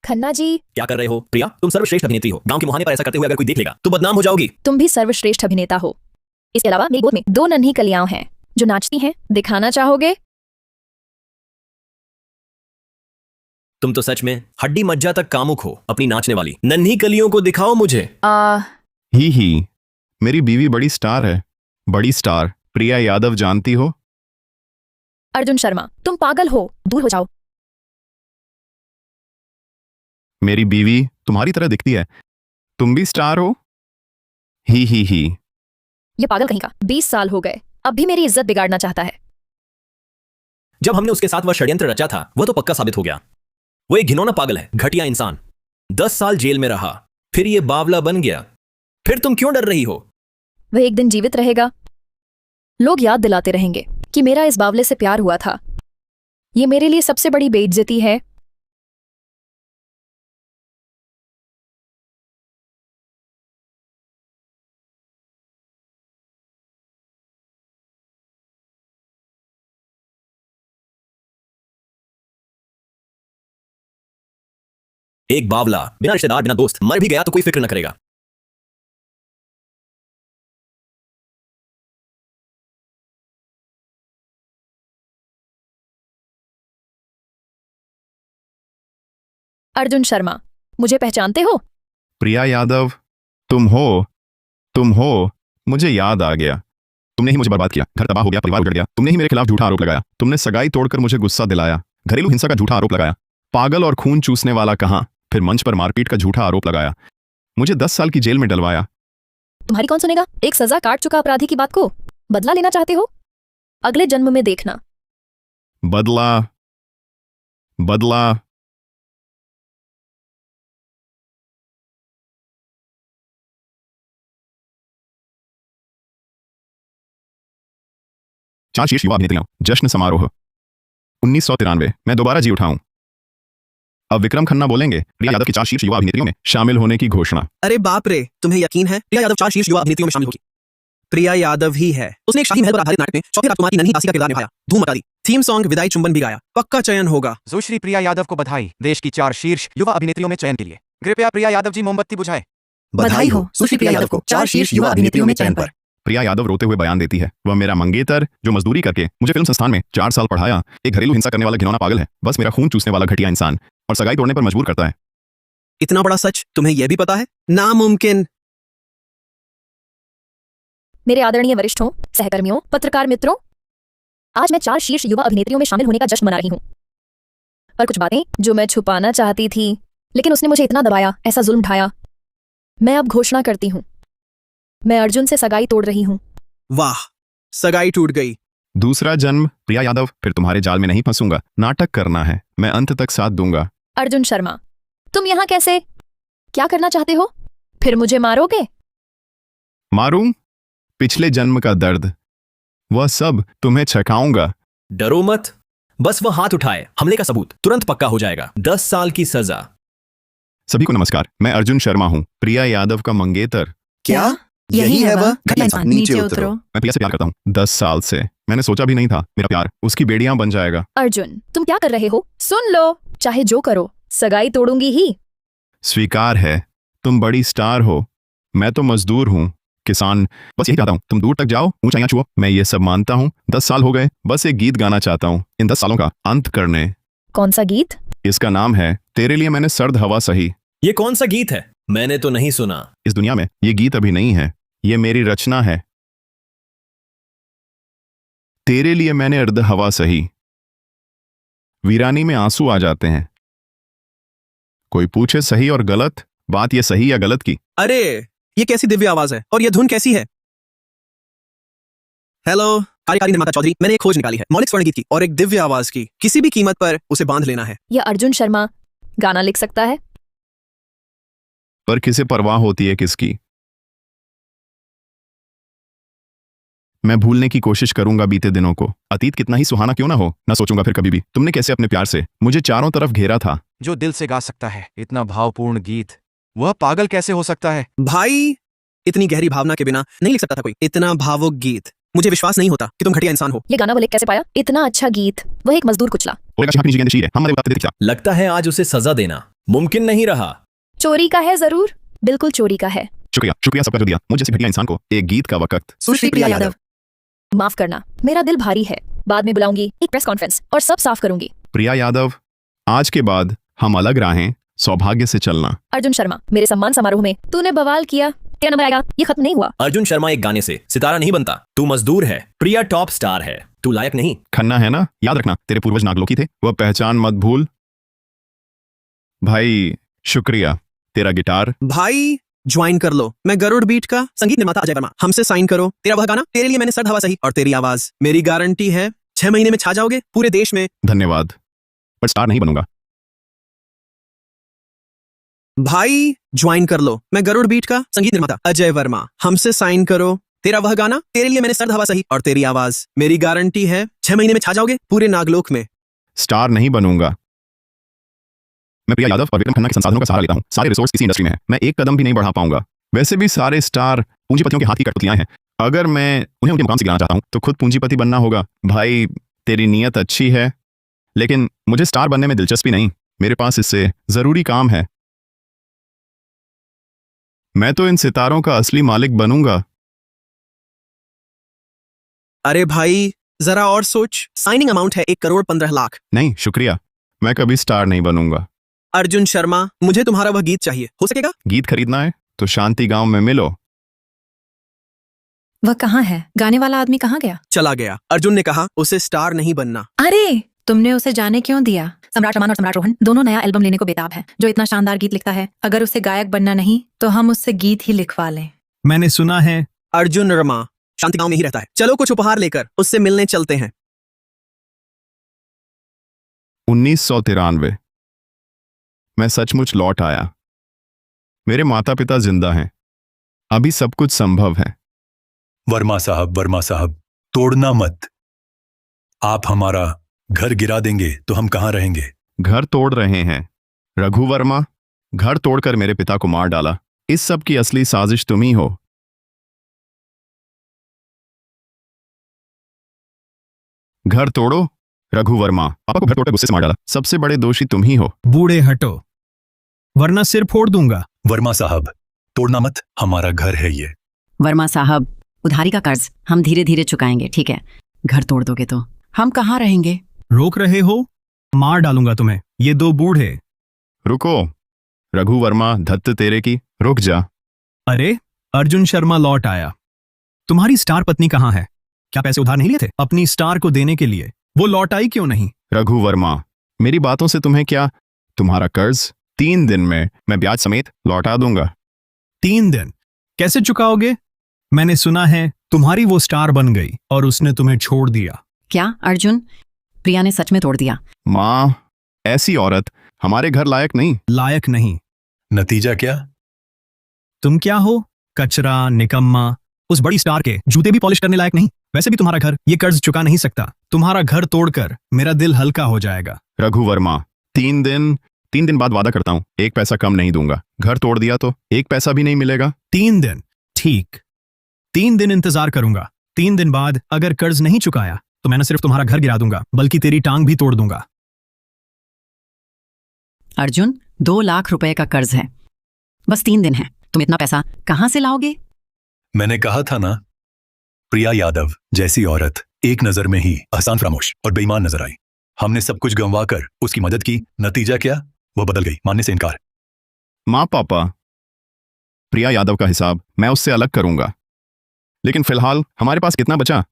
खन्ना जी। क्या कर रहे हो प्रिया? तुम सर्वश्रेष्ठ अभिनेत्री हो। गांव के मुहाने पर ऐसा करते हुए अगर कोई देख लेगा तो बदनाम हो जाओगी। तुम भी सर्वश्रेष्ठ अभिनेता हो। इसके अलावा मेरी गोद में 2 नन्ही कलियां हैं जो नाचती हैं। दिखाना चाहोगे? तुम तो सच में हड्डी मज्जा तक कामुक हो। अपनी नाचने वाली नन्ही कलियों को दिखाओ मुझे। ही मेरी बीवी बड़ी स्टार है। बड़ी स्टार प्रिया यादव जानती हो? अर्जुन शर्मा, तुम पागल हो, दूर हो जाओ। मेरी बीवी तुम्हारी तरह दिखती है। तुम भी स्टार हो? ही ये पागल कहीं का 20 साल हो गए, अब भी मेरी इज्जत बिगाड़ना चाहता है। जब हमने उसके साथ वह षड्यंत्र रचा था वो तो पक्का साबित हो गया। वो एक घिनौना पागल है, घटिया इंसान। 10 साल जेल में रहा, फिर ये बावला बन गया। फिर तुम क्यों डर रही हो? वह एक दिन जीवित रहेगा। लोग याद दिलाते रहेंगे कि मेरा इस बावले से प्यार हुआ था। ये मेरे लिए सबसे बड़ी बेइज्जती है। एक बावला बिना रिश्तेदार बिना दोस्त मर भी गया तो कोई फिक्र न करेगा। अर्जुन शर्मा, मुझे पहचानते हो? प्रिया यादव तुम हो। मुझे याद आ गया। तुमने ही मुझे बर्बाद किया। घर तबाह हो गया, परिवार उजड़ गया। तुमने ही मेरे खिलाफ झूठा आरोप लगाया। तुमने सगाई तोड़कर मुझे गुस्सा दिलाया। घरेलू हिंसा का झूठा आरोप लगाया। पागल और खून चूसने वाला कहां। फिर मंच पर मारपीट का झूठा आरोप लगाया। मुझे 10 साल की जेल में डलवाया। तुम्हारी कौन सुनेगा? एक सजा काट चुका अपराधी की बात को बदला लेना चाहते हो? अगले जन्म में देखना। बदला। चार्जशीट युवा अभिनेत्रियां जश्न समारोह 1993 मैं दोबारा जी उठाऊं। अब विक्रम खन्ना बोलेंगे प्रिया यादव की चार्जशीट युवा अभिनेत्रियों में शामिल होने की घोषणा। अरे बाप रे, तुम्हें यकीन है प्रिया यादव चार्जशीट युवा अभिनेत्रियों में शामिल होगी? प्रिया यादव ही है। उसने एक शाही महल पर आधारित नाटक में चौथे राजकुमार की नन्ही दासी का किरदार निभाया, धूम मचा दी। थीम सॉन्ग विदाई चुंबन भी गाया। पक्का चयन होगा। सुश्री प्रिया यादव को बधाई देश की 4 शीर्ष युवा अभिनेत्रियों में चयन के लिए। कृपया प्रिया यादव जी मोमबत्ती बुझाएं। बधाई हो सुश्री प्रिया यादव को 4 शीर्ष युवा अभिनेत्रियों में चयन पर। प्रिया यादव रोते हुए बयान देती है, वह मेरा मंगेतर जो मजदूरी करके मुझे फिल्म संस्थान में 4 साल पढ़ाया, एक घरेलू हिंसा करने वाला घिनौना पागल है, बस मेरा खून चूसने वाला घटिया इंसान, और सगाई तोड़ने पर मजबूर करता है। इतना बड़ा सच तुम्हें यह भी पता है? नामुमकिन। मेरे आदरणीय वरिष्ठों, सहकर्मियों, पत्रकार मित्रों, आज मैं 4 शीर्ष युवा अभिनेत्रियों में शामिल होने का जश्न मना रही हूं। पर कुछ बातें जो मैं छुपाना चाहती थी, लेकिन उसने मुझे इतना दबाया, ऐसा जुल्म ढाया। मैं अब घोषणा करती हूं, मैं अर्जुन से सगाई तोड़ रही हूं। वाह, सगाई टूट गई। दूसरा जन्म प्रिया यादव, फिर तुम्हारे जाल में नहीं फंसूंगा। नाटक करना है, मैं अंत तक साथ दूंगा। अर्जुन शर्मा, तुम यहां कैसे? क्या करना चाहते हो? फिर मुझे मारोगे? मारूं? पिछले जन्म का दर्द, वह सब तुम्हें छकाऊंगा। डरो मत, बस वह हाथ उठाए, हमले का सबूत तुरंत पक्का हो जाएगा। 10 साल की सजा। सभी को नमस्कार, मैं अर्जुन शर्मा हूं, प्रिया यादव का मंगेतर। क्या यही है वह? घटिया इंसान, नीचे उतरो। मैं प्रिया से प्यार करता हूं 10 साल से। मैंने सोचा भी नहीं था मेरा प्यार उसकी बेड़ियां बन जाएगा। अर्जुन, तुम क्या कर रहे हो? सुन लो, चाहे जो करो, सगाई तोड़ूंगी ही। स्वीकार है, तुम बड़ी स्टार हो, मैं तो मजदूर हूं, किसान। बस यही चाहता हूं तुम दूर तक जाओ, ऊंचाइयां छुओ। मैं ये सब मानता हूं। 10 साल हो गए, बस एक गीत गाना चाहता हूं इन 10 सालों का अंत करने। कौन सा गीत? इसका नाम है तेरे लिए मैंने सर्द हवा सही। ये कौन सा गीत है? मैंने तो नहीं सुना। इस दुनिया में ये गीत अभी नहीं है, ये मेरी रचना है। तेरे लिए मैंने अर्ध हवा सही। वीरानी में आंसू आ जाते हैं। कोई पूछे सही और गलत, बात ये सही या गलत की। अरे ये कैसी दिव्य आवाज है, और यह धुन कैसी है? हेलो कार्यकारी निर्माता चौधरी, मैंने एक खोज निकाली है मौलिक स्वर्ण गीत की और एक दिव्य आवाज की। किसी भी कीमत पर उसे बांध लेना है। यह अर्जुन शर्मा गाना लिख सकता है? पर किसे परवाह होती है किसकी? मैं भूलने की कोशिश करूंगा बीते दिनों को। अतीत कितना ही सुहाना क्यों ना हो, ना सोचूंगा फिर कभी भी तुमने कैसे अपने प्यार से मुझे चारों तरफ घेरा था। जो दिल से गा सकता है इतना भावपूर्ण गीत, वह पागल कैसे हो सकता है? भाई, इतनी गहरी भावना के बिना नहीं लिख सकता था कोई इतना भावुक गीत। मुझे विश्वास नहीं होता कि तुम घटिया इंसान हो। ये गाना वो लिख कैसे पाया? इतना अच्छा गीत। वह एक मजदूर कुचला। लगता है आज उसे सजा देना मुमकिन नहीं रहा। चोरी का है जरूर, बिल्कुल चोरी का है। शुक्रिया शुक्रिया सबका जो दिया मुझे जैसे घटिया इंसान को एक गीत का वक्त। सुश्री प्रिया यादव। माफ करना, मेरा दिल भारी है। बाद में बुलाऊंगी एक प्रेस कॉन्फ्रेंस और सब साफ करूंगी। प्रिया यादव, आज के बाद हम अलग राहें सौभाग्य से चलना। अर्जुन शर्मा, मेरे सम्मान समारोह में तूने बवाल किया, तेरा नंबर आएगा। ये खत्म नहीं हुआ। अर्जुन शर्मा एक गाने से सितारा नहीं बनता, तू मजदूर है। प्रिया टॉप स्टार है, तू लायक नहीं। खन्ना है ना, याद रखना तेरे पूर्वज नागलोकी थे, वह पहचान मत भूल। भाई शुक्रिया, तेरा गिटार। भाई ज्वाइन कर लो। मैं गरुड़ बीट का संगीत निर्माता अजय वर्मा। हमसे साइन करो। तेरा वह गाना, तेरे लिए मैंने सर्द हवा सही, और तेरी आवाज। मेरी गारंटी है 6 महीने में छा जाओगे पूरे देश में। धन्यवाद, पर स्टार नहीं बनूंगा। भाई ज्वाइन कर लो। मैं गरुड़ बीट का संगीत निर्माता अजय वर्मा। हमसे साइन करो। तेरा वह गाना, तेरे लिए मैंने सर्द हवा सही, और तेरी आवाज। मेरी गारंटी है 6 महीने में छा जाओगे पूरे नागलोक में। स्टार नहीं बनूंगा। मैं प्रिया यादव और विक्रम खन्ना के संसाधनों का सहारा लेता हूँ। सारे रिसोर्स इसी इंडस्ट्री में है, मैं एक कदम भी नहीं बढ़ा पाऊंगा। वैसे भी सारे स्टार पूंजीपतियों के हाथ की कठपुतलियां हैं। अगर मैं उन्हें उनके मुकाम से गिराना चाहता हूं तो खुद पूंजीपति बनना होगा। भाई तेरी नीयत अच्छी है, लेकिन मुझे स्टार बनने में दिलचस्पी नहीं। मेरे पास इससे जरूरी काम है। मैं तो इन सितारों का असली मालिक बनूंगा। अरे भाई जरा और सोच। साइनिंग अमाउंट है 1,15,00,000। नहीं शुक्रिया, मैं कभी स्टार नहीं बनूंगा। अर्जुन शर्मा, मुझे तुम्हारा वह गीत चाहिए, हो सकेगा? गीत खरीदना है तो शांति गांव में मिलो। वह कहाँ है? गाने वाला आदमी कहाँ गया? चला गया। अर्जुन ने कहा उसे स्टार नहीं बनना। अरे तुमने उसे जाने क्यों दिया? सम्राट अमान और सम्राट रोहन दोनों नया एल्बम लेने को बेताब हैं। जो इतना शानदार गीत लिखता है, अगर उसे गायक बनना नहीं तो हम उससे गीत ही लिखवा लें। मैंने सुना है अर्जुन रमा शांति गांव में ही रहता है। चलो कुछ उपहार लेकर उससे मिलने चलते हैं। 1993 मैं सचमुच लौट आया। मेरे माता पिता जिंदा हैं। अभी सब कुछ संभव है। वर्मा साहब, तोड़ना मत। आप हमारा घर गिरा देंगे तो हम कहां रहेंगे? घर तोड़ रहे हैं रघु वर्मा। घर तोड़कर मेरे पिता को मार डाला। इस सब की असली साजिश तुम ही हो। घर तोड़ो रघु वर्मा। पापा को घर तोड़कर गुस्से से मार डाला। सबसे बड़े दोषी तुम ही हो। बूढ़े हटो वरना सिर फोड़ दूंगा। वर्मा साहब, तोड़ना मत, हमारा घर है ये। वर्मा साहब, उधारी का कर्ज हम धीरे धीरे चुकाएंगे, ठीक है? घर तोड़ दोगे तो हम कहाँ रहेंगे? रोक रहे हो? मार डालूंगा तुम्हें। ये दो बूढ़े। रुको रघु वर्मा, धत्त तेरे की, रुक जा। अरे अर्जुन शर्मा लौट आया। तुम्हारी स्टार पत्नी कहाँ है? क्या पैसे उधार नहीं लिए थे अपनी स्टार को देने के लिए? वो लौट आई क्यों नहीं? रघु वर्मा, मेरी बातों से तुम्हें क्या? तुम्हारा कर्ज 3 दिन में मैं ब्याज समेत लौटा दूंगा। 3 दिन कैसे चुकाओगे? मैंने सुना है तुम्हारी वो स्टार बन गई और उसने तुम्हें छोड़ दिया। क्या अर्जुन? प्रिया ने सच में तोड़ दिया? माँ, ऐसी औरत हमारे घर लायक नहीं। लायक नहीं? नतीजा क्या? तुम क्या हो? कचरा, निकम्मा। उस बड़ी स्टार के जूते भी पॉलिश करने लायक नहीं। वैसे भी तुम्हारा घर ये कर्ज चुका नहीं सकता। तुम्हारा घर तोड़कर मेरा दिल हल्का हो जाएगा। रघु वर्मा, 3 दिन बाद वादा करता हूं, 1 पैसा कम नहीं दूंगा। घर तोड़ दिया तो 1 पैसा भी नहीं मिलेगा। 3 दिन? ठीक, 3 दिन इंतजार करूंगा। 3 दिन बाद अगर कर्ज नहीं चुकाया तो मैं न सिर्फ तुम्हारा घर गिरा दूंगा बल्कि तेरी टांग भी तोड़ दूंगा। अर्जुन, 2 लाख रुपए का कर्ज है। बस 3 दिन है। तुम इतना पैसा कहाँ से लाओगे? मैंने कहा था ना, प्रिया यादव जैसी औरत एक नजर में ही आसान, फरामोश और बेईमान नजर आई। हमने सब कुछ गंवा कर उसकी मदद की। नतीजा क्या? वो बदल गई, मानने से इनकार। माँ पापा, प्रिया यादव का हिसाब मैं उससे अलग करूंगा। लेकिन फिलहाल हमारे पास कितना बचा?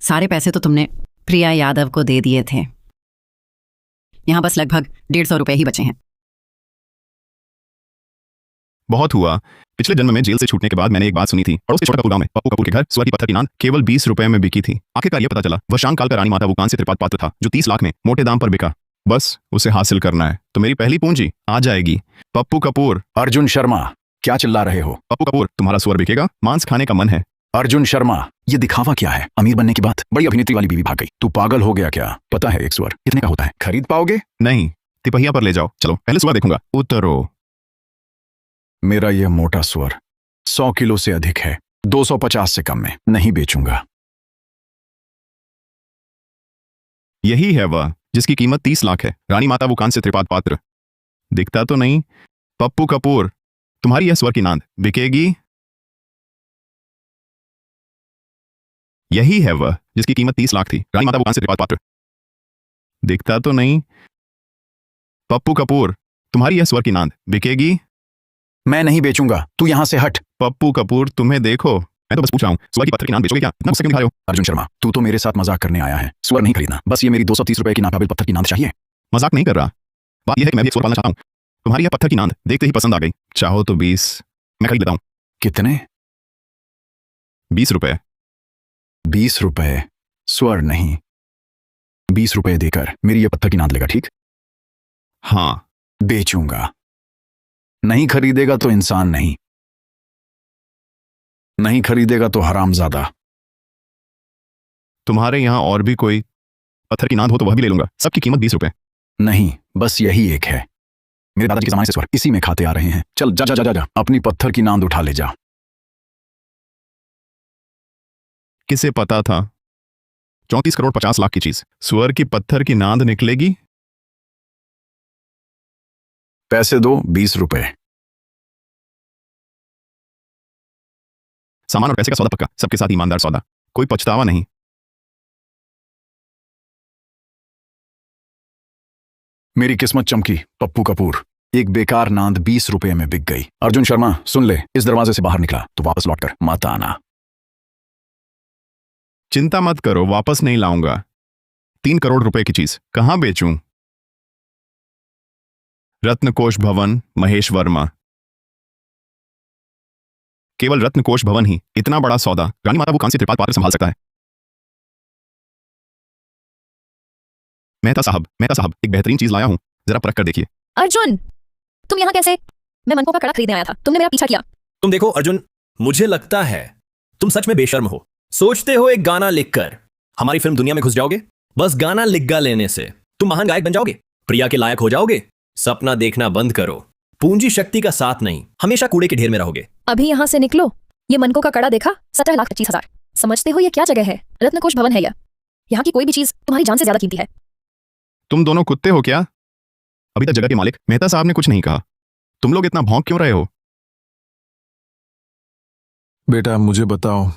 सारे पैसे तो तुमने प्रिया यादव को दे दिए थे। यहां बस लगभग 150 रुपए ही बचे हैं। बहुत हुआ। पिछले जन्म में जेल से छूटने के बाद मैंने एक बात सुनी थी। पड़ोस के छोटा कपूर गांव में पप्पू कपूर के घर स्वर की पत्थर की नान केवल 20 रुपए में बिकी थी। आखिरकार यह पता चला वह शान काल का रानी माता वुकान से त्रिपाद पात्र था जो 30 लाख में मोटे दाम पर बिका। बस उसे हासिल करना है तो मेरी पहली पूंजी आ जाएगी। पप्पू कपूर। अर्जुन शर्मा, क्या चिल्ला रहे हो? पप्पू कपूर, तुम्हारा स्वर बिकेगा। मांस खाने का मन है। अर्जुन शर्मा, ये दिखावा क्या है? अमीर बनने की बात, बड़ी अभिनेत्री वाली बीवी भाग गई। तू पागल हो गया क्या? पता है एक स्वर कितने का होता है? खरीद पाओगे? नहीं, तिपहिया पर ले जाओ। चलो पहले स्वर देखूंगा। उतरो। मेरा यह मोटा स्वर 100 किलो से अधिक है। 250 से कम में नहीं बेचूंगा। यही है वह जिसकी कीमत 30 लाख है। रानी माता वुकान से त्रिपाद पात्र। दिखता तो नहीं। पप्पू कपूर, तुम्हारी यह स्वर की नांद बिकेगी? यही है वह जिसकी कीमत 30 लाख थी, रानी माता बुकान से त्रिपाद पात्र। दिखता तो नहीं। पप्पू कपूर, तुम्हारी यह स्वर की नांद बिकेगी? मैं नहीं बेचूंगा, तू यहां से हट। पप्पू कपूर, तुम्हें देखो, मैं तो बस पूछ रहा हूं, स्वर की पत्थर की नांद बेचोगे क्या? इतना गुस्से क्यों दिखा रहे हो? अर्जुन शर्मा, तू तो मेरे साथ मजाक करने आया है। स्वर नहीं खरीदना, बस ये मेरी 230 रुपए की नाकाबिल पत्थर की नांद चाहिए। मजाक नहीं कर रहा। बात यह है कि मैं भी एक स्वर पालना चाहता हूं। तुम्हारी यह पत्थर की नांद देखते ही पसंद आ गई। चाहो तो 20 मैं खरीद लेता हूं। कितने? 20 रुपए। 20 रुपए? स्वर नहीं, 20 रुपए देकर मेरी ये पत्थर की नांद लेगा, ठीक? हाँ। बेचूंगा। नहीं खरीदेगा तो इंसान नहीं, नहीं खरीदेगा तो हरामजादा। तुम्हारे यहां और भी कोई पत्थर की नांद हो तो वह भी ले लूंगा। सबकी कीमत 20 रुपए। नहीं, बस यही एक है। मेरे दादाजी के जमाने से स्वर इसी में खाते आ रहे हैं। चल जा जा जा जा जा, अपनी पत्थर की नांद उठा ले जा। किसे पता था 34 करोड़ 50 लाख की चीज स्वर की पत्थर की नांद निकलेगी? पैसे दो, 20 रुपए। सामान और पैसे का सौदा पक्का, सबके साथ ईमानदार सौदा, कोई पछतावा नहीं। मेरी किस्मत चमकी पप्पू कपूर। एक बेकार नांद 20 रुपए में बिक गई। अर्जुन शर्मा सुन ले, इस दरवाजे से बाहर निकला तो वापस लौटकर मत आना। चिंता मत करो, वापस नहीं लाऊंगा। 3 करोड़ रुपए की चीज कहां बेचूं? रत्नकोश भवन, महेश वर्मा। केवल रत्नकोश भवन ही इतना बड़ा सौदा रानी माता बुकान से त्रिपाद पात्र संभाल सकता है। मेहता साहब, एक बेहतरीन चीज लाया हूं, जरा परख कर देखिए। अर्जुन, तुम यहाँ कैसे? मैं मनकों का कड़ा खरीदने आया था, तुमने मेरा पीछा किया। तुम देखो अर्जुन, मुझे लगता है तुम सच में बेशर्म हो। सोचते हो एक गाना लिखकर हमारी फिल्म दुनिया में घुस जाओगे। बस गाना लिखा लेने से तुम महान गायक बन जाओगे, प्रिया के लायक हो जाओगे। सपना देखना बंद करो, पूंजी शक्ति का साथ नहीं, हमेशा कूड़े के ढेर में रहोगे। अभी यहाँ से निकलो। ये मनकों का कड़ा देखा, 17,25,000। समझते हो ये क्या जगह है? रत्नकोश भवन है यह। यहाँ की कोई भी चीज तुम्हारी जान से ज्यादा कीमती है। तुम दोनों कुत्ते हो क्या? अभी तक जगह के मालिक मेहता साहब ने कुछ नहीं कहा, तुम लोग इतना भौंक क्यों रहे हो? बेटा मुझे बताओ,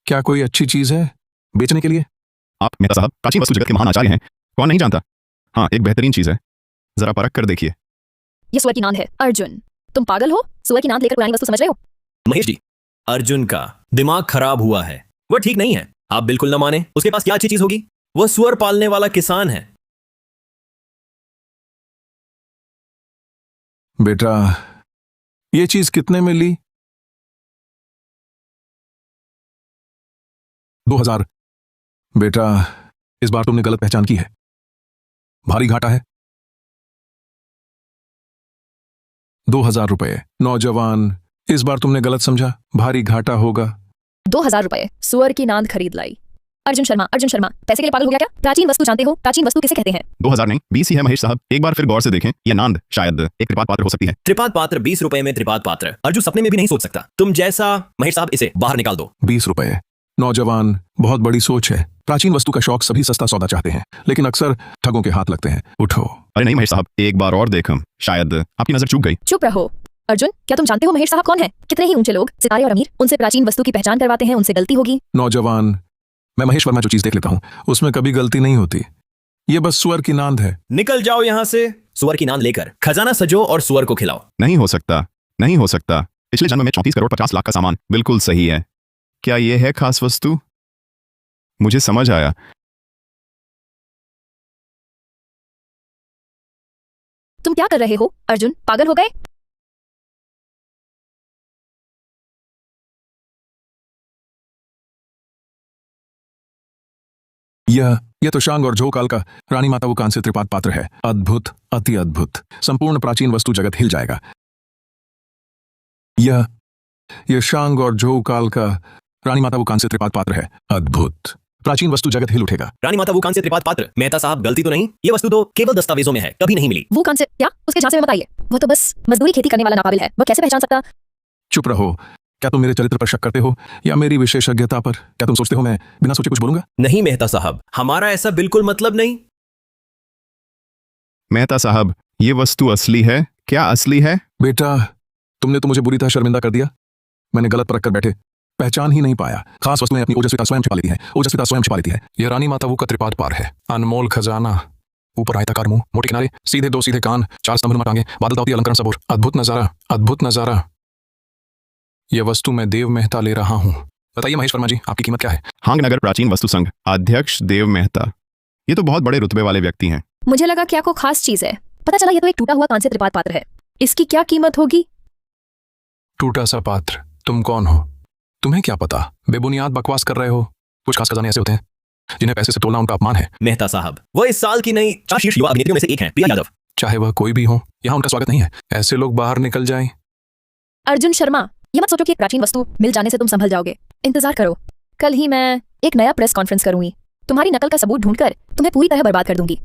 क्या कोई अच्छी चीज है बेचने के लिए? आप मेहता साहब प्राचीन वस्तु जगत के महान आचार्य हैं, कौन नहीं जानता। हाँ, एक बेहतरीन चीज है, जरा परख कर देखिए। ये सुअर की नांद है। अर्जुन, तुम पागल हो? सुअर की नांद लेकर पुरानी वस्तु समझ रहे हो? महेश जी, अर्जुन का दिमाग खराब हुआ है, वह ठीक नहीं है। आप बिल्कुल न माने, उसके पास क्या अच्छी चीज होगी? वह सुअर पालने वाला किसान है। बेटा ये चीज कितने में ली? 2000। बेटा इस बार तुमने गलत पहचान की है, भारी घाटा है। 2000 रुपए। नौजवान, इस बार तुमने गलत समझा, भारी घाटा होगा। 2000 रुपए सुअर की नांद खरीद लाई। अर्जुन शर्मा, पैसे के लिए पागल हो गया क्या? प्राचीन वस्तु जानते हो? प्राचीन वस्तु किसे कहते हैं? 2000 नहीं, 20 ही है महेश साहब। एक बार फिर गौर से देखें, यह नांद शायद एक त्रिपाद पात्र हो सकती है। त्रिपाद पात्र 20 रुपए में त्रिपाद पात्र अर्जुन सपने में भी नहीं सोच सकता। तुम जैसा महेश साहब, इसे बाहर निकाल दो। 20 रुपए। नौजवान, बहुत बड़ी सोच है। प्राचीन वस्तु का शौक सभी सस्ता सौदा चाहते हैं, लेकिन अक्सर ठगों के हाथ लगते हैं। उठो। अरे नहीं महेश साहब, एक बार और देखम, शायद आपकी नजर चूक गई। चुप रहो। अर्जुन, क्या तुम जानते हो महेश साहब कौन है? कितने ही ऊंचे लोग, सितारे और अमीर, उनसे प्राचीन वस्तु की पहचान करवाते हैं, उनसे गलती होगी। नौजवान, मैं महेश वर्मा जो चीज देख लेता हूँ उसमें कभी गलती नहीं होती। ये बस सुअर की नांद है। निकल जाओ यहां से। सुअर की नांद लेकर खजाना सजो और सुअर को खिलाओ। नहीं हो सकता, नहीं हो सकता। पिछले जन्म में 34 करोड़ 50 लाख का सामान बिल्कुल सही है। क्या यह है खास वस्तु? मुझे समझ आया। तुम क्या कर रहे हो अर्जुन? पागल हो गए? यह तो शांग और झोकाल का रानी माता बुकान से त्रिपाद पात्र है। अद्भुत, अति अद्भुत। संपूर्ण प्राचीन वस्तु जगत हिल जाएगा। यह शांग और झोकाल का रानी माता बुकान से त्रिपाद पात्र है। अद्भुत, प्राचीन वस्तु जगत हिल उठेगा। रानी माता वुकान से त्रिपाद पात्र। मेहता साहब, गलती तो नहीं? ये वस्तु तो केवल दस्तावेजों में है, कभी नहीं मिली। वुकान से क्या? उसके झांसे में मत आइए। वो तो बस मजदूरी खेती करने वाला नाकाबिल है, वो कैसे पहचान सकता? चुप रहो। क्या तुम मेरे चरित्र पर शक करते हो या मेरी विशेषज्ञता पर? क्या तुम सोचते हो मैं बिना सोचे कुछ बोलूंगा? नहीं मेहता साहब, हमारा ऐसा बिल्कुल मतलब नहीं। मेहता साहब, ये वस्तु असली है? क्या असली है? बेटा, तुमने तो मुझे बुरी तरह शर्मिंदा कर दिया। मैंने गलत परख कर बैठे पहचान ही नहीं पाया। खास वस्तुएं अपनी ओजस्विता स्वयं छिपा लेती है, ओजस्विता स्वयं छिपा लेती है। यह रानी माता वो का त्रिपाद पार है, अनमोल खजाना। ऊपर आयताकार मुंह, मोटे किनारे, सीधे दो सीधे कान, 4 स्तंभ टांगे, बादल दावती अलंकरण सबूर। अद्भुत नजारा, अद्भुत नजारा। यह वस्तु मैं देव मेहता ले रहा हूँ। बताइए महेश वर्मा जी, आपकी कीमत क्या है? हांग नगर प्राचीन वस्तु संघ अध्यक्ष देव मेहता। ये तो बहुत बड़े रुतबे वाले व्यक्ति हैं। मुझे लगा क्या को खास चीज है। पता चला ये तो एक टूटा हुआ कांस्य त्रिपाद पात्र है। इसकी क्या कीमत होगी? टूटा सा पात्र। तुम कौन हो? तुम्हें क्या पता? बेबुनियाद बकवास कर रहे हो। कुछ खास खजाने ऐसे होते हैं जिन्हें पैसे से तोलना उनका अपमान है। मेहता साहब, वह इस साल की नई 4 शीर्ष युवा अभिनेत्रियों में से एक हैं, प्रिया यादव। चाहे वह कोई भी हो, यहाँ उनका स्वागत नहीं है। ऐसे लोग बाहर निकल जाएं। अर्जुन शर्मा, ये मत सोचो कि एक प्राचीन वस्तु मिल जाने से तुम संभल जाओगे। इंतजार करो, कल ही मैं एक नया प्रेस कॉन्फ्रेंस करूंगी। तुम्हारी नकल का सबूत ढूंढकर तुम्हें पूरी तरह बर्बाद कर दूंगी।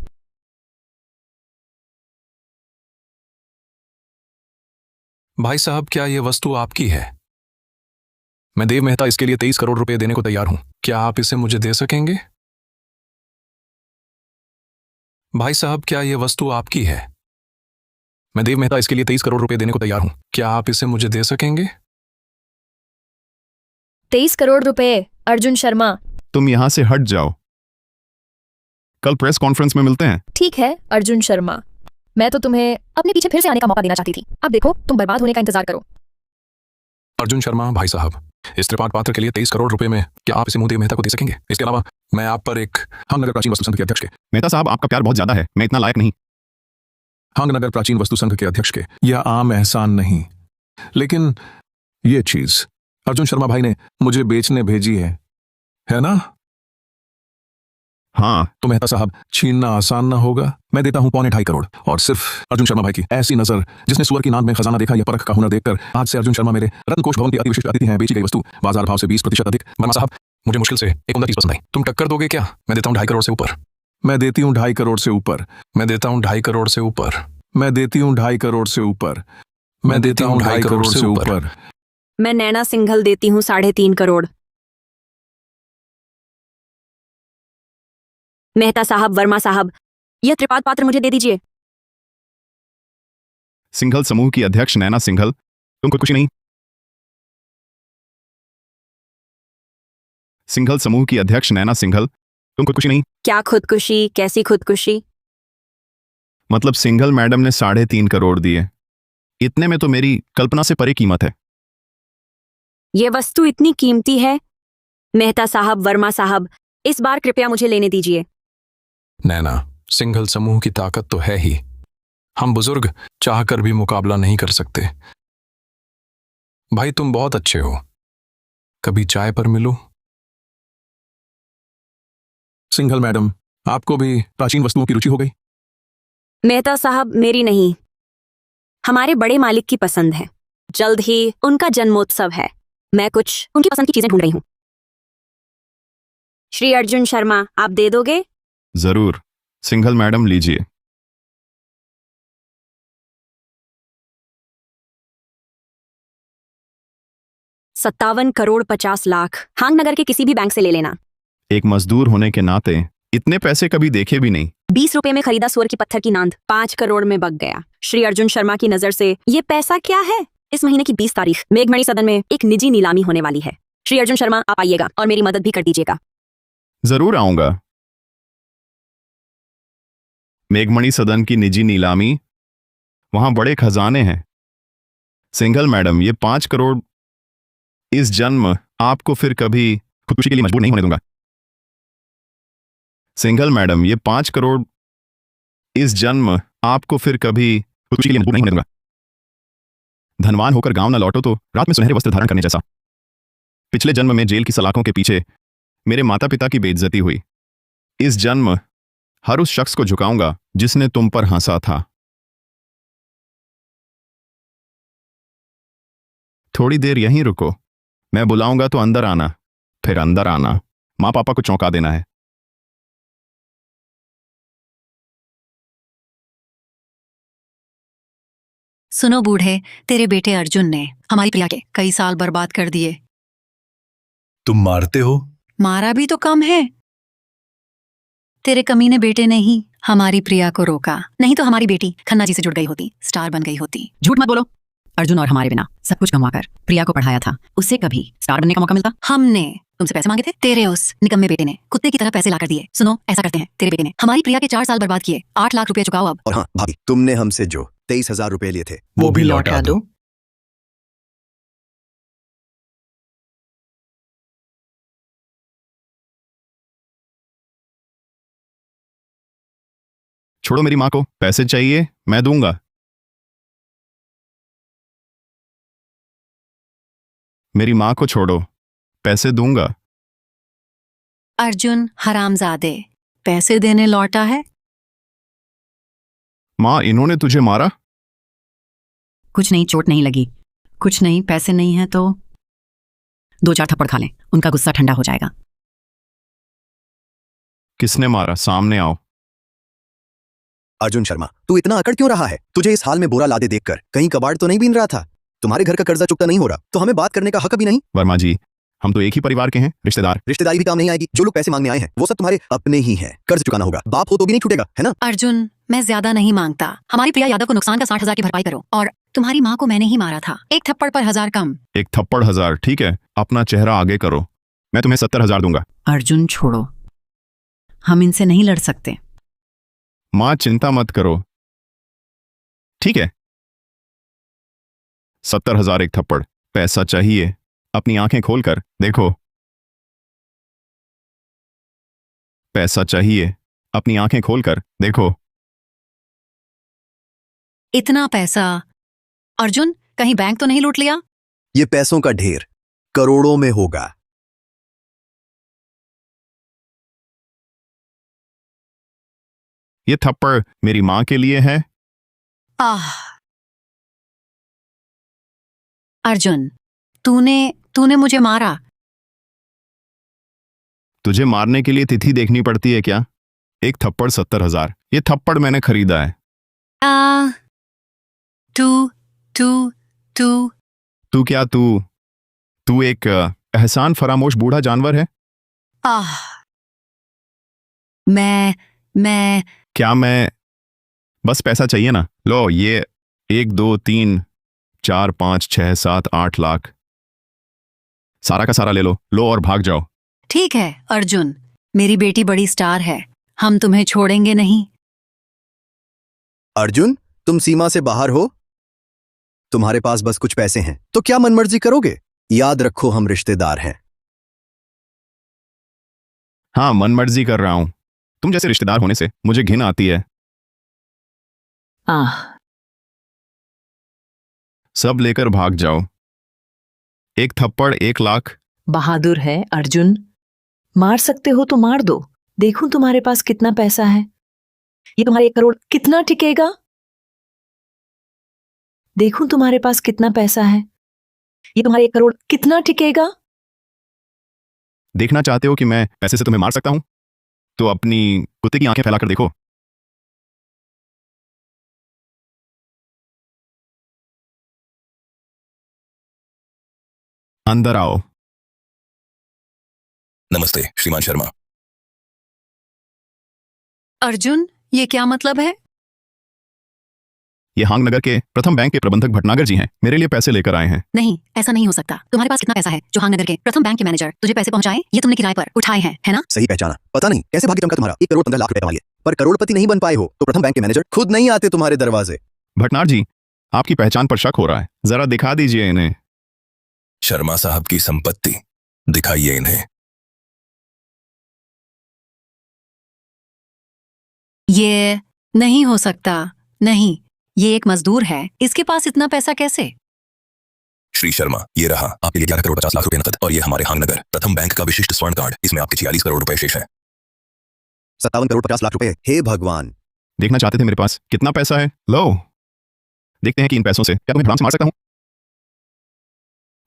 भाई साहब, क्या यह वस्तु आपकी है? मैं देव मेहता इसके लिए 23 करोड़ रुपए देने को तैयार हूं। क्या आप इसे मुझे दे सकेंगे? भाई साहब, क्या यह वस्तु आपकी है? मैं देव मेहता इसके लिए 23 करोड़ रुपए देने को तैयार हूं। क्या आप इसे मुझे दे सकेंगे? 23 करोड़ रुपए? अर्जुन शर्मा, तुम यहां से हट जाओ। कल प्रेस कॉन्फ्रेंस में मिलते हैं। ठीक है अर्जुन शर्मा, मैं तो तुम्हें अपने पीछे फिर से आने का मौका देना चाहती थी। अब देखो, तुम बर्बाद होने का इंतजार करो। अर्जुन शर्मा भाई साहब, इस त्रिपाद पात्र के लिए 23 करोड़ रुपए में क्या आप इसे मुंह देव मेहता को दे सकेंगे? इसके अलावा मैं आप पर एक हांग नगर प्राचीन वस्तु संघ के अध्यक्ष के मेहता साहब, आपका प्यार बहुत ज्यादा है, मैं इतना लायक नहीं। हांग नगर प्राचीन वस्तु संघ के अध्यक्ष के यह आम एहसान नहीं, लेकिन ये चीज अर्जुन शर्मा भाई ने मुझे बेचने भेजी है ना? हाँ। तो मेहता साहब, छीनना आसान ना होगा। मैं देता हूं 2.25 करोड़, और सिर्फ अर्जुन शर्मा भाई की ऐसी नजर जिसने सुअर की नाद में खजाना देखा या परख का हुनर देखकर आज से अर्जुन शर्मा मेरे रत्नकोश भवन के अति विशिष्ट अतिथि हैं। बेची गई वस्तु बाजार भाव से 20% अधिक। वर्मा साहब, मुझे मुश्किल से एक उम्दा चीज पसंद आई। तुम टक्कर दोगे क्या? मैं देता हूं 2.5 करोड़ से ऊपर। मैं देती हूं 2.5 करोड़ से ऊपर। मैं देता हूं 2.5 करोड़ से ऊपर। मैं देती हूं 2.5 करोड़ से ऊपर। मैं देता हूं 2.5 करोड़ से ऊपर। मैं नैना सिंघल देती हूँ 3.5 करोड़। मेहता साहब, वर्मा साहब, यह त्रिपाद पात्र मुझे दे दीजिए। सिंघल समूह की अध्यक्ष नैना सिंघल, तुम खुदकुशी नहीं? सिंघल समूह की अध्यक्ष नैना सिंघल, तुम खुदकुशी नहीं? क्या खुदकुशी? कैसी खुदकुशी? मतलब सिंघल मैडम ने 3.5 करोड़ दिए। इतने में तो मेरी कल्पना से परे कीमत है। यह वस्तु इतनी कीमती है? मेहता साहब, वर्मा साहब, इस बार कृपया मुझे लेने दीजिए। नैना, सिंघल समूह की ताकत तो है ही। हम बुजुर्ग चाहकर भी मुकाबला नहीं कर सकते। भाई, तुम बहुत अच्छे हो। कभी चाय पर मिलो। सिंघल मैडम, आपको भी प्राचीन वस्तुओं की रुचि हो गई? मेहता साहब, मेरी नहीं, हमारे बड़े मालिक की पसंद है। जल्द ही उनका जन्मोत्सव है। मैं कुछ उनकी पसंद की चीजें ढूंढ रही हूं। श्री अर्जुन शर्मा, आप दे दोगे? जरूर। सिंघल मैडम, लीजिए। ₹57 करोड़ 50 लाख हांग नगर के किसी भी बैंक से ले लेना। एक मजदूर होने के नाते इतने पैसे कभी देखे भी नहीं। 20 रुपए में खरीदा सुअर की पत्थर की नांद 5 करोड़ में बक गया। श्री अर्जुन शर्मा की नजर से ये पैसा क्या है? इस महीने की 20 तारीख मेघमणि सदन में एक निजी नीलामी होने वाली है। श्री अर्जुन शर्मा, आप आइएगा और मेरी मदद भी कर दीजिएगा। जरूर आऊंगा। मेघमणि सदन की निजी नीलामी, वहां बड़े खजाने हैं। सिंघल मैडम, ये 5 करोड़ इस जन्म आपको फिर कभी खुदकुशी के लिए मजबूर नहीं होने दूंगा। सिंघल मैडम, ये 5 करोड़ इस जन्म आपको फिर कभी खुदकुशी के लिए मजबूर नहीं होने दूंगा। धनवान होकर गांव न लौटो तो रात में सुनहरे वस्त्र धारण करने जैसा। पिछले जन्म में जेल की सलाखों के पीछे मेरे माता पिता की बेइज्जती हुई। इस जन्म हर उस शख्स को झुकाऊंगा जिसने तुम पर हंसा था। थोड़ी देर यहीं रुको, मैं बुलाऊंगा तो अंदर आना, फिर अंदर आना। माँ पापा को चौंका देना है। सुनो बूढ़े, तेरे बेटे अर्जुन ने हमारी प्रिया के कई साल बर्बाद कर दिए। तुम मारते हो? मारा भी तो कम है। तेरे कमीने बेटे ने ही हमारी प्रिया को रोका, नहीं तो हमारी बेटी खन्ना जी से जुड़ गई होती, स्टार बन गई होती। झूठ मत बोलो। अर्जुन और हमारे बिना सब कुछ गंवाकर प्रिया को पढ़ाया था, उससे कभी स्टार बनने का मौका मिलता? हमने तुमसे पैसे मांगे थे, तेरे उस निकम्मे बेटे ने कुत्ते की तरह पैसे लाकर दिए। सुनो, ऐसा करते हैं, तेरे बेटे ने हमारी प्रिया के 4 साल बर्बाद किए, 8 लाख रुपए चुकाओ अब। और हाँ भाभी, तुमने हमसे जो 23,000 रुपए लिए थे वो भी लौटा दो। छोड़ो मेरी माँ को, पैसे चाहिए मैं दूंगा। मेरी माँ को छोड़ो, पैसे दूंगा। अर्जुन हरामजादे, पैसे देने लौटा है? माँ, इन्होंने तुझे मारा? कुछ नहीं, चोट नहीं लगी। कुछ नहीं, पैसे नहीं है तो 2-4 थप्पड़ खा लें, उनका गुस्सा ठंडा हो जाएगा। किसने मारा? सामने आओ। अर्जुन शर्मा, तू इतना अकड़ क्यों रहा है? तुझे इस हाल में बोरा लादे देखकर कहीं कबाड़ तो नहीं बीन रहा था? तुम्हारे घर का कर्जा चुकता नहीं हो रहा तो हमें बात करने का हक भी नहीं? वर्मा जी, हम तो एक ही परिवार के हैं, रिश्तेदार। रिश्तेदारी भी काम नहीं आएगी। जो लोग पैसे मांगने आए हैं वो सब तुम्हारे अपने ही हैं। कर्ज चुकाना होगा, बाप हो तो भी नहीं छूटेगा, है ना? अर्जुन, मैं ज्यादा नहीं मांगता। हमारी प्रिया यादव को नुकसान का 60,000 की भरपाई करो, और तुम्हारी माँ को मैंने ही मारा था, एक थप्पड़ पर 1000 कम। एक थप्पड़ 1000, ठीक है। अपना चेहरा आगे करो, मैं तुम्हें 70,000 दूंगा। अर्जुन छोड़ो, हम इनसे नहीं लड़ सकते। माँ, चिंता मत करो, ठीक है। 70,000 एक थप्पड़। पैसा चाहिए? अपनी आंखें खोलकर देखो। पैसा चाहिए? अपनी आंखें खोलकर देखो। इतना पैसा? अर्जुन, कहीं बैंक तो नहीं लूट लिया? ये पैसों का ढेर करोड़ों में होगा। ये थप्पड़ मेरी माँ के लिए है। आह, अर्जुन, तूने मुझे मारा। तुझे मारने के लिए तिथि देखनी पड़ती है क्या? एक थप्पड़ 70,000। ये थप्पड़ मैंने खरीदा है। तू क्या तू एक एहसान फरामोश बूढ़ा जानवर है। आह, मैं क्या मैं? बस पैसा चाहिए ना? लो, ये 1 2 3 4 5 6 7 8 लाख सारा का सारा ले लो और भाग जाओ। ठीक है अर्जुन, मेरी बेटी बड़ी स्टार है, हम तुम्हें छोड़ेंगे नहीं। अर्जुन, तुम सीमा से बाहर हो, तुम्हारे पास बस कुछ पैसे हैं तो क्या मनमर्जी करोगे? याद रखो, हम रिश्तेदार हैं। हाँ, मन मर्जी कर रहा हूं। तुम जैसे रिश्तेदार होने से मुझे घिन आती है। सब लेकर भाग जाओ। एक थप्पड़ 1 लाख। बहादुर है अर्जुन, मार सकते हो तो मार दो। देखूं तुम्हारे पास कितना पैसा है। ये तुम्हारे 1 करोड़ कितना टिकेगा? देखूं तुम्हारे पास कितना पैसा है। ये तुम्हारे 1 करोड़ कितना टिकेगा? देखना चाहते हो कि मैं पैसे से तुम्हें मार सकता हूं? तो अपनी कुत्ते की आंखें फैलाकर देखो। अंदर आओ। नमस्ते श्रीमान शर्मा। अर्जुन, ये क्या मतलब है? ये हांग नगर के प्रथम बैंक के प्रबंधक भटनागर जी हैं, मेरे लिए पैसे लेकर आए हैं। नहीं, ऐसा नहीं हो सकता। तुम्हारे पास कितना पैसा है जो हांग नगर के प्रथम बैंक के मैनेजर तुझे पैसे पहुंचाए? ये तुमने किराए पर उठाए हैं, है ना? सही पहचाना। पता नहीं कैसे भाग्य चमका तुम्हारा। 1 करोड़ 15 लाख रुपए कमा लिए, पर करोड़पति नहीं बन पाए हो तो प्रथम बैंक के मैनेजर खुद नहीं आते तुम्हारे दरवाजे। भटनागर जी, आपकी पहचान पर शक हो रहा है, जरा दिखा दीजिए इन्हें। शर्मा साहब की संपत्ति दिखाइए इन्हें। ये नहीं हो सकता। नहीं, ये एक मजदूर है, इसके पास इतना पैसा कैसे? श्री शर्मा, ये रहा आपके लिए 11 करोड़ 50 लाख रुपए नकद, और ये हमारे हांग नगर प्रथम बैंक का विशिष्ट स्वर्ण कार्ड। इसमें आपके 46 करोड़ रुपए शेष है। 57 करोड़ 50 लाख रुपए। हे भगवान! देखना चाहते थे मेरे पास कितना पैसा है? लो, देखते हैं कि इन पैसों से क्या तुम्हें भड़ाम से मार सकता हूं।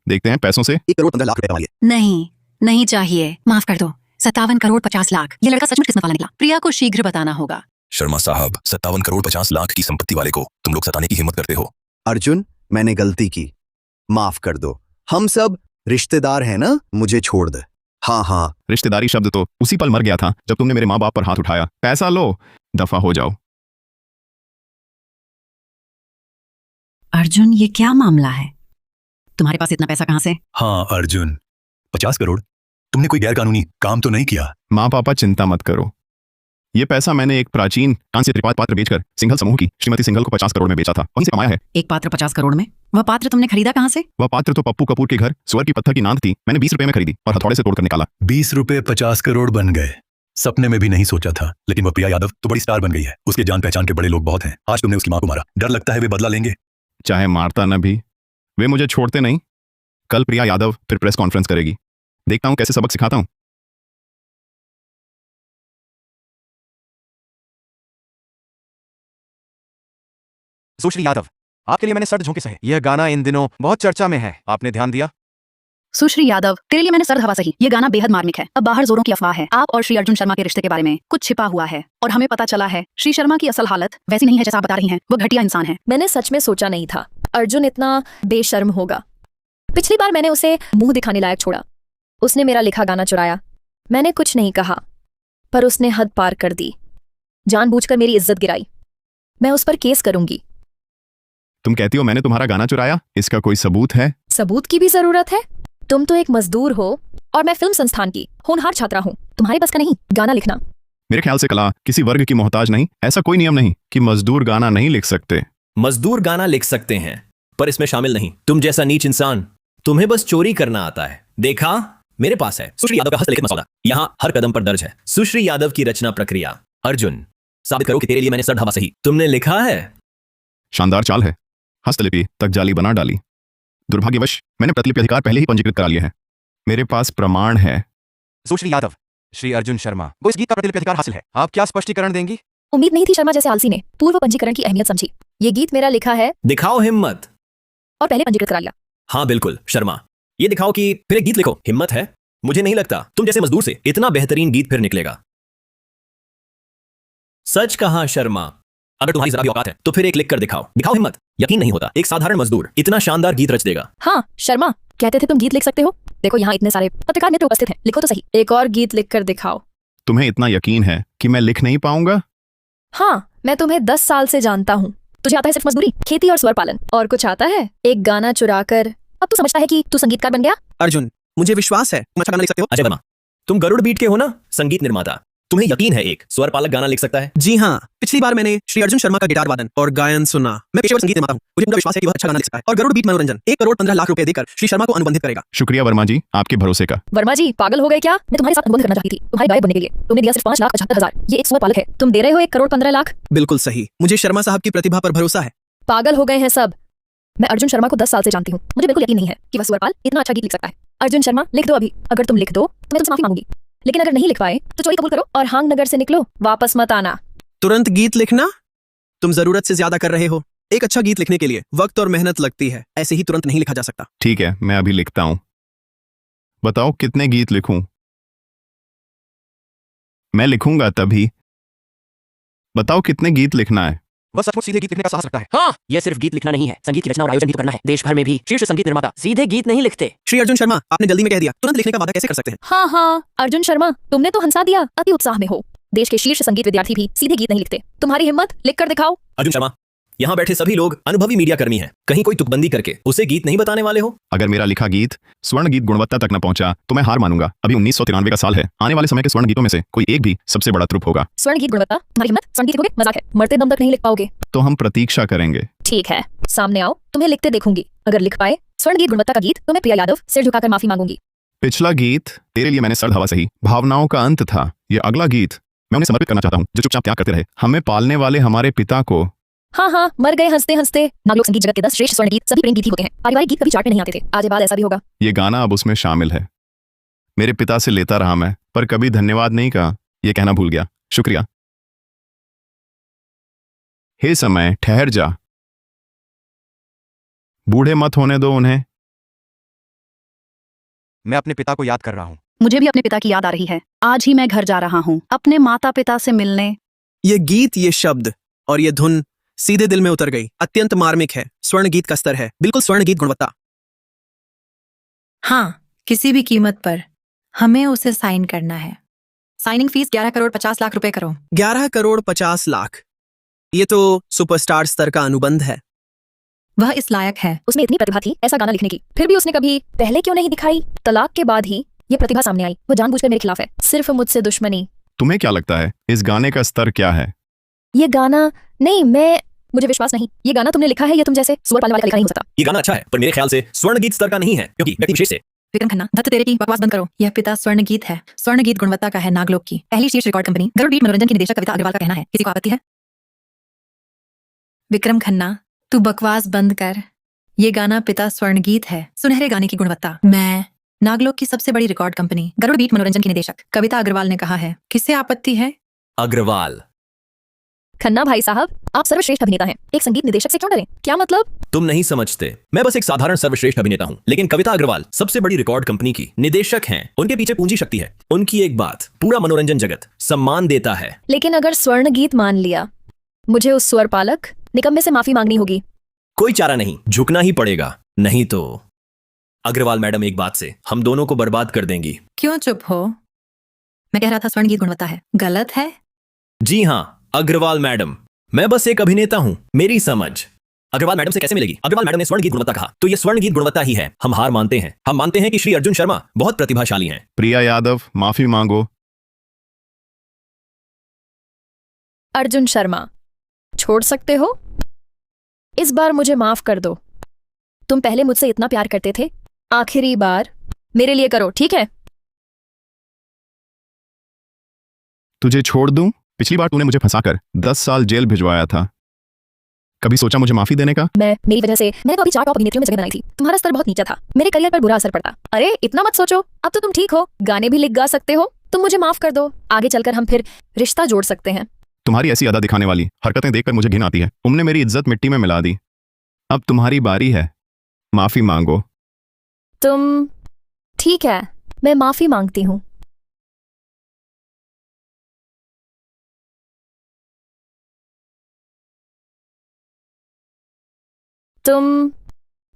देखते हैं पैसों से। 1 करोड़ 15 लाख रुपए कमा लिए। नहीं, नहीं चाहिए, माफ कर दो। 57 करोड़ 50 लाख। ये लड़का सचमुच किस्मत वाला निकला। प्रिया को शीघ्र बताना होगा। शर्मा साहब, 57 करोड़ 50 लाख की संपत्ति वाले को तुम लोग सताने की हिम्मत करते हो। अर्जुन, मैंने गलती की, माफ कर दो। हम सब रिश्तेदार हैं ना, मुझे छोड़ दे। हाँ, रिश्तेदारी शब्द तो उसी पल मर गया था जब तुमने मेरे माँ बाप पर हाथ उठाया। पैसा लो, दफा हो जाओ। अर्जुन, ये क्या मामला है? तुम्हारे पास इतना पैसा कहाँ से? हाँ अर्जुन, 50 करोड़। तुमने कोई गैरकानूनी काम तो नहीं किया? माँ पापा चिंता मत करो, ये पैसा मैंने एक प्राचीन कांस्य त्रिपात पात्र बेचकर सिंघल समूह की श्रीमती सिंघल को 50 करोड़ में बेचा था, वहीं से कमाया है। एक पात्र 50 करोड़ में? वह पात्र तुमने खरीदा कहाँ से? वह पात्र तो पप्पू कपूर के घर सुअर की पत्थर की नांद थी, मैंने 20 रुपए में खरीदी और हथौड़े से तोड़कर निकाला। 20 रुपए 50 करोड़ बन गए। सपने में भी नहीं सोचा था। लेकिन वह प्रिया यादव तो बड़ी स्टार बन गई है, उसके जान पहचान के बड़े लोग बहुत हैं। आज तुमने उसकी मां को मारा, डर लगता है वे बदला लेंगे। चाहे मारता न भी, वे मुझे छोड़ते नहीं। कल प्रिया यादव फिर प्रेस कॉन्फ्रेंस करेगी, देखता हूं कैसे सबक सिखाता हूं। सुश्री यादव, आपके लिए मैंने सर्द झोंके सहे। यह गाना इन दिनों बहुत चर्चा में है, आपने ध्यान दिया? सुश्री यादव, तेरे लिए मैंने सर्द हवा सही। ये गाना बेहद मार्मिक है। अब बाहर जोरों की अफवाह है, आप और श्री अर्जुन शर्मा के रिश्ते के बारे में कुछ छिपा हुआ है और हमें पता चला है श्री शर्मा की असल हालत वैसी नहीं है जैसा आप बता रही हैं। वो घटिया इंसान है। मैंने सच में सोचा नहीं था अर्जुन इतना बेशर्म होगा। पिछली बार मैंने उसे मुंह दिखाने लायक छोड़ा, उसने मेरा लिखा गाना चुराया। मैंने कुछ नहीं कहा, पर उसने हद पार कर दी, जानबूझकर मेरी इज्जत गिराई। मैं उस पर केस करूंगी। तुम कहती हो मैंने तुम्हारा गाना चुराया, इसका कोई सबूत है? सबूत की भी जरूरत है? तुम तो एक मजदूर हो और मैं फिल्म संस्थान की होनहार छात्रा हूँ। तुम्हारे बस का नहीं गाना लिखना। मेरे ख्याल से कला किसी वर्ग की मोहताज नहीं। ऐसा कोई नियम नहीं कि मजदूर गाना नहीं लिख सकते। मजदूर गाना लिख सकते हैं, पर इसमें शामिल नहीं। तुम जैसा नीच इंसान, तुम्हें बस चोरी करना आता है। देखा, मेरे पास है सुश्री यादव का हस्तलिखित मसौदा, यहाँ हर कदम पर दर्ज है। सुश्री यादव की रचना प्रक्रिया। अर्जुन, साबित करो कि तेरे लिए मैंने सर्द हवा सही तुमने लिखा है। शानदार चाल है, हस्तलिपि तक जाली बना डाली। दुर्भाग्यवश मैंने प्रतिलिपि अधिकार पहले ही पंजीकृत करा लिए हैं। मेरे पास प्रमाण है। सुश्री यादव, श्री अर्जुन शर्मा को इस गीत का प्रतिलिपि अधिकार हासिल है। आप क्या स्पष्टीकरण देंगी? उम्मीद नहीं थी शर्मा जैसे आलसी ने पूर्व पंजीकरण की अहमियत समझी। ये गीत मेरा लिखा है दिखाओ हिम्मत। और पहले पंजीकृत करा लिया। हाँ बिल्कुल शर्मा, ये दिखाओ कि फिर एक गीत लिखो। हिम्मत है? मुझे नहीं लगता तुम जैसे मजदूर से इतना बेहतरीन गीत फिर निकलेगा। सच कहा शर्मा, अगर तुम्हारी जरा भी औकात है तो फिर एक लिख कर दिखाओ। दिखाओ हिम्मत। यकीन नहीं होता एक साधारण मजदूर इतना शानदार गीत रच देगा। हाँ शर्मा, कहते थे तुम गीत लिख सकते हो। देखो यहाँ इतने सारे पत्रकार मित्र उपस्थित हैं, लिखो तो सही। एक और गीत लिख कर दिखाओ। तुम्हें इतना यकीन है कि मैं लिख नहीं पाऊंगा? हाँ, मैं तुम्हें 10 साल से जानता हूँ। तुझे आता है सिर्फ मजदूरी, खेती और स्वर पालन, और कुछ आता है? एक गाना चुराकर अब तू समझता है कि तू संगीतकार बन गया? अर्जुन, मुझे विश्वास है तुम अच्छा गाना लिख सकते हो। अजय वर्मा, तुम गरुड़ बीट के हो ना, संगीत निर्माता। तुम्हें यकीन है एक स्वर पालक गाना लिख सकता है? जी हाँ, पिछली बार मैंने श्री अर्जुन शर्मा का गिटार वादन और गायन सुना। मैं पेशेवर संगीत निर्माता हूँ, मुझे पूरा विश्वास है कि वह अच्छा गाना लिख सकता है। और गरुड़ बीट मनोरंजन 1 करोड़ 15 लाख रुपए देकर श्री शर्मा को अनुबंधित करेगा। शुक्रिया वर्मा जी, आपके भरोसे का। वर्मा जी पागल हो गए क्या? मैं तुम्हारे साथ अनुबंध करना चाहती थी तुम्हारे गायक बनने के लिए। तुमने दिया सिर्फ 5,75,000। ये एक स्वर पालक है, तुम दे रहे हो 1 करोड़ 15 लाख। बिल्कुल सही, मुझे शर्मा साहब की प्रतिभा पर भरोसा है। पागल हो गए हैं सब। मैं अर्जुन शर्मा को 10 साल से जानती हूँ, मुझे बिल्कुल यकीन नहीं है कि वह स्वरपाल इतना अच्छा गीत लिख सकता है। अर्जुन शर्मा लिख दो अभी। अगर तुम लिख दो तो मैं तुमसे माफी मांगूंगी, लेकिन अगर नहीं लिख पाए तो चोरी कबूल करो और हांग नगर से निकलो, वापस मत आना। तुरंत गीत लिखना? तुम जरूरत से ज्यादा कर रहे हो। एक अच्छा गीत लिखने के लिए वक्त और मेहनत लगती है, ऐसे ही तुरंत नहीं लिखा जा सकता। ठीक है, मैं अभी लिखता हूं। बताओ कितने गीत लिखूं? मैं लिखूंगा तभी। बताओ कितने गीत लिखना है? वह सचमुच सीधे गीत लिखने का साहस रखता है। हाँ, यह सिर्फ गीत लिखना नहीं है, संगीत की रचना और आयोजन भी तो करना है। देश भर में भी शीर्ष संगीत निर्माता सीधे गीत नहीं लिखते। श्री अर्जुन शर्मा, आपने जल्दी में कह दिया, तुरंत लिखने का वादा कैसे कर सकते हैं? हाँ हाँ अर्जुन शर्मा, तुमने तो हंसा दिया। अति उत्साह में हो। देश के शीर्ष संगीत विद्यार्थी भी सीधे गीत नहीं लिखते। तुम्हारी हिम्मत, लिख कर दिखाओ। अर्जुन शर्मा, यहाँ बैठे सभी लोग अनुभवी मीडिया कर्मी हैं, कहीं कोई तुकबंदी करके उसे गीत नहीं बताने वाले हो? अगर मेरा लिखा गीत स्वर्ण गीत गुणवत्ता तक न पहुंचा तो मैं हार मानूंगा। अभी 1993 का साल है, आने वाले समय के स्वर्ण गीतों में से कोई एक भी सबसे बड़ा त्रुप होगा। स्वर्ण गीत गुणवत्ता? तुम्हारी हिम्मत? स्वर्ण गीत लिखोगे? मजाक है, मरते दम तक नहीं लिख पाओगे। तो हम प्रतीक्षा करेंगे। ठीक है, सामने आओ, तुम्हें लिखते देखूंगी। अगर लिख पाए स्वर्ण गीत गुणवत्ता का गीत तो मैं प्रिया यादव सिर झुकाकर माफी मांगूंगी। पिछला गीत तेरे लिए मैंने सर्द हवा सही भावनाओं का अंत था। ये अगला गीत मैं उन्हें समर्पित करना चाहता हूँ जो चुपचाप त्याग करते रहे। हमें पालने वाले हमारे पिता को। हाँ हाँ, मर गए हंसते हंसते। नागलोक संगीत जगत के 10 श्रेष्ठ स्वर्ण गीत सभी प्रेम गीत ही होते हैं। पारिवारिक गीत कभी चार्ट में नहीं आते थे, आज के बाद ऐसा भी होगा। ये गाना अब उसमें शामिल है। मेरे पिता से लेता रहा मैं, पर कभी धन्यवाद नहीं कहा, ये कहना भूल गया। शुक्रिया। हे समय, ठहर जा, बूढ़े मत होने दो उन्हें। मैं अपने पिता को याद कर रहा हूँ। मुझे भी अपने पिता की याद आ रही है। आज ही मैं घर जा रहा हूँ अपने माता पिता से मिलने। ये गीत, ये शब्द और ये धुन सीधे दिल में उतर गई। अत्यंत मार्मिक है, स्वर्ण गीत का स्तर है, बिल्कुल स्वर्ण गीत गुणवत्ता। हाँ, किसी भी कीमत पर हमें उसे साइन करना है। साइनिंग फीस 11 करोड़ 50 लाख रुपए करो। 11 करोड़ 50 लाख। ये तो सुपरस्टार स्तर का अनुबंध है। वह इस लायक है। उसमें इतनी प्रतिभा थी ऐसा गाना लिखने की, फिर भी उसने कभी पहले क्यों नहीं दिखाई? तलाक के बाद ही ये प्रतिभा सामने आई। वो जानबूझकर मेरे खिलाफ है, सिर्फ मुझसे दुश्मनी। तुम्हें क्या लगता है इस गाने का स्तर क्या है? ये गाना नहीं, मुझे विश्वास नहीं। ये गाना तुमने लिखा है, ये तुम जैसे सुअर पालने वाले का लिखा नहीं हो सकता। ये गाना अच्छा है पर मेरे ख्याल से स्वर्ण गीत स्तर का नहीं है, क्योंकि व्यक्ति विशेष से। विक्रम खन्ना, दत्त तेरे की बकवास बंद करो। यह पिता स्वर्ण गीत है। स्वर्ण गीत गुणवत्ता का है, नागलोक की पहली शीर्ष रिकॉर्ड कंपनी गरुड़ बीट मनोरंजन की निदेशक कविता अग्रवाल का कहना है। किसी को आपत्ति है? विक्रम खन्ना, तू बकवास बंद कर। ये गाना पिता स्वर्ण गीत है, सुनहरे गाने की गुणवत्ता। मैं नागलोक की सबसे बड़ी रिकॉर्ड कंपनी गरुड़ बीट मनोरंजन की निदेशक कविता अग्रवाल ने कहा है। किससे आपत्ति है? अग्रवाल। खन्ना भाई साहब, आप सर्वश्रेष्ठ अभिनेता हैं, एक संगीत निदेशक से क्यों डरें? क्या मतलब? तुम नहीं समझते, मैं बस एक साधारण सर्वश्रेष्ठ अभिनेता हूं, लेकिन कविता अग्रवाल सबसे बड़ी रिकॉर्ड कंपनी की निदेशक हैं। उनके पीछे पूंजी शक्ति है। उनकी एक बात पूरा मनोरंजन जगत सम्मान देता है। लेकिन अगर स्वर्ण गीत मान लिया, मुझे उस स्वर पालक निकम्मे से माफी मांगनी होगी। कोई चारा नहीं, झुकना ही पड़ेगा, नहीं तो अग्रवाल मैडम एक बात से हम दोनों को बर्बाद कर देंगी। क्यों चुप हो? मैं कह रहा था स्वर्ण गीत गुणवत्ता है। गलत है? जी हाँ अग्रवाल मैडम, मैं बस एक अभिनेता हूं, मेरी समझ अग्रवाल मैडम से कैसे मिलेगी? अग्रवाल मैडम ने स्वर्ण गीत गुणवत्ता कहा, तो ये स्वर्ण गीत गुणवत्ता ही है। हम हार मानते हैं। हम मानते हैं कि श्री अर्जुन शर्मा बहुत प्रतिभाशाली हैं। प्रिया यादव, माफी मांगो। अर्जुन शर्मा, छोड़ सकते हो? इस बार मुझे माफ कर दो। तुम पहले मुझसे इतना प्यार करते थे, आखिरी बार मेरे लिए करो, ठीक है? तुझे छोड़ दूं? पिछली बार तूने मुझे फंसाकर 10 साल जेल भिजवाया था। कभी सोचा मुझे माफी देने का? मेरी वजह से मैंने तो अभी 4 टॉप अभिनेत्रियों में जगह बनाई थी। तुम्हारा स्तर बहुत नीचा था, मेरे करियर पर बुरा असर पड़ता। अरे इतना मत सोचो, अब तो तुम ठीक हो, गाने भी लिख गा सकते हो। तुम मुझे माफ कर दो, आगे चलकर हम फिर रिश्ता जोड़ सकते हैं। तुम्हारी ऐसी अदा दिखाने वाली हरकतें देखकर मुझे घिन आती है। तुमने मेरी इज्जत मिट्टी में मिला दी। अब तुम्हारी बारी है, माफी मांगो। तुम ठीक है, मैं माफी मांगती हूँ। तुम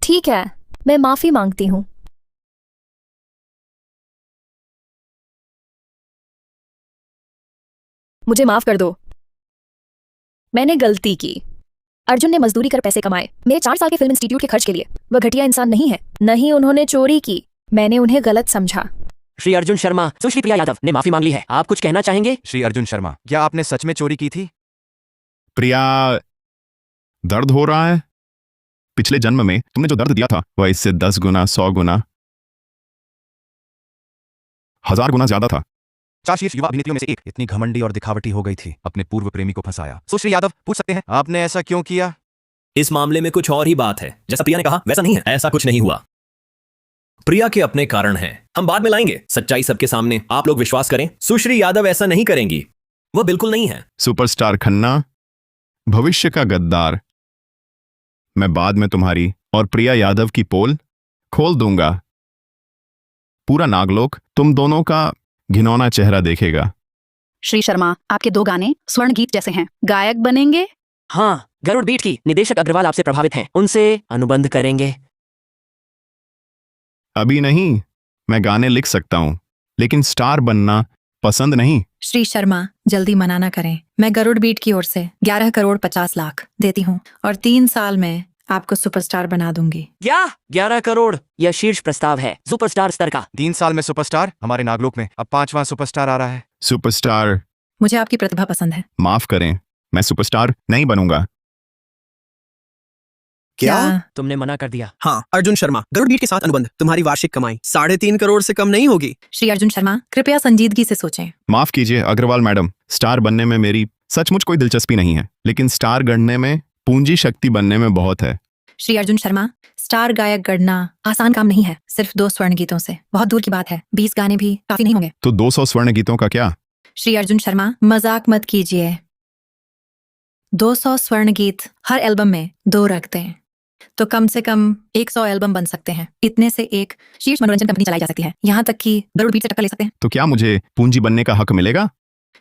ठीक है, मैं माफी मांगती हूँ। मुझे माफ कर दो, मैंने गलती की। अर्जुन ने मजदूरी कर पैसे कमाए मेरे 4 साल के फिल्म इंस्टीट्यूट के खर्च के लिए। वह घटिया इंसान नहीं है, नहीं उन्होंने चोरी की, मैंने उन्हें गलत समझा। श्री अर्जुन शर्मा, सुश्री प्रिया यादव ने माफी मांग ली है। आप कुछ कहना चाहेंगे? श्री अर्जुन शर्मा, क्या आपने सच में चोरी की थी? प्रिया, दर्द हो रहा है? पिछले जन्म में तुमने जो दर्द दिया था वह इससे 10 गुना, 100 गुना, 1000 गुना ज्यादा था। 4 शीर्ष युवा अभिनेत्रियों में से एक इतनी घमंडी और दिखावटी हो गई थी, अपने पूर्व प्रेमी को फंसाया। सुश्री यादव, पूछ सकते हैं आपने ऐसा क्यों किया? इस मामले में कुछ और ही बात है। जैसा प्रिया ने कहा वैसा नहीं है, ऐसा कुछ नहीं हुआ। प्रिया के अपने कारण हैं, हम बाद में लाएंगे सच्चाई सबके सामने। आप लोग विश्वास करें, सुश्री यादव ऐसा नहीं करेंगी, वह बिल्कुल नहीं है। सुपरस्टार खन्ना, भविष्य का गद्दार, मैं बाद में तुम्हारी और प्रिया यादव की पोल खोल दूंगा। पूरा नागलोक तुम दोनों का घिनौना चेहरा देखेगा। श्री शर्मा, आपके 2 गाने स्वर्ण गीत जैसे हैं। गायक बनेंगे? हाँ, गरुड़ बीट की निदेशक अग्रवाल आपसे प्रभावित हैं, उनसे अनुबंध करेंगे। अभी नहीं, मैं गाने लिख सकता हूं, लेकिन स्टार बनना पसंद नहीं। श्री शर्मा, जल्दी मना ना करें। मैं गरुड़ बीट की ओर से 11 करोड़ 50 लाख देती हूँ और 3 साल में आपको सुपरस्टार बना दूंगी। क्या 11 करोड़? यह शीर्ष प्रस्ताव है, सुपरस्टार स्तर का। 3 साल में सुपरस्टार? हमारे नागलोक में अब 5वां सुपरस्टार आ रहा है। सुपरस्टार? मुझे आपकी प्रतिभा पसंद है। माफ करें, मैं सुपरस्टार नहीं बनूंगा। क्या? तुमने मना कर दिया? हाँ, अर्जुन शर्मा, गरुड़ बीट के साथ अनुबंध। तुम्हारी वार्षिक कमाई 3.5 करोड़ से कम नहीं होगी। श्री अर्जुन शर्मा, कृपया संजीदगी से सोचें। माफ कीजिए अग्रवाल मैडम, स्टार बनने में मेरी सचमुच कोई दिलचस्पी नहीं है, लेकिन स्टार गढ़ने में पूंजी शक्ति बनने में बहुत है। श्री अर्जुन शर्मा, स्टार गायक गढ़ना आसान काम नहीं है, सिर्फ 2 स्वर्ण गीतों से बहुत दूर की बात है। 20 गाने भी काफी नहीं होंगे। तो 200 स्वर्ण गीतों का क्या? श्री अर्जुन शर्मा, मजाक मत कीजिए। 200 स्वर्ण गीत हर एल्बम में 2 रखते हैं, तो कम से कम 100 एल्बम बन सकते हैं। इतने से एक शीर्ष मनोरंजन कंपनी चलाई जा सकती है, यहाँ तक कि गरुड़ बीट से टक्कर ले सकते हैं। तो क्या मुझे पूंजी बनने का हक मिलेगा?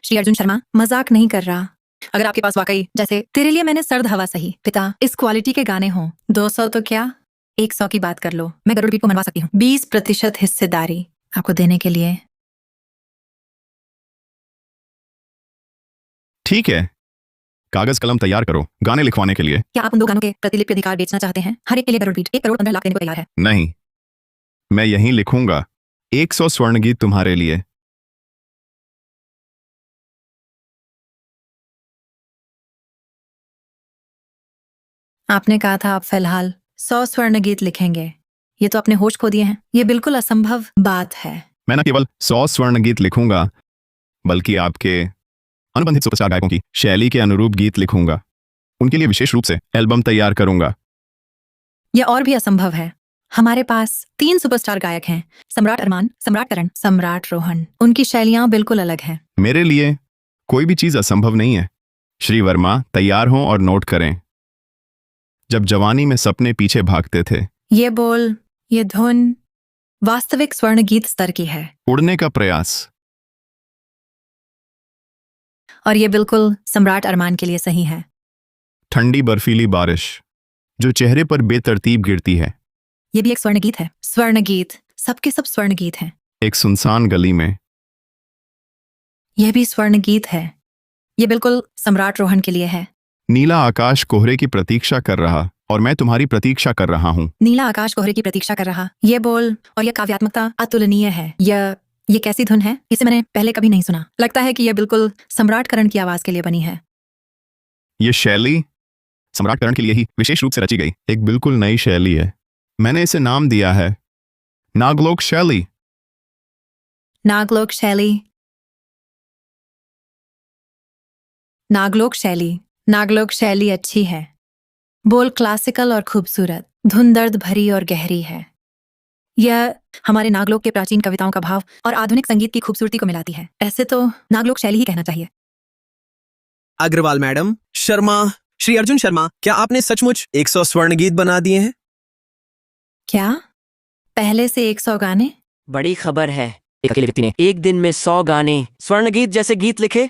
श्री अर्जुन शर्मा, मजाक नहीं कर रहा। अगर आपके पास वाकई जैसे तेरे लिए मैंने सर्द हवा सही, पिता, इस क्वालिटी के गाने हों, 200 तो क्या 100 की बात कर लो, मैं गरुड़ बीट को मनवा सकती हूँ। 20% हिस्सेदारी आपको देने के लिए ठीक है, कागज कलम तैयार करो गाने लिखवाने के लिए। क्या आप उन 2 गानों के प्रतिलिपि अधिकार बेचना चाहते हैं? हर एक के लिए करोड़ बीट 1 करोड़ 15 लाख देने को तैयार है। नहीं, मैं यहीं लिखूंगा 100 स्वर्ण गीत तुम्हारे लिए। आपने कहा था आप फिलहाल 100 स्वर्ण गीत लिखेंगे। ये तो अपने होश खो दिए हैं। ये बिल्कुल असंभव बात है। मैं न केवल 100 स्वर्ण गीत लिखूंगा, बल्कि आपके अनुबंधित सुपरस्टार गायकों की शैली के अनुरूप गीत लिखूंगा। उनके लिए विशेष रूप से एल्बम तैयार करूंगा। यह और भी असंभव है। हमारे पास 3 सुपरस्टार गायक हैं, सम्राट अरमान, सम्राट करण, सम्राट रोहन। उनकी शैलियां बिल्कुल अलग हैं। मेरे लिए कोई भी चीज असंभव नहीं है। श्री वर्मा, तैयार हों और नोट करें। जब जवानी में सपने पीछे भागते थे, ये बोल, ये धुन वास्तविक स्वर्ण गीत स्तर की है। उड़ने का प्रयास। और ये बिल्कुल सम्राट अरमान के लिए सही है। ठंडी बर्फीली बारिश जो चेहरे पर बेतरतीब गिरती है। ये भी एक स्वर्ण गीत है। स्वर्ण गीत, सबके सब स्वर्ण गीत हैं। एक सुनसान गली में। यह भी स्वर्ण गीत है। ये बिल्कुल सम्राट रोहन के लिए है। नीला आकाश कोहरे की प्रतीक्षा कर रहा और मैं तुम्हारी प्रतीक्षा कर रहा हूँ। नीला आकाश कोहरे की प्रतीक्षा कर रहा। ये बोल और यह काव्यात्मकता अतुलनीय है। ये कैसी धुन है? इसे मैंने पहले कभी नहीं सुना। लगता है कि यह बिल्कुल सम्राट करण की आवाज के लिए बनी है। ये शैली सम्राट करण के लिए ही विशेष रूप से रची गई एक बिल्कुल नई शैली है। मैंने इसे नाम दिया है नागलोक शैली। नागलोक शैली। नागलोक शैली। नागलोक शैली अच्छी है। बोल क्लासिकल और खूबसूरत, धुन दर्द भरी और गहरी है। यह हमारे नागलोक के प्राचीन कविताओं का भाव और आधुनिक संगीत की खूबसूरती को मिलाती है। ऐसे तो नागलोक शैली ही कहना चाहिए। अग्रवाल मैडम, शर्मा, श्री अर्जुन शर्मा, क्या आपने सचमुच 100 स्वर्ण गीत बना दिए हैं? क्या पहले से 100 गाने? बड़ी खबर है। एक अकेले व्यक्ति ने एक दिन में 100 गाने स्वर्ण गीत जैसे गीत लिखे।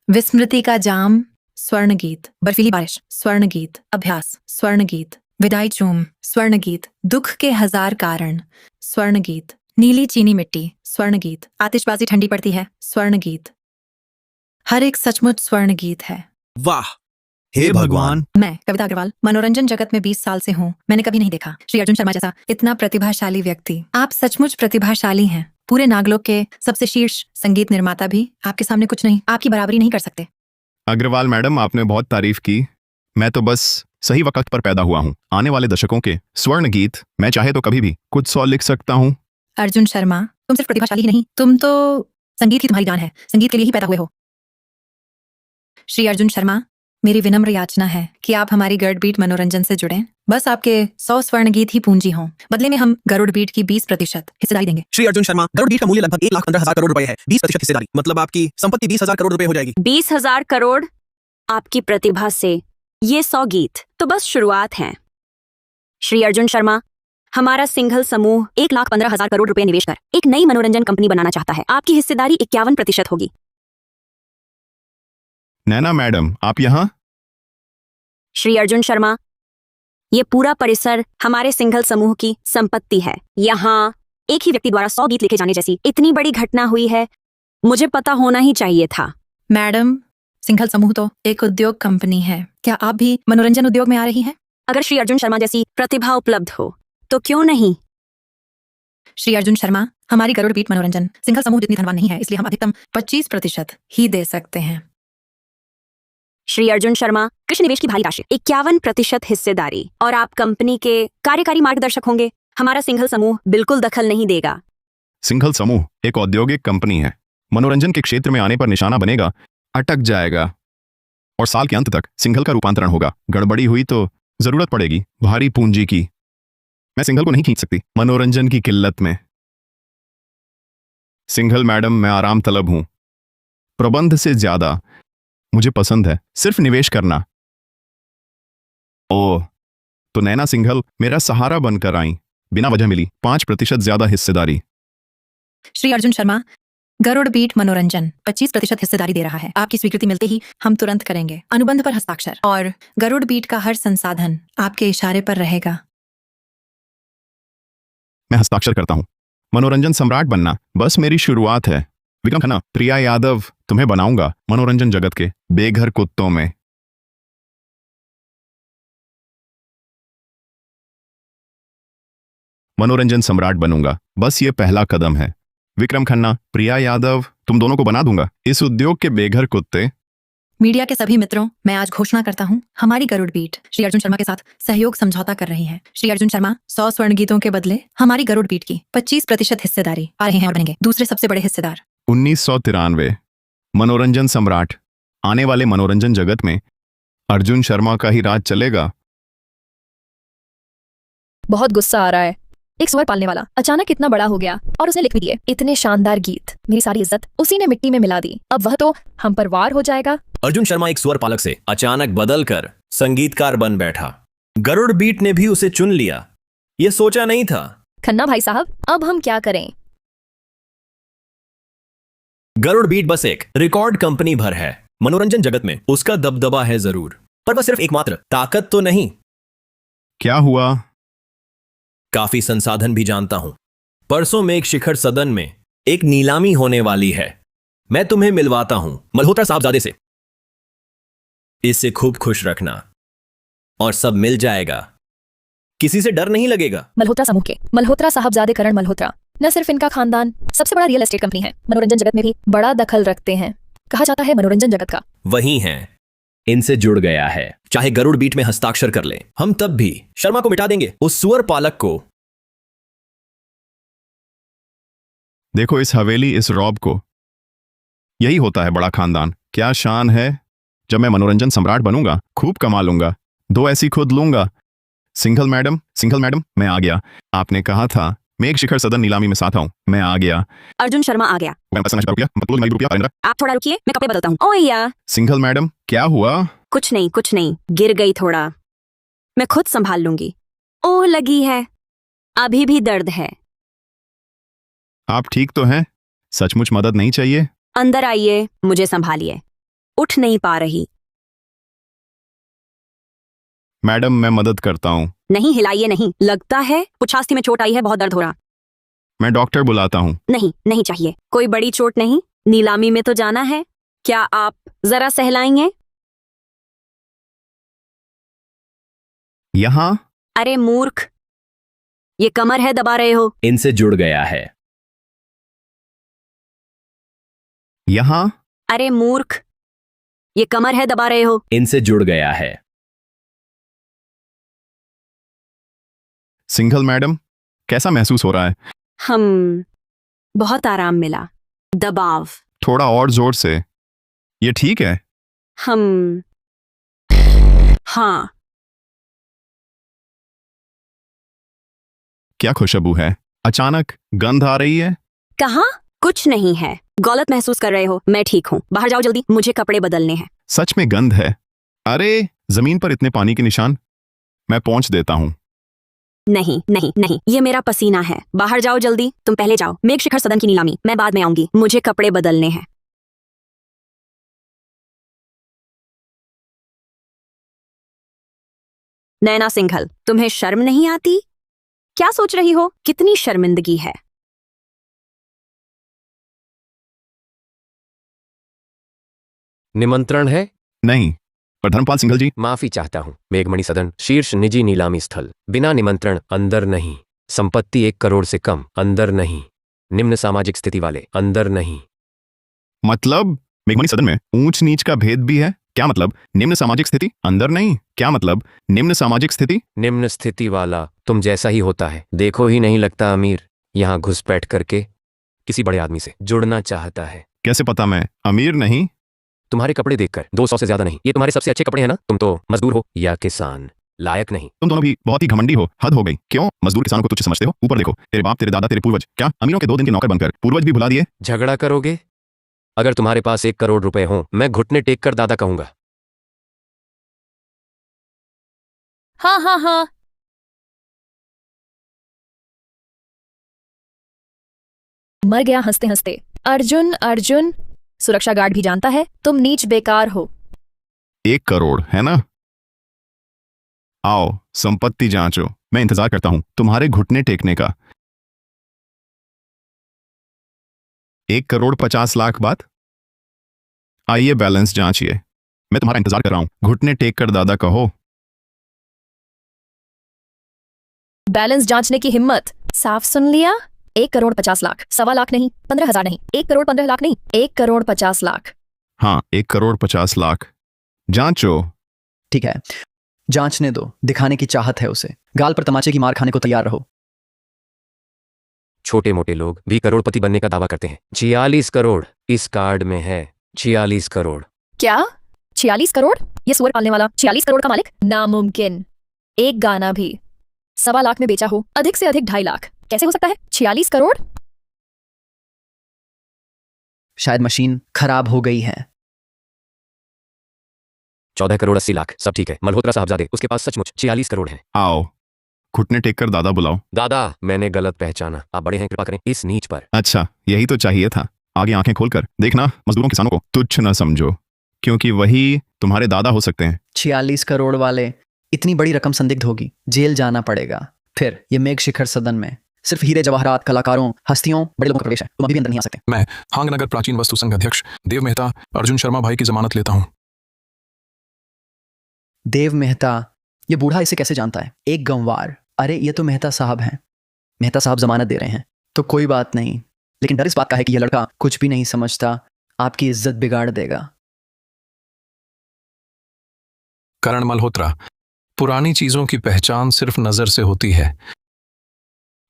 विस्मृति का जाम स्वर्ण गीत, बर्फीली बारिश स्वर्ण गीत, अभ्यास स्वर्ण गीत, विदाई चूम स्वर्ण गीत, दुख के 1000 कारण स्वर्ण गीत, नीली चीनी मिट्टी स्वर्ण गीत, आतिशबाजी ठंडी पड़ती है स्वर्ण गीत। हर एक सचमुच स्वर्ण गीत है। वाह, हे भगवान। मैं कविता अग्रवाल मनोरंजन जगत में 20 साल से हूँ। मैंने कभी नहीं देखा श्री अर्जुन शर्मा जैसा इतना प्रतिभाशाली व्यक्ति। आप सचमुच प्रतिभाशाली हैं। पूरे नागलोक के सबसे शीर्ष संगीत निर्माता भी आपके सामने कुछ नहीं, आपकी बराबरी नहीं कर सकते। अग्रवाल मैडम, आपने बहुत तारीफ की। मैं तो बस सही वक्त पर पैदा हुआ हूँ। आने वाले दशकों के स्वर्ण गीत मैं चाहे तो कभी भी कुछ 100 लिख सकता हूँ। अर्जुन शर्मा, तुम सिर्फ प्रतिभाशाली ही नहीं, तुम तो संगीत ही तुम्हारी जान है। संगीत के लिए ही पैदा हुए हो। श्री अर्जुन शर्मा, मेरी विनम्र याचना है कि आप हमारी गरुड़ बीट मनोरंजन से जुड़ें। बस आपके 100 स्वर्ण गीत ही पूंजी हों। बदले में हम गरुड़ बीट की 20% हिस्सेदारी देंगे। श्री अर्जुन शर्मा, गरुड़ बीट का मूल्य लगभग 1,15,000 करोड़ रुपए है। 20% हिस्सेदारी मतलब आपकी संपत्ति 20,000 करोड़ रुपए हो जाएगी। 20,000 करोड़ आपकी प्रतिभा से ये 100 गीत तो बस शुरुआत हैं। श्री अर्जुन शर्मा, हमारा सिंघल समूह 1,15,000 करोड़ रुपए निवेश कर एक नई मनोरंजन कंपनी बनाना चाहता है। आपकी हिस्सेदारी 51% होगी। नैना मैडम, आप यहाँ? श्री अर्जुन शर्मा, ये पूरा परिसर हमारे सिंघल समूह की संपत्ति है। यहाँ एक ही व्यक्ति द्वारा 100 गीत लिखे जाने जैसी इतनी बड़ी घटना हुई है, मुझे पता होना ही चाहिए था। मैडम, सिंघल समूह तो एक उद्योग कंपनी है। क्या आप भी मनोरंजन उद्योग में आ रही हैं? अगर श्री अर्जुन शर्मा जैसी प्रतिभा उपलब्ध हो तो क्यों नहीं। श्री अर्जुन शर्मा, हमारी गरुड़ बीट मनोरंजन सिंघल समूह जितनी धनवान नहीं है, इसलिए हम अधिकतम 25% ही दे सकते हैं। श्री अर्जुन शर्मा, कृषि निवेश की भारी राशि 51% हिस्सेदारी और आप कंपनी के कार्यकारी मार्गदर्शक होंगे। हमारा सिंघल समूह बिल्कुल दखल नहीं देगा। सिंघल समूह एक औद्योगिक कंपनी है। मनोरंजन के क्षेत्र में आने पर निशाना बनेगा, अटक जाएगा और साल के अंत तक सिंघल का रूपांतरण होगा। गड़बड़ी हुई तो जरूरत पड़ेगी भारी पूंजी की। मैं सिंघल को नहीं खींच सकती मनोरंजन की किल्लत में। सिंघल मैडम, मैं आराम तलब हूं। प्रबंध से ज्यादा मुझे पसंद है सिर्फ निवेश करना। ओह, तो नैना सिंघल मेरा सहारा बनकर आई। बिना वजह मिली 5% ज्यादा हिस्सेदारी। श्री अर्जुन शर्मा, गरुड़ बीट मनोरंजन 25% हिस्सेदारी दे रहा है। आपकी स्वीकृति मिलते ही हम तुरंत करेंगे। अनुबंध पर हस्ताक्षर और गरुड़ बीट का हर संसाधन आपके इशारे पर रहेगा। मैं हस्ताक्षर करता हूं। मनोरंजन सम्राट बनना बस मेरी शुरुआत है। विक्रम खन्ना, प्रिया यादव, तुम्हें बनाऊंगा मनोरंजन जगत के बेघर कुत्तों में। मनोरंजन सम्राट बनूंगा, बस ये पहला कदम है। विक्रम खन्ना, प्रिया यादव, तुम दोनों को बना दूंगा इस उद्योग के बेघर कुत्ते। मीडिया के सभी मित्रों, मैं आज घोषणा करता हूँ, हमारी गरुड़ बीट श्री अर्जुन शर्मा के साथ सहयोग समझौता कर रही है। श्री अर्जुन शर्मा 100 स्वर्ण गीतों के बदले हमारी गरुड़ बीट की 25% हिस्सेदारी पा रहे हैं और बनेंगे दूसरे सबसे बड़े हिस्सेदार। 1993 मनोरंजन सम्राट। आने वाले मनोरंजन जगत में अर्जुन शर्मा का ही राज चलेगा। बहुत गुस्सा आ रहा है। एक स्वर पालने वाला अचानक इतना बड़ा हो गया और उसने लिख भी दिए इतने शानदार गीत। मेरी सारी इज्जत उसी ने मिट्टी में मिला दी। अब वह तो हम पर वार हो जाएगा। अर्जुन शर्मा एक स्वर पालक से अचानक बदलकर संगीतकार बन बैठा। गरुड़ बीट ने भी उसे चुन लिया। यह सोचा नहीं था। खन्ना भाई साहब, अब हम क्या करें? गरुड़ बीट बस एक रिकॉर्ड कंपनी भर है। मनोरंजन जगत में उसका दबदबा है जरूर, पर वह सिर्फ एकमात्र ताकत तो नहीं। क्या हुआ? काफी संसाधन भी जानता हूं। परसों में एक शिखर सदन में एक नीलामी होने वाली है। मैं तुम्हें मिलवाता हूं मल्होत्रा साहबजादे से। इससे खूब खुश रखना और सब मिल जाएगा। किसी से डर नहीं लगेगा। मल्होत्रा समूह के मल्होत्रा साहबजादे करण मल्होत्रा न सिर्फ इनका खानदान सबसे बड़ा रियल एस्टेट कंपनी है, मनोरंजन जगत में भी बड़ा दखल रखते हैं। कहा जाता है मनोरंजन जगत का वही है। इनसे जुड़ गया है। चाहे गरुड़ बीट में हस्ताक्षर कर ले, हम तब भी शर्मा को मिटा देंगे, उस सुअर पालक को। देखो इस हवेली, इस रॉब को। यही होता है बड़ा खानदान। क्या शान है। जब मैं मनोरंजन सम्राट बनूंगा खूब कमा लूंगा। 2 ऐसी खुद लूंगा। सिंघल मैडम, मैं आ गया। आपने कहा था मैं एक शिखर सदन नीलामी में साथ आऊं। मैं आ गया। अर्जुन शर्मा आ गया। आप थोड़ा रुकिए, मैं कपड़े बदलता हूँ। ओ या सिंघल मैडम, क्या हुआ? कुछ नहीं, गिर गई थोड़ा। मैं खुद संभाल लूंगी। ओह लगी है, अभी भी दर्द है। आप ठीक तो हैं? सचमुच मदद नहीं चाहिए? अंदर आइए, मुझे संभालिए। उठ नहीं पा रही। मैडम मैं मदद करता हूं। नहीं हिलाइए, नहीं। लगता है पुछास्ती में चोट आई है, बहुत दर्द हो रहा। मैं डॉक्टर बुलाता हूं। नहीं चाहिए। कोई बड़ी चोट नहीं, नीलामी में तो जाना है। क्या आप जरा सहलाएंगे? यहां? अरे मूर्ख, ये कमर है, दबा रहे हो। इनसे जुड़ गया है। यहां? अरे मूर्ख, ये कमर है, दबा रहे हो। इनसे जुड़ गया है। सिंघल मैडम, कैसा महसूस हो रहा है? बहुत आराम मिला। दबाव थोड़ा और जोर से। ये ठीक है? हाँ। क्या खुशबू है? अचानक गंध आ रही है। कहाँ? कुछ नहीं है। गलत महसूस कर रहे हो। मैं ठीक हूँ। बाहर जाओ जल्दी, मुझे कपड़े बदलने हैं। सच में गंध है। अरे जमीन पर इतने पानी के निशान। मैं पोंछ देता हूं। नहीं, ये मेरा पसीना है। बाहर जाओ जल्दी। तुम पहले जाओ। मेघ शिखर सदन की नीलामी, मैं बाद में आऊंगी। मुझे कपड़े बदलने हैं। नैना सिंघल, तुम्हें शर्म नहीं आती? क्या सोच रही हो? कितनी शर्मिंदगी है। निमंत्रण है? नहीं, पर धर्मपाल सिंघल जी। माफी चाहता हूँ। मेघमणि सदन शीर्ष निजी नीलामी स्थल, बिना निमंत्रण अंदर नहीं। संपत्ति 1 करोड़ से कम, अंदर नहीं। निम्न सामाजिक स्थिति वाले, अंदर नहीं। मतलब मेघमणि सदन में ऊंच नीच का भेद भी है? क्या मतलब निम्न सामाजिक स्थिति अंदर नहीं? क्या मतलब निम्न सामाजिक स्थिति? निम्न स्थिति वाला तुम जैसा ही होता है। देखो ही नहीं लगता अमीर। यहाँ घुसपैठ करके किसी बड़े आदमी से जुड़ना चाहता है। कैसे पता मैं अमीर नहीं? तुम्हारे कपड़े देखकर 200 से ज्यादा नहीं। ये तुम्हारे सबसे अच्छे कपड़े हैं ना? तुम तो मजदूर हो या किसान, लायक नहीं। तुम दोनों भी बहुत ही घमंडी हो। हद हो गई। क्यों मजदूर किसानों को तुच्छ समझते हो? ऊपर देखो, तेरे बाप, तेरे दादा, तेरे पूर्वज क्या अमीरों के 2 दिन के नौकर बनकर पूर्वज भी भुला दिए? झगड़ा करोगे? अगर तुम्हारे पास 1 करोड़ रुपए हो, मैं घुटने टेक कर दादा कहूंगा। हाँ। मर गया हंसते हंसते। अर्जुन, सुरक्षा गार्ड भी जानता है तुम नीच बेकार हो। 1 करोड़ है ना? आओ संपत्ति जांचो। मैं इंतजार करता हूं तुम्हारे घुटने टेकने का। 1,50,00,000 बात। आइए बैलेंस जांचिए, मैं तुम्हारा इंतजार कर रहा हूं। घुटने टेक कर दादा कहो। बैलेंस जांचने की हिम्मत। साफ सुन लिया? 1,50,00,000, 1,50,00,000 नहीं, 15,000 नहीं, 1,15,00,000 नहीं, 1,50,00,000। हाँ, 1,50,00,000। जांचो। ठीक है, जांचने दो। दिखाने की चाहत है उसे। गाल पर तमाचे की मार खाने को तैयार रहो। छोटे मोटे लोग भी करोड़पति बनने का दावा करते हैं। 46 करोड़ इस कार्ड में है। 46 करोड़। क्या? 46 करोड़? ये सुअर पालने वाला 46 करोड़ का मालिक? नामुमकिन। एक गाना भी 1,25,00,000 में बेचा हो, अधिक से अधिक 2.5 लाख। कैसे हो सकता है? 46 करोड़? शायद मशीन खराब हो गई है। 14 करोड़ 80 लाख। सब ठीक है मल्होत्रा साहबजादे, उसके पास सचमुच 46 करोड़ हैं। आओ, घुटने टेक कर दादा बुलाओ। दादा, मैंने गलत पहचाना। आप बड़े हैं, कृपा करें इस नीच पर। अच्छा, यही तो चाहिए था। आगे आंखें खोलकर देखना, मजदूरों किसानों को तुच्छ न समझो, क्योंकि वही तुम्हारे दादा हो सकते हैं। 46 करोड़ वाले, इतनी बड़ी रकम संदिग्ध होगी, जेल जाना पड़ेगा। फिर ये मेघ शिखर सदन में सिर्फ हीरे जवाहरात, कलाकारों, हस्तियों, बड़े लोगों का प्रवेश है। तुम अभी भी अंदर नहीं आ सकते। मैं हांगनगर प्राचीन वस्तु संघ अध्यक्ष देव मेहता अर्जुन शर्मा भाई की जमानत लेता हूँ। देव मेहता, ये बूढ़ा इसे कैसे जानता है? एक गंवार। अरे ये तो मेहता साहब हैं। मेहता साहब जमानत दे रहे हैं तो कोई बात नहीं, लेकिन डर इस बात का है कि यह लड़का कुछ भी नहीं समझता, आपकी इज्जत बिगाड़ देगा। करण मल्होत्रा, पुरानी चीजों की पहचान सिर्फ नजर से होती है।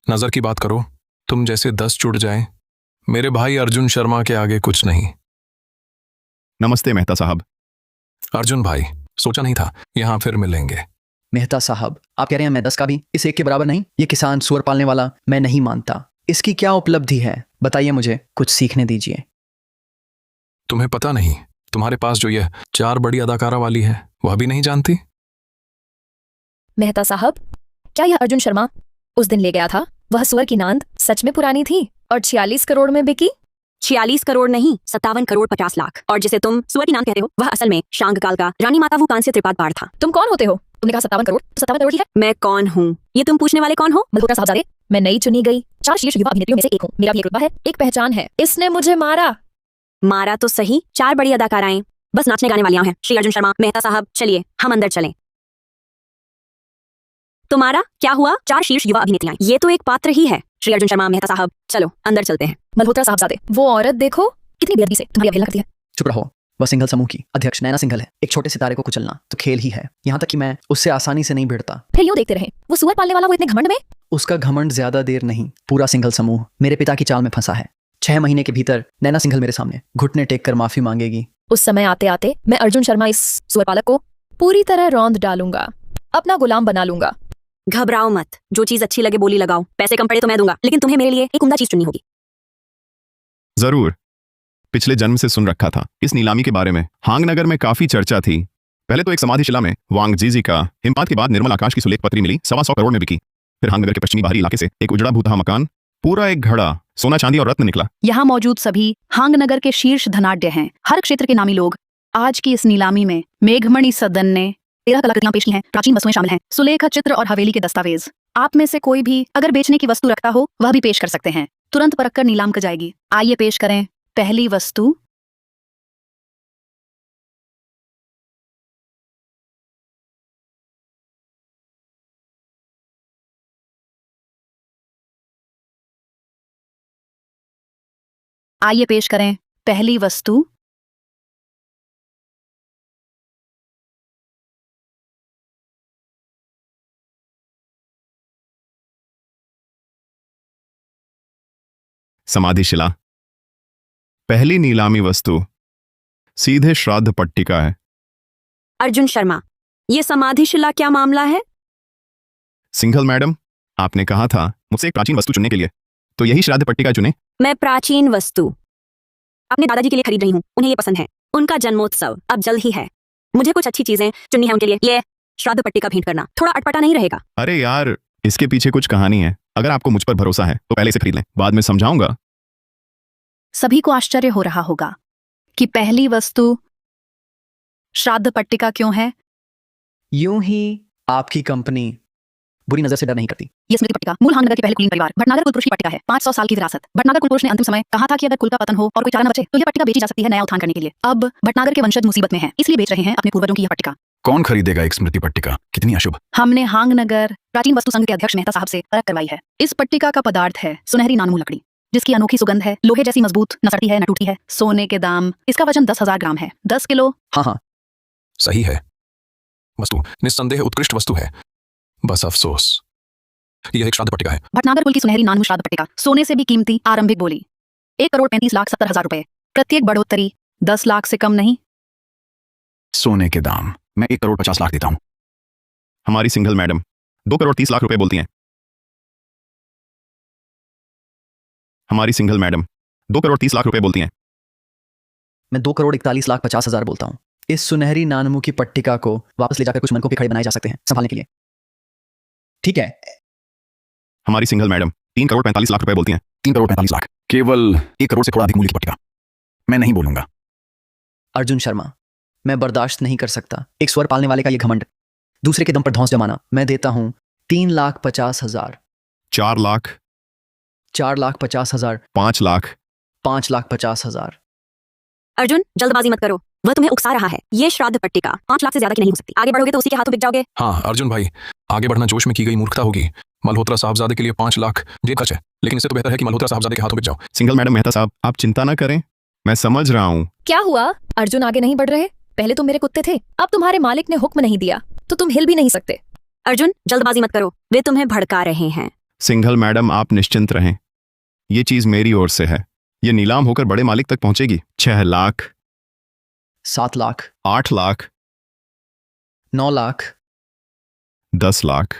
नजर की बात करो, तुम जैसे 10 जुड़ जाएं, मेरे भाई अर्जुन शर्मा के आगे कुछ नहीं। नमस्ते मेहता साहब। अर्जुन भाई, सोचा नहीं था यहां फिर मिलेंगे। मेहता साहब, आप कह रहे हैं मैं 10 का भी इस एक के बराबर नहीं? ये किसान सुअर पालने वाला मैं नहीं मानता। इसकी क्या उपलब्धि है बताइए, मुझे कुछ सीखने दीजिए। तुम्हें पता नहीं, तुम्हारे पास जो यह 4 बड़ी अदाकारा वाली है वह भी नहीं जानती? मेहता साहब, क्या यह अर्जुन शर्मा उस दिन ले गया था, वह सुअर की नांद सच में पुरानी थी और 46 करोड़ में बिकी? 46 करोड़ नहीं, 57 करोड़ 50 लाख। और जिसे तुम सुअर की नाम कहते हो, वह असल में शांग काल का रानी माता वुकान से त्रिपाद पार था। तुम कौन होते हो? तुमने कहा 57 करोड़, तो 57 करोड़ ही है। मैं कौन हूँ ये तुम पूछने वाले कौन हो? मल्होत्रा साहबजादे, मैं नई चुनी गई 4 शीर्ष युवा अभिनेत्रियों में से एक हूँ। मेरा भी एक रुतबा है, एक पहचान है। इसने मुझे मारा। मारा तो सही, 4 बड़ी अदाकाराएं बस नाचने गाने वालियां हैं। श्री अर्जुन शर्मा, मेहता साहब, चलिए हम अंदर चलें। तुम्हारा क्या हुआ? 4 शीर्ष युवा अभिनेत्रियां, ये तो एक पात्र ही है। श्री अर्जुन शर्मा, मेहता साहब, चलो अंदर चलते हैं। मल्होत्रा साहबजादे, वो औरत देखो कितनी बेअदबी से तुम्हारी अवहेलना करती है। चुप रहो, वह सिंघल समूह की अध्यक्ष नैना सिंघल है। एक छोटे सितारे को कुचलना तो खेल ही है, यहाँ तक कि मैं उससे आसानी से नहीं भिड़ता। फिर यूं देखते रहे, वो सुअर पालने वाला वो इतने घमंड में। उसका घमंड ज्यादा देर नहीं, पूरा सिंघल समूह मेरे पिता की चाल में फंसा है। 6 महीने के भीतर नैना सिंघल मेरे सामने घुटने टेक कर माफी मांगेगी। उस समय आते आते मैं अर्जुन शर्मा इस सुअर पालक को पूरी तरह रौंद डालूंगा, अपना गुलाम बना लूंगा। घबराओ मत, जो चीज अच्छी लगे बोली लगाओ। पैसे कम पड़े तो मैं दूंगा, लेकिन तुम्हें मेरे लिए एक उम्दा चीज चुननी होगी। जरूर, पिछले जन्म से सुन रखा था इस नीलामी के बारे में। हांगनगर में काफी चर्चा थी। पहले तो एक समाधिशिला में वांग जीजी का, हिमपात के बाद निर्मल आकाश की सुलेख पत्री मिली, 125 करोड़ में बिकी। फिर हांगनगर के पश्चिमी बाहरी इलाके से एक उजड़ा भूतहा मकान, पूरा एक घड़ा सोना चांदी और रत्न निकला। यहाँ मौजूद सभी हांगनगर के शीर्ष धनाढ्य हैं। हर क्षेत्र के नामी लोग आज की इस नीलामी में मेघमणि सदन ने 13 कलाकृतियां पेश की हैं। प्राचीन वस्तुएं शामिल हैं, सुलेख, चित्र और हवेली के दस्तावेज। आप में से कोई भी अगर बेचने की वस्तु रखता हो वह भी पेश कर सकते हैं। तुरंत परख कर नीलाम कर जाएगी। आइए पेश करें पहली वस्तु। आइए पेश करें पहली वस्तु। समाधिशिला। पहली नीलामी वस्तु सीधे श्राद्ध पट्टिका है। अर्जुन शर्मा, ये समाधिशिला क्या मामला है? सिंघल मैडम, आपने कहा था मुझसे एक प्राचीन वस्तु चुनने के लिए, तो यही श्राद्ध पट्टिका चुने। मैं प्राचीन वस्तु अपने दादाजी के लिए खरीद रही हूँ, उन्हें ये पसंद है। उनका जन्मोत्सव अब जल्द ही है, मुझे कुछ अच्छी चीजें चुननी है उनके लिए। ये श्राद्ध पट्टिका भेंट करना थोड़ा अटपटा नहीं रहेगा? अरे यार, इसके पीछे कुछ कहानी है। अगर आपको मुझ पर भरोसा है तो पहले इसे खरीद लें, बाद में समझाऊंगा। सभी को आश्चर्य हो रहा होगा कि पहली वस्तु श्राद्ध पट्टिका क्यों है। यूं ही आपकी कंपनी बुरी नजर से डर नहीं करती। ये स्मृति पट्टिका मूल हांगनगर के पहले कुलीन परिवार भटनागर कुलपुरुष की पट्टिका है। 500 साल की विरासत। भटनागर कुलपुरुष ने अंतिम समय कहा था कि अगर कुल का पतन हो और कोई चारा न बचे तो यह पट्टिका बेची जा सकती है नया उत्थान करने के लिए। अब भटनागर के वंशज मुसीबत में हैं, इसलिए बेच रहे हैं अपने पूर्वजों की यह पट्टिका। कौन खरीदेगा एक स्मृति पट्टिका? कितनी अशुभ। हमने हांगनगर प्राचीन वस्तु संघ के अध्यक्ष मेहता साहब से परख करवाई है। इस पट्टिका का पदार्थ है सुनहरी नानमू लकड़ी, जिसकी अनोखी सुगंध है, लोहे जैसी मजबूत, न सड़ती है न टूटती है। सोने के दाम, इसका वजन 10,000 ग्राम है, 10 किलो। हाँ, सही है। वस्तु निस्संदेह उत्कृष्ट वस्तु है, बस अफसोस यह एक श्राद्ध पट्टिका है। भटनागर कुल की सुनहरी नानमू श्राद्ध पट्टिका, सोने से भी कीमती। आरंभिक बोली 1,35,70,000 रुपए। प्रत्येक बढ़ोतरी 10 लाख से कम नहीं। सोने के दाम मैं 1,50,00,000 देता हूं। हमारी सिंघल मैडम 2,30,00,000 रुपए बोलती हैं। हमारी सिंघल मैडम 2,30,00,000 रुपए बोलती हैं। मैं 2,41,50,000 बोलता हूँ। इस सुनहरी नानमू की पट्टिका को वापस ले जाकर कुछ मनकों के खड़े बनाए जा सकते हैं संभालने के लिए। ठीक है। हमारी सिंघल मैडम 3,45,00,000 रुपए बोलती हैं। 3,45,00,000 केवल 1 करोड़ से थोड़ा अधिक मूल्य की पट्टिका। मैं नहीं बोलूंगा। अर्जुन शर्मा, मैं बर्दाश्त नहीं कर सकता एक स्वर पालने वाले का ये घमंड, दूसरे के दम पर धौंस जमाना। मैं देता हूं 3,50,000। 4 लाख। 4,50,000। 5 लाख। 5,50,000। अर्जुन, जल्दबाजी मत करो, वह तुम्हें उकसा रहा है। ये श्राद्ध पट्टिका 5 लाख से ज्यादा की नहीं हो सकती। आगे बढ़ोगे तो उसी के हाथों बिक जाओगे। हाँ अर्जुन भाई, आगे बढ़ना जोश में की गई मूर्खता होगी। मल्होत्रा साहबजादे के लिए 5 लाख जेब खर्च है, लेकिन इससे तो बेहतर है कि मल्होत्रा साहबजादे के हाथों बिक जाओ। सिंगल मैडम मेहता साहब, आप चिंता ना करें, मैं समझ रहा हूँ। क्या हुआ? अर्जुन आगे नहीं बढ़ रहे? पहले तुम मेरे कुत्ते थे, अब तुम्हारे मालिक ने हुक्म नहीं दिया तो तुम हिल भी नहीं सकते। अर्जुन, जल्दबाजी मत करो, वे तुम्हें भड़का रहे हैं। सिंघल मैडम आप निश्चिंत रहें, ये चीज मेरी ओर से है। ये नीलाम होकर बड़े मालिक तक पहुंचेगी। 6 लाख। 7 लाख। 8 लाख। 9 लाख। 10 लाख।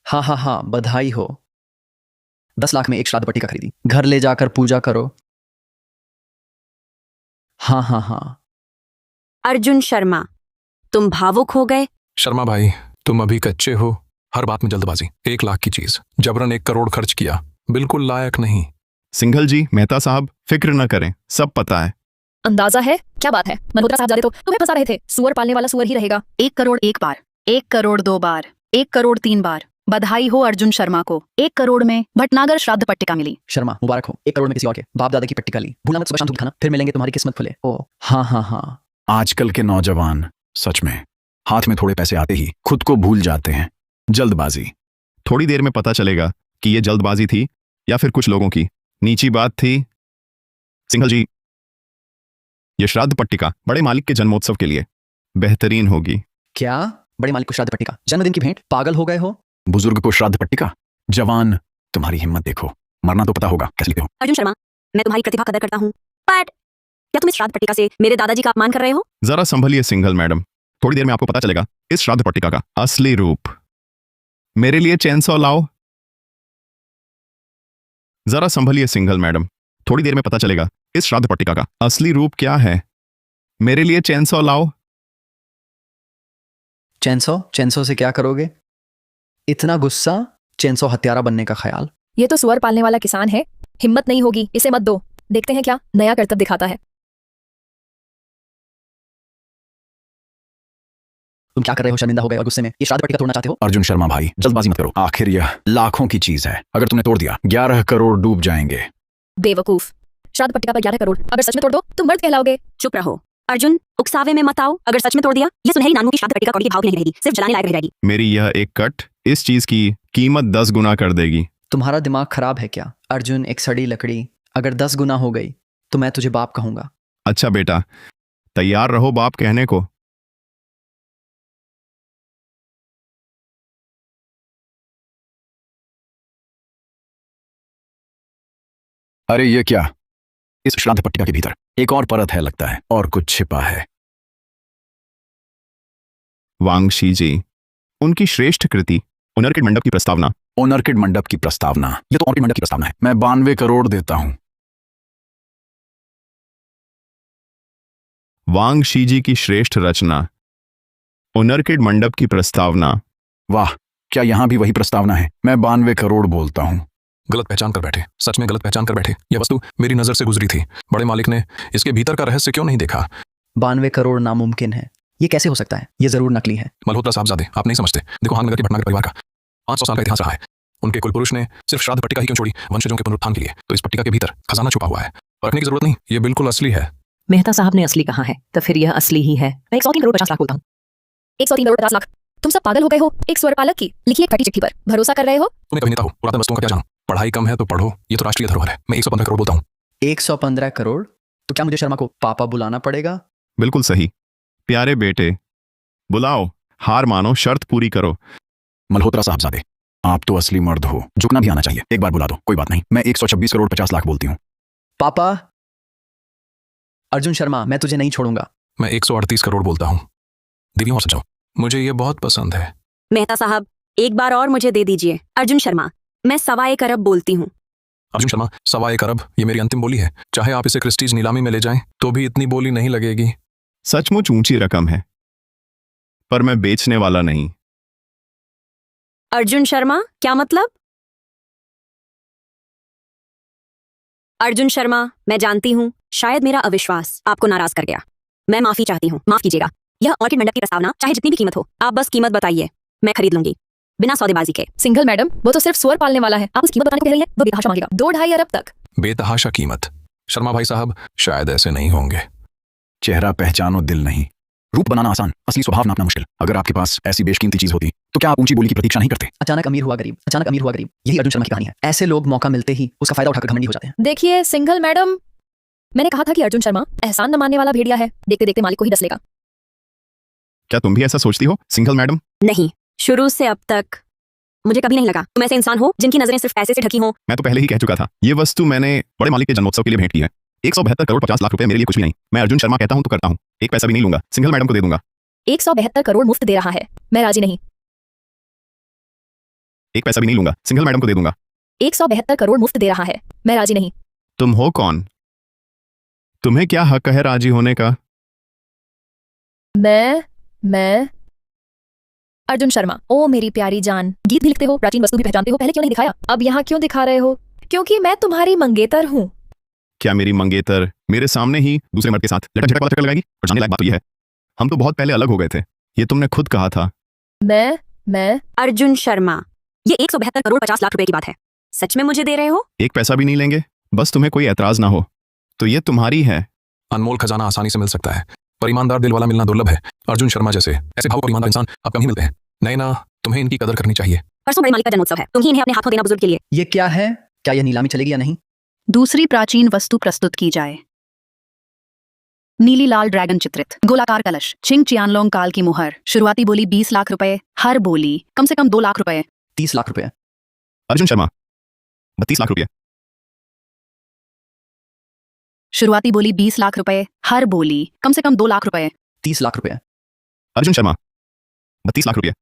हाँ, बधाई हो। 10 लाख में एक श्राद्ध पट्टिका खरीदी, घर ले जाकर पूजा करो। हाँ। अर्जुन शर्मा, तुम भावुक हो गए। शर्मा भाई, तुम अभी कच्चे हो, हर बात में जल्दबाजी। 1 लाख की चीज जबरन 1 करोड़ खर्च किया, बिल्कुल लायक नहीं। सिंघल जी, मेहता साहब फिक्र न करें, सब पता है। अंदाजा है? क्या बात है, मल्होत्रा साहबजादे तो तुम्हें फंसा रहे थे। सुअर पालने वाला सुअर ही रहेगा। 1 करोड़ 1 बार, 1 करोड़ 2 बार, 1 करोड़ 3 बार। बधाई हो अर्जुन शर्मा को, 1 करोड़ में भटनागर श्राद्ध पट्टिका मिली। शर्मा मुबारक हो, 1 करोड़ में किसी और के बाप दादा की पट्टिका ली। भूलना मत, सुबह शाम दूध खाना, फिर मिलेंगे, तुम्हारी किस्मत खुले। ओ हाँ। आजकल के नौजवान सच में हाथ में थोड़े पैसे आते ही खुद को भूल जाते हैं। जल्दबाजी। थोड़ी देर में पता चलेगा कि ये जल्दबाजी थी या फिर कुछ लोगों की नीची बात थी। सिंघल जी, ये श्राद्ध पट्टिका बड़े मालिक के जन्मोत्सव के लिए बेहतरीन होगी। क्या? बड़े मालिक को श्राद्ध पट्टिका? जन्मदिन की भेंट? पागल हो गए हो? बुजुर्ग को श्राद्ध पट्टिका? जवान, तुम्हारी हिम्मत देखो, मरना तो पता होगा, कैसे लिखते हो? अर्जुन शर्मा, मैं तुम्हारी प्रतिभा कदर करता हूँ, पर क्या तुम इस श्राद्ध पट्टिका से मेरे दादाजी का अपमान कर रहे हो? जरा संभलिए सिंघल मैडम, थोड़ी देर में आपको पता चलेगा इस श्राद्ध पट्टिका का असली रूप। मेरे लिए चेनसॉ लाओ। जरा संभलिए सिंघल मैडम, थोड़ी देर में पता चलेगा इस श्राद्ध पट्टिका का असली रूप क्या है। मेरे लिए चेनसॉ लाओ। चेनसॉ से क्या करोगे? इतना गुस्सा? चेनसॉ हत्यारा बनने का ख्याल? ये तो सुअर पालने वाला किसान है, हिम्मत नहीं होगी, इसे मत दो। देखते हैं क्या नया करतब दिखाता है। तुम क्या कर रहे हो? शर्मिंदा हो गए और गुस्से में ये श्राद्ध पट्टिका तोड़ना चाहते हो? अर्जुन शर्मा भाई, जल्दबाजी मत करो, आखिर यह लाखों की चीज है। अगर तुमने तोड़ दिया 11 करोड़ डूब जाएंगे। बेवकूफ, श्राद्ध पट्टिका पर 11 करोड़, अगर सच में तोड़ दो तुम मर्द कहलाओगे। चुप रहो अर्जुन, उकसावे में मत आओ। अगर सच में तोड़ दिया, ये सुनहरी नानमू की श्राद्ध पट्टिका कौड़ी के भाव की नहीं रहेगी, सिर्फ जलाने लायक रह जाएगी। मेरी यह एक कट इस चीज की कीमत 10 गुना कर देगी। तुम्हारा दिमाग खराब है क्या? अर्जुन, एक सड़ी लकड़ी अगर 10 गुना हो गई तो मैं तुझे बाप कहूंगा। अच्छा बेटा, तैयार रहो बाप कहने को। अरे ये क्या? इस श्राद्ध पट्टिका के भीतर एक और परत है लगता है, और कुछ छिपा है। वांगशी जी, उनकी श्रेष्ठ कृति ओनरकिड मंडप की प्रस्तावना। ओनरकिड मंडप की प्रस्तावना? ये तो ऑर्किड मंडप की प्रस्तावना है। मैं 92 करोड़ देता हूं। वांगशी जी की श्रेष्ठ रचना ओनरकिड मंडप की प्रस्तावना। वाह, क्या यहां भी वही प्रस्तावना है? मैं 92 करोड़ बोलता हूं। गलत पहचान कर बैठे, सच में गलत पहचान कर बैठे। यह वस्तु मेरी नजर से गुजरी थी, बड़े मालिक ने इसके भीतर का रहस्य क्यों नहीं देखा? 92 करोड़ नामुमकिन है, ये कैसे हो सकता है? ये जरूर नकली है। मल्होत्रा साहबजादे, आप नहीं समझते। देखो हांगनगर के भटनागर परिवार का 500 साल का इतिहास रहा है। उनके कुल पुरुष ने सिर्फ श्राद्ध पट्टिका ही क्यों छोड़ी, वंशजों के पुनरुत्थान के लिए। तो इस पट्टिका के भीतर खजाना छुपा हुआ है, परखने की जरूरत नहीं, ये बिल्कुल असली है। मेहता साहब ने असली कहा है, तो फिर यह असली ही है। मैं 103 करोड़ 50 लाख बोलता हूँ। 103 करोड़ 50 लाख? तुम सब पागल हो गए हो? एक स्वरपालक की लिखी एक फटी चिट्ठी पर भरोसा कर रहे हो? तुम्हें कभी नेता हो, पुरातन वस्तुओं का क्या जानूं? पढ़ाई कम है तो पढ़ो, ये तो राष्ट्रीय धरोहर है। मैं 115 करोड़ बोलता हूँ। 115 करोड़? तो क्या मुझे शर्मा को पापा बुलाना पड़ेगा? बिल्कुल सही। प्यारे बेटे, बुलाओ, हार मानो, शर्त पूरी करो। मल्होत्रा साहबजादे, आप तो असली मर्द हो, झुकना भी आना चाहिए। एक बार बुला दो, कोई बात नहीं। मैं 126 करोड़ 50 लाख बोलती हूँ। पापा, अर्जुन शर्मा, मैं तुझे नहीं छोड़ूंगा। मैं 138 करोड़ बोलता हूँ। दीदियों और सजाओ, मुझे ये बहुत पसंद है। मेहता साहब, एक बार और मुझे दे दीजिए। अर्जुन शर्मा, मैं 1.25 अरब बोलती हूँ। अर्जुन शर्मा, 1.25 अरब, ये मेरी अंतिम बोली है। चाहे आप इसे क्रिस्टीज नीलामी में ले जाएं, तो भी इतनी बोली नहीं लगेगी। सचमुच ऊंची रकम है, पर मैं बेचने वाला नहीं। अर्जुन शर्मा, क्या मतलब? अर्जुन शर्मा, मैं जानती हूँ शायद मेरा अविश्वास आपको नाराज कर गया। मैं माफी चाहती हूँ, माफ कीजिएगा। यह ऑर्किड मंडप की प्रस्तावना चाहे जितनी भी कीमत हो, आप बस कीमत बताइए, मैं खरीद लूंगी बिना सौदेबाजी के। सिंघल मैडम, वो तो सिर्फ स्वर पालने वाला है, आप उस कीमत बताने को कह रही हैं? वो बेतहाशा मांगेगा 2-2.5 अरब तक। बेतहाशा कीमत? शर्मा भाई साहब, शायद ऐसे नहीं होंगे। चेहरा पहचानो, दिल नहीं। रूप बनाना आसान, असली स्वभाव नापना मुश्किल। अगर आपके पास ऐसी बेशकीमती चीज होती तो क्या आप ऊंची बोली की प्रतीक्षा नहीं करते? अचानक अमीर हुआ गरीब, अचानक अमीर हुआ गरीब, यही अर्जुन शर्मा की कहानी है। ऐसे लोग मौका मिलते ही उसका फायदा उठाकर घमंडी हो जाते हैं। देखिए सिंघल मैडम, मैंने कहा था कि अर्जुन शर्मा एहसान न मानने वाला भेड़िया है, देखते देखते मालिक को ही डस लेगा। क्या तुम भी ऐसा सोचती हो सिंघल मैडम? नहीं, शुरू से अब तक मुझे कभी नहीं लगा तुम ऐसे इंसान हो जिनकी नजरें सिर्फ पैसे से ढकी हों। मैं तो पहले ही कह चुका था, ये वस्तु मैंने बड़े मालिक के जन्मोत्सव के लिए भेंट की है। 172 करोड़ 50 लाख रुपए मेरे लिए कुछ भी नहीं। मैं अर्जुन शर्मा कहता हूं तो करता हूं, एक पैसा भी नहीं लूंगा। सिंघल मैडम को दे दूंगा। 172 करोड़ मुफ्त दे रहा है, मैं राजी नहीं। एक पैसा भी नहीं लूंगा। सिंघल मैडम को दे दूंगा। 172 करोड़ मुफ्त दे रहा है, मैं राजी नहीं। तुम हो कौन? तुम्हें क्या हक है राजी होने का? मैं अर्जुन शर्मा। ओ मेरी प्यारी जान, गीत भी लिखते हो, प्राचीन वस्तु भी पहचानते हो, पहले क्यों नहीं दिखाया? अब यहाँ क्यों दिखा रहे हो? क्योंकि मैं तुम्हारी मंगेतर हूँ। क्या मेरी मंगेतर मेरे सामने ही दूसरे मर्द के साथ लटक झटक वाला चक्कर लगाएगी? और जानने लायक बात तो यह है, हम तो बहुत पहले अलग हो गए थे। ये तुमने खुद कहा था। मैं अर्जुन शर्मा, ये 172 करोड़ 50 लाख रुपए की बात है, सच में मुझे दे रहे हो? एक पैसा भी नहीं लेंगे, बस तुम्हें कोई ऐतराज ना हो तो ये तुम्हारी है। अनमोल खजाना आसानी से मिल सकता है, पर ईमानदार दिल वाला मिलना दुर्लभ है। अर्जुन शर्मा जैसे ऐसे भावुक और ईमानदार इंसान आप कम ही मिलते हैं। नहीं ना, तुम्हें इनकी कदर करनी चाहिए। परसों बड़े मालिक का जन्मोत्सव है, तुम ही इन्हें अपने हाथों देना बुजुर्ग के लिए। ये क्या है? क्या यह नीलामी चलेगी या नहीं? दूसरी प्राचीन वस्तु प्रस्तुत की जाए। नीली लाल ड्रैगन चित्रित गोलाकार कलश, छिंग चियानलोंग काल की मुहर। शुरुआती बोली 20 लाख रुपए, हर बोली कम से कम 2 लाख रुपए। 30 लाख रुपए। अर्जुन शर्मा, 32 लाख रुपए। शुरुआती बोली 20 लाख रुपए, हर बोली कम से कम 2 लाख रुपए। 30 लाख रुपए। अर्जुन शर्मा, 32 लाख रुपए।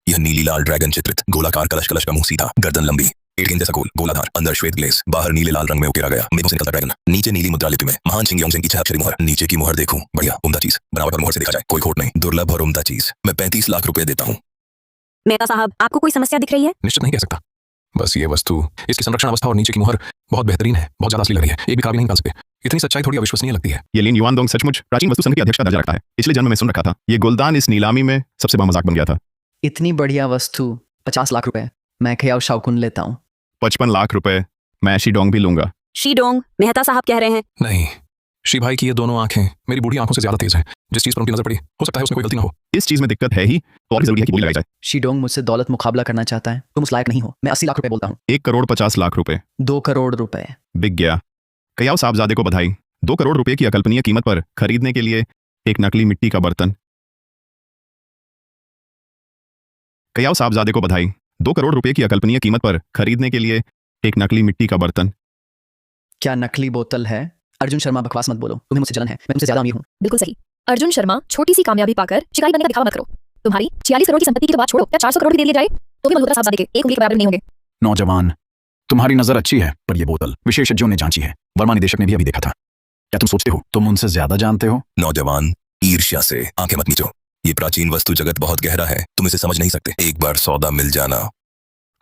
यह नीली लाल ड्रैगन चित्रित गोलाकार कलश, कलश का मुंह सीधा, गर्दन लंबी, पेट गेंद जैसा गोल, गोलाधार, अंदर श्वेत ग्लेस, बाहर नीले लाल रंग में उकेरा गया, मेघों से निकलता ड्रैगन, नीचे नीली मुद्रा लिपि में महान छिंग योंगसेंग की 6 अक्षरी मुहर। नीचे की मुहर देखूं, बढ़िया उम्दा चीज, बनावट और मुहर से देखा जाए कोई खोट नहीं, दुर्लभ और उम्दा चीज। मैं 35 लाख रुपए देता हूँ। मेहता साहब, आपको कोई समस्या दिख रही है? निश्चित नहीं कह सकता, बस ये वस्तु, इसकी संरक्षण अवस्था और नीचे की मुहर बहुत बेहतरीन है, बहुत ज्यादा असली लग रही है, एक भी खराबी नहीं निकाल सकते। इतनी सच्चाई थोड़ी अविश्वसनीय लगती है। ये लिन युआनडोंग सचमुच प्राचीन वस्तु संघ की अध्यक्ष का दर्जा रखता है। पिछले जन्म में सुन रखा था, ये गुलदान इस नीलामी में सबसे बड़ा मजाक बन गया था। इतनी बढ़िया वस्तु 50 लाख रुपए। मैं खयाव शाओकुन लेता हूँ। 55 लाख रुपए। मैं शीडोंग भी लूंगा। शीडोंग? मेहता साहब कह रहे हैं। नहीं, शी भाई की ये दोनों आंखें मेरी बूढ़ी आंखों से ज्यादा तेज हैं। जिस चीज पर उनकी नजर पड़ी, हो सकता है उसमें कोई गलती ना हो। इस चीज में दिक्कत है ही, तो और जरूरी है कि बोली लगाई जाए। शीडोंग मुझसे दौलत मुकाबला करना चाहता है, तुम उस लायक नहीं हो। मैं 80 लाख रुपए बोलता हूँ। 1 करोड़ 50 लाख रुपए। 2 करोड़ रुपए। बिक गया। कयाव साहबजादे को बधाई। 2 करोड़ रुपए की अकल्पनीय कीमत पर खरीदने के लिए एक नकली मिट्टी का बर्तन। कयाव साहबजादे को बधाई। 2 करोड़ रुपए की अकल्पनीय कीमत पर खरीदने के लिए एक नकली मिट्टी का बर्तन। क्या नकली बोतल है? अर्जुन शर्मा, बकवास मत बोलो, तुम्हें मुझसे जलन है, मैं तुमसे ज्यादा अमीर हूँ। बिल्कुल सही। अर्जुन शर्मा, छोटी सी कामयाबी पाकर शिकारी बनने का दिखावा मत करो। तुम्हारी 46 करोड़ की संपत्ति की तो बात छोड़ो, क्या 400 करोड़ भी दे दिए जाए तो भी मल्होत्रा साहबजादे के एक उंगली के बराबर नहीं होंगे। नौजवान, तुम्हारी नजर अच्छी है, पर यह बोतल विशेषज्ञों ने जांची है। वर्मा निदेशक ने भी अभी देखा था। क्या तुम सोचते हो तुम उनसे ज्यादा जानते हो? नौजवान, ईर्ष्या से आंखें मत नीचो। ये प्राचीन वस्तु जगत बहुत गहरा है, तुम इसे समझ नहीं सकते। एक बार सौदा मिल जाना।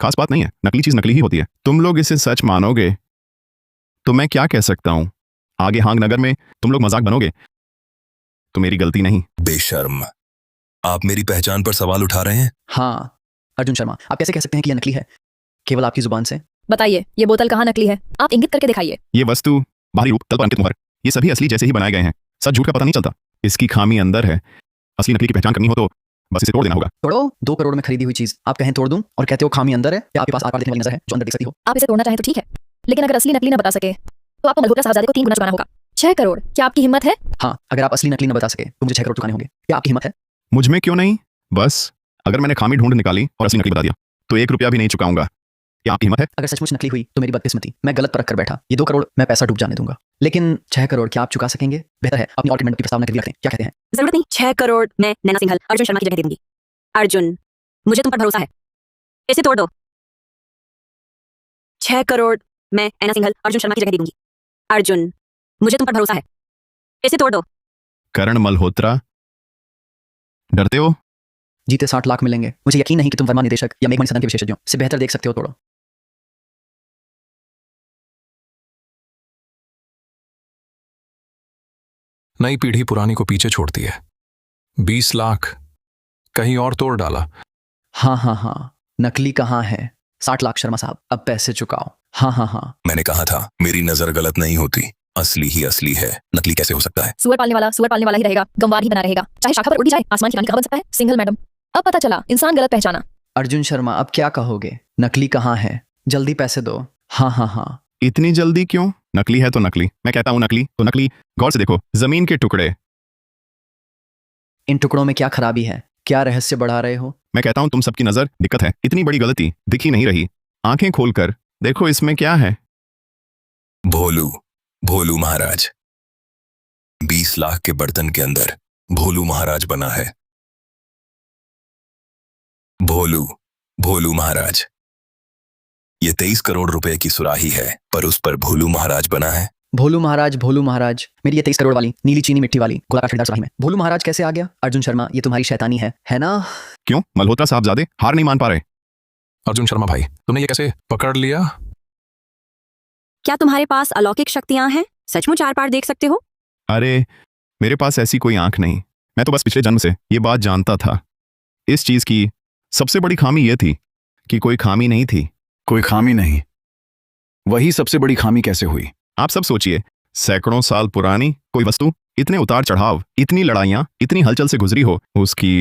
खास बात नहीं है, नकली चीज नकली ही होती है। तुम लोग इसे सच मानोगे तो मैं क्या कह सकता हूं? आगे हांग नगर में तुम लोग मजाक बनोगे तो मेरी गलती नहीं। बेशर्म, आप मेरी पहचान पर सवाल उठा रहे हैं? हाँ अर्जुन शर्मा, आप कैसे कह सकते हैं कि यह नकली है केवल आपकी जुबान से? बताइए ये बोतल कहाँ नकली है, आप इंगित करके दिखाइए। ये वस्तु, बाहरी रूप, तल पर अंकित मुहर, ये सभी असली जैसे ही बनाए गए हैं। सच झूठ का पता नहीं चलता। इसकी खामी अंदर है। असली नकली की पहचान करनी हो तो बस इसे तोड़ देना होगा। तोड़ो। 2 करोड़ में खरीदी हुई चीज आप कहें तोड़ दूं और कहते हो खामी अंदर है, या आपके पास आर पार देखने वाली नजर है जो अंदर देख सकती हो? आप इसे तोड़ना चाहें तो ठीक है, लेकिन अगर असली नकली न बता सके तो आपको मल्होत्रा साहबजादे को 3 गुना चुकाना होगा। 6 करोड़, क्या आपकी हिम्मत है? हाँ, अगर आप असली नकली न बता सके तो मुझे 6 करोड़ चुकाने होंगे। क्या आपकी हिम्मत है? मुझ में क्यों नहीं, बस अगर मैंने खामी ढूंढ निकाली और असली नकली बता दिया तो 1 रुपया भी नहीं चुकाऊंगा। क्या आपकी हिम्मत है? अगर सचमुच नकली हुई तो मेरी बदकिस्मती, मैं गलत परख कर बैठा। ये 2 करोड़ मैं पैसा डूब जाने दूंगा, लेकिन 6 करोड़ क्या आप चुका सकेंगे? बेहतर है अपनी ऑल्टरनेटिव की प्रस्तावना करके रखते हैं। क्या कहते हैं? जरूरत नहीं, 6 करोड़ मैं नैना सिंघल अर्जुन शर्मा की जगह दे दूंगी। अर्जुन, मुझे तुम पर भरोसा है, इसे तोड़ दो। 6 करोड़ मैं नैना सिंघल अर्जुन शर्मा की जगह दे दूंगी। अर्जुन, मुझे तुम पर भरोसा है, इसे तोड़ दो। करण मल्होत्रा, डरते हो? जीते 60 लाख मिलेंगे। मुझे यकीन नहीं कि तुम वर्मा निदेशक या मेघमणि सदन के विशेषज्ञों से बेहतर देख सकते हो। तोड़ो। नई पीढ़ी पुरानी को पीछे छोड़ती है। 20 लाख कहीं और तोड़ डाला। हाँ हाँ हाँ, नकली कहाँ है? 60 लाख शर्मा साहब, अब पैसे चुकाओ। हाँ हाँ हाँ, मैंने कहा था मेरी नजर गलत नहीं होती, असली ही असली है, नकली कैसे हो सकता है? सुअर पालने वाला ही रहेगा, गंवार ही बना रहेगा, चाहे शाखा पर उड़ भी जाए आसमान की रानी कहाँ बन सकता है? सिंघल मैडम, अब पता चला इंसान गलत पहचाना। अर्जुन शर्मा अब क्या कहोगे? नकली कहाँ है? जल्दी पैसे दो। हाँ हाँ हाँ। इतनी जल्दी क्यों? नकली है तो नकली, मैं कहता हूं नकली तो नकली। गौर से देखो, जमीन के टुकड़े। इन टुकड़ों में क्या खराबी है? क्या रहस्य बढ़ा रहे हो? मैं कहता हूं तुम सबकी नजर दिक्कत है। इतनी बड़ी गलती दिख ही नहीं रही। आंखें खोलकर देखो इसमें क्या है। भोलू, भोलू महाराज। 20 लाख के बर्तन के अंदर भोलू महाराज बना है। भोलू, भोलू महाराज। ये 23 करोड़ रुपए की सुराही है, पर उस पर भोलू महाराज बना है। भोलू महाराज, मेरी ये 23 करोड़ वाली नीली चीनी मिट्टी वाली गोलाकार खरीदार सुराही में भोलू महाराज कैसे आ गया? अर्जुन शर्मा, ये तुम्हारी शैतानी है ना? क्यों मल्होत्रा साहबजादे हार नहीं मान पा रहे? अर्जुन शर्मा भाई, तुमने ये कैसे पकड़ लिया? क्या तुम्हारे पास अलौकिक शक्तियां हैं? सचमुच आर पार देख सकते हो? अरे मेरे पास ऐसी कोई आंख नहीं। मैं तो बस पिछले जन्म से ये बात जानता था। इस चीज की सबसे बड़ी खामी यह थी कि कोई खामी नहीं थी। कोई खामी नहीं, वही सबसे बड़ी खामी कैसे हुई? आप सब सोचिए, सैकड़ों साल पुरानी कोई वस्तु, इतने उतार चढ़ाव, इतनी लड़ाइयां, इतनी हलचल से गुजरी हो, उसकी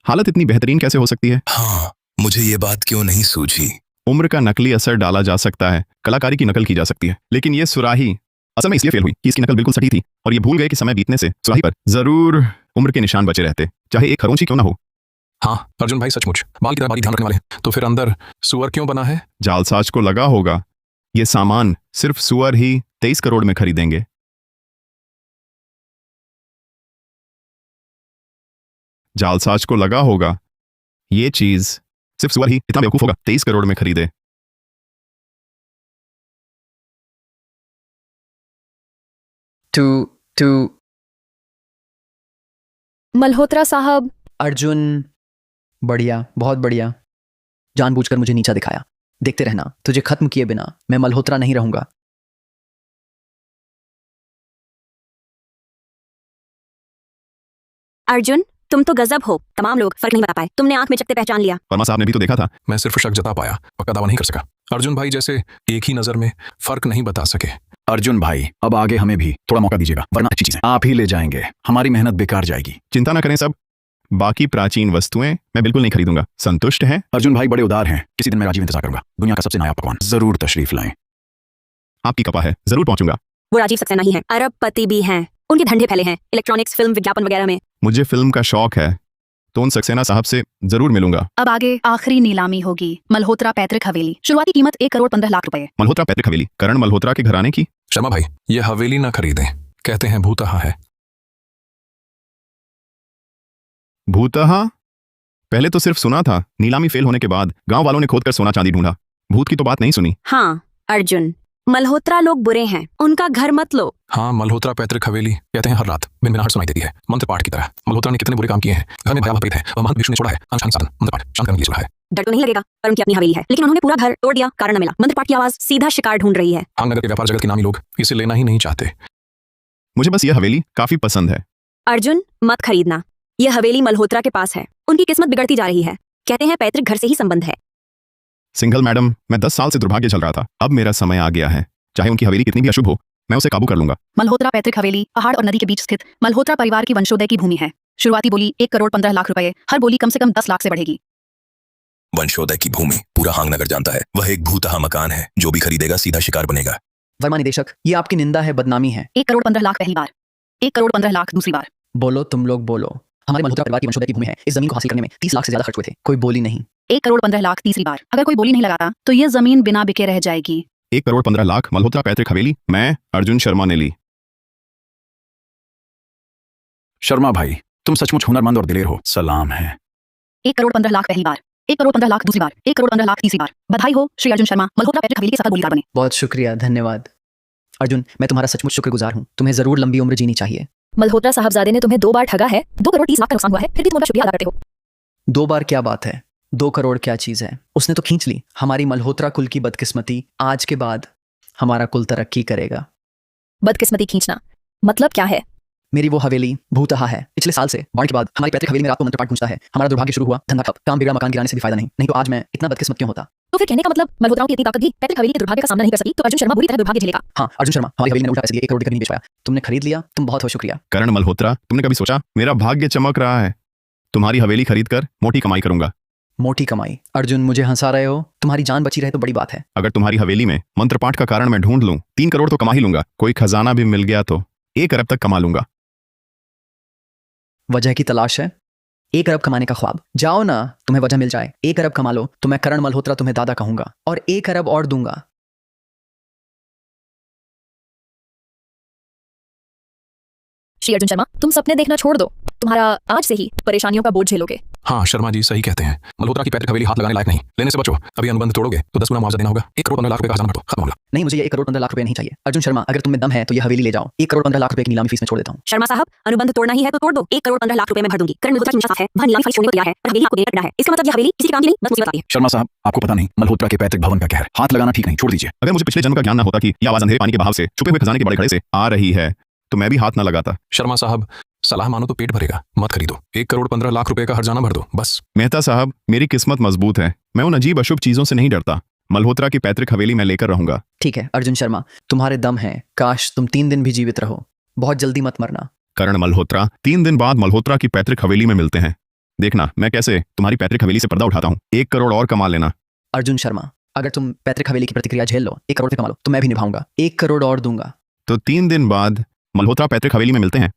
हालत इतनी बेहतरीन कैसे हो सकती है? हाँ, मुझे ये बात क्यों नहीं सूझी? उम्र का नकली असर डाला जा सकता है, कलाकारी की नकल की जा सकती है, लेकिन ये सुराही असल में इसलिए फेल हुई कि इसकी नकल बिल्कुल सही थी, और ये भूल गए कि समय बीतने से सुराही पर जरूर उम्र के निशान बचे रहते, चाहे एक खरोंच ही क्यों ना हो। हाँ अर्जुन भाई, सचमुच बाल की तरह बारीक ध्यान रखने वाले हैं। तो फिर अंदर सुअर क्यों बना है? जालसाज को लगा होगा ये सामान सिर्फ सुअर ही 23 करोड़ में खरीदेंगे। जालसाज को लगा होगा ये चीज सिर्फ सुअर ही इतना बेवकूफ होगा 23 करोड़ में खरीदे। टू मल्होत्रा साहब। अर्जुन, बढ़िया, बहुत बढ़िया। जानबूझकर मुझे नीचा दिखाया। देखते रहना, तुझे खत्म किए बिना मैं मल्होत्रा नहीं रहूंगा। अर्जुन, तुम तो गजब हो। तमाम लोग फर्क नहीं बता पाए, तुमने आंख में चकते पहचान लिया। वर्मा साहब ने भी तो देखा था। मैं सिर्फ शक जता पाया, पक्का दावा नहीं कर सका। अर्जुन भाई जैसे एक ही नजर में फर्क नहीं बता सके। अर्जुन भाई, अब आगे हमें भी थोड़ा मौका दीजिएगा, वरना अच्छी चीजें आप ही ले जाएंगे, हमारी मेहनत बेकार जाएगी। चिंता ना करें सब, बाकी प्राचीन वस्तुएं मैं बिल्कुल नहीं खरीदूंगा। संतुष्ट हैं? अर्जुन भाई बड़े उदार हैं, किसी दिन मैं राजीव इंतजार करूंगा। दुनिया का सबसे नया पकवान जरूर तशरीफ लाएं। आपकी कृपा है, जरूर पहुंचूंगा। वो राजीव सक्सेना ही हैं, अरबपति भी हैं, उनके धंधे फैले हैं इलेक्ट्रॉनिक्स, फिल्म, विज्ञापन वगैरह में। मुझे फिल्म का शौक है, तो उन सक्सेना साहब से जरूर मिलूंगा। अब आगे आखिरी नीलामी होगी। मल्होत्रा पैतृक हवेली, शुरुआती कीमत 1 करोड़ 15 लाख रुपए। मल्होत्रा पैतृक हवेली, करण मल्होत्रा के घराने की। शर्मा भाई, ये हवेली ना खरीदें, कहते हैं भूतहा है। भूतहा? पहले तो सिर्फ सुना था, नीलामी फेल होने के बाद गांव वालों ने खोदकर सोना चांदी ढूंढा। भूत की तो बात नहीं सुनी। हाँ अर्जुन, मल्होत्रा लोग बुरे हैं, उनका घर मत लो। हाँ, मल्होत्रा पैतृक हवेली कहते हैं हर रात बिन बिनाहट सुनाई देती है, मंत्र पाठ की तरह। मल्होत्रा ने कितने बुरे काम किए हैं, घर में भयावह प्रेत है, वह महंत विष्णु ने छोड़ा है अनुष्ठान साधन मंत्र पाठ शांत करने के लिए छोड़ा है। डर तो नहीं लगेगा, पर उनकी अपनी हवेली है, लेकिन उन्होंने पूरा घर तोड़ दिया, कारण न मिला। मंत्र पाठ की आवाज सीधा शिकार ढूंढ रही है। हांग नगर के व्यापार जगत के नामी लोग इसे लेना ही नहीं चाहते। मुझे बस यह हवेली काफी पसंद है। अर्जुन मत खरीदना, यह हवेली मल्होत्रा के पास है। उनकी किस्मत बिगड़ती जा रही है। कहते हैं पैतृक घर से ही संबंध है। सिंघल मैडम, मैं 10 साल से दुर्भाग्य चल रहा था, अब मेरा समय आ गया है। चाहे उनकी हवेली कितनी भी अशुभ हो, मैं उसे काबू कर लूंगा। मल्होत्रा पैतृक हवेली पहाड़ और नदी के बीच स्थित मल्होत्रा परिवार की वंशोदय की भूमि है। शुरुआती बोली 1,15,00,000 रुपए, हर बोली कम से कम 10 लाख से बढ़ेगी। वंशोदय की भूमि पूरा हांगनगर जानता है। वह एक भूतहा मकान है, जो भी खरीदेगा सीधा शिकार बनेगा। वर्मा निदेशक, ये आपकी निंदा है, बदनामी है। 1,15,00,000 पहली बार, 1,15,00,000 दूसरी बार। बोलो तुम लोग बोलो। हमारे मल्होत्रा परिवार की वंशोदय की भूमि है। इस जमीन को हासिल करने में 30 लाख से ज्यादा खर्च हुए थे, कोई बोली नहीं। 1,15,00,000 तीसरी बार। अगर कोई बोली नहीं लगाता तो ये जमीन बिना बिके रह जाएगी। 1,15,00,000 मल्होत्रा पैतृक हवेली, मैं अर्जुन शर्मा ने ली। शर्मा भाई, तुम सचमुच हुनरमंद और दिलेर हो, सलाम है। 1,15,00,000 पहली बार, 1,15,00,000 दूसरी बार, 1,15,00,000 तीसरी बार। बधाई हो श्री अर्जुन शर्मा, मल्होत्रा पैतृक हवेली के सफल बोलीदार बने। बहुत शुक्रिया, धन्यवाद। अर्जुन, मैं तुम्हारा सचमुच शुक्रगुजार हूँ। तुम्हें जरूर लंबी उम्र जीनी चाहिए। मल्होत्रा साहबजादे ने तुम्हें 2 बार ठगा है, 2,30,00,000 का नुकसान हुआ है, फिर भी तुम उनका शुक्रिया अदा करते हो। 2 बार क्या बात है? 2 करोड़ क्या चीज है? उसने तो खींच ली। हमारी मल्होत्रा कुल की बदकिस्मती, आज के बाद हमारा कुल तरक्की करेगा। बदकिस्मती खींचना मतलब क्या है? मेरी वो हवेली भूतहा है। पिछले साल से बाढ़ के बाद हमारी पैतृक हवेली में रात को मंत्रपाठ गूंजता है। हमारा दुर्भाग्य शुरू हुआ, धंधा ठप, काम बिगड़ा, मकान गिराने से भी फायदा नहीं तो आज मैं इतना बदकिस्मत क्यों होता? तो फिर कहने का मतलब मल्होत्राओं की इतनी ताकत भी पैतृक हवेली के दुर्भाग्य का सामना नहीं कर सकी, तो अर्जुन शर्मा बुरी तरह दुर्भाग्य झेलेगा। हाँ, अर्जुन शर्मा, हमारी हवेली ने उल्टा पैसे दिए, 1 करोड़ का नहीं बेच पाया। तुमने खरीद लिया, तुम बहुत हो, शुक्रिया। करण मल्होत्रा, तुमने कभी सोचा मेरा भाग्य चमक रहा है, तुम्हारी हवेली खरीद कर मोटी कमाई करूंगा। मोटी कमाई? अर्जुन, मुझे हंसा रहे हो? तुम्हारी जान बची रहे तो बड़ी बात है। अगर तुम्हारी हवेली में मंत्रपाठ का कारण मैं ढूंढ लूं, 3 करोड़ तो कमा ही लूंगा। कोई खजाना भी मिल गया तो 1 अरब तक कमा लूंगा। वजह की तलाश है? 1 अरब कमाने का ख्वाब? जाओ ना, तुम्हें वजह मिल जाए। 1 अरब कमा लो तो मैं करण मल्होत्रा तुम्हें दादा कहूंगा और 1 अरब और दूंगा। श्री अर्जुन शर्मा, तुम सपने देखना छोड़ दो, तुम्हारा आज से ही परेशानियों का बोझ झेलोगे। हाँ शर्मा जी सही कहते हैं, मल्होत्रा की पैतृक हवेली हाथ लगाने लायक नहीं, लेने से बचो। अभी अनुबंध तोड़ोगे तो 10 गुना मुआवजा देना होगा। 1,15,00,000 रुपए का खजाना भर दो, खत्म मामला। नहीं, मुझे ये 1,15,00,000 रुपए नहीं चाहिए। अर्जुन शर्मा, अगर तुम्हें दम है तो ये हवेली ले जाओ। 1,15,00,000 रुपए की नीलामी फीस में छोड़ देता हूँ। शर्मा साहब, अनुबंध तोड़ना ही है तो तोड़ दो। 1,15,00,000 रुपए में भर दूंगी। करण मल्होत्रा की निशा साफ है, वह नीलामी फीस छोड़ने को तैयार है, पर हवेली आपको देने का डर है। इसका मतलब ये हवेली किसी काम की नहीं, बस मुसीबत आती है। शर्मा साहब, आपको पता नहीं मल्होत्रा के पैतृक भवन का कहर, हाथ लगाना ठीक नहीं, छोड़ दीजिए। अगर मुझे पिछले जन्म का ज्ञान ना होता कि ये आवाज अंधेरे पानी के बहाव से, छुपे हुए खजाने के बड़े खड़े से आ रही है, तो मैं भी हाथ ना लगाता। शर्मा साहब, सलाह मानो तो पेट भरेगा, मत खरीदो। 1,15,00,000 रुपए का हर्जाना भर दो बस। मेहता साहब, मेरी किस्मत मजबूत है, मैं उन अजीब अशुभ चीजों से नहीं डरता। मल्होत्रा की पैतृक हवेली मैं लेकर रहूंगा। ठीक है अर्जुन शर्मा, तुम्हारे दम है, काश तुम 3 दिन भी जीवित रहो। बहुत जल्दी मत मरना। करण मल्होत्रा, 3 दिन बाद मल्होत्रा की पैतृक हवेली में मिलते हैं। देखना मैं कैसे तुम्हारी पैतृक हवेली से पर्दा उठाता हूँ। 1 करोड़ और कमा लेना। अर्जुन शर्मा, अगर तुम पैतृक हवेली की प्रतिक्रिया झेल लो, 1 करोड़ पे कमा लो, तो मैं भी निभाऊंगा। 1 करोड़ और दूंगा। तो 3 दिन बाद मल्होत्रा पैतृक हवेली में मिलते हैं।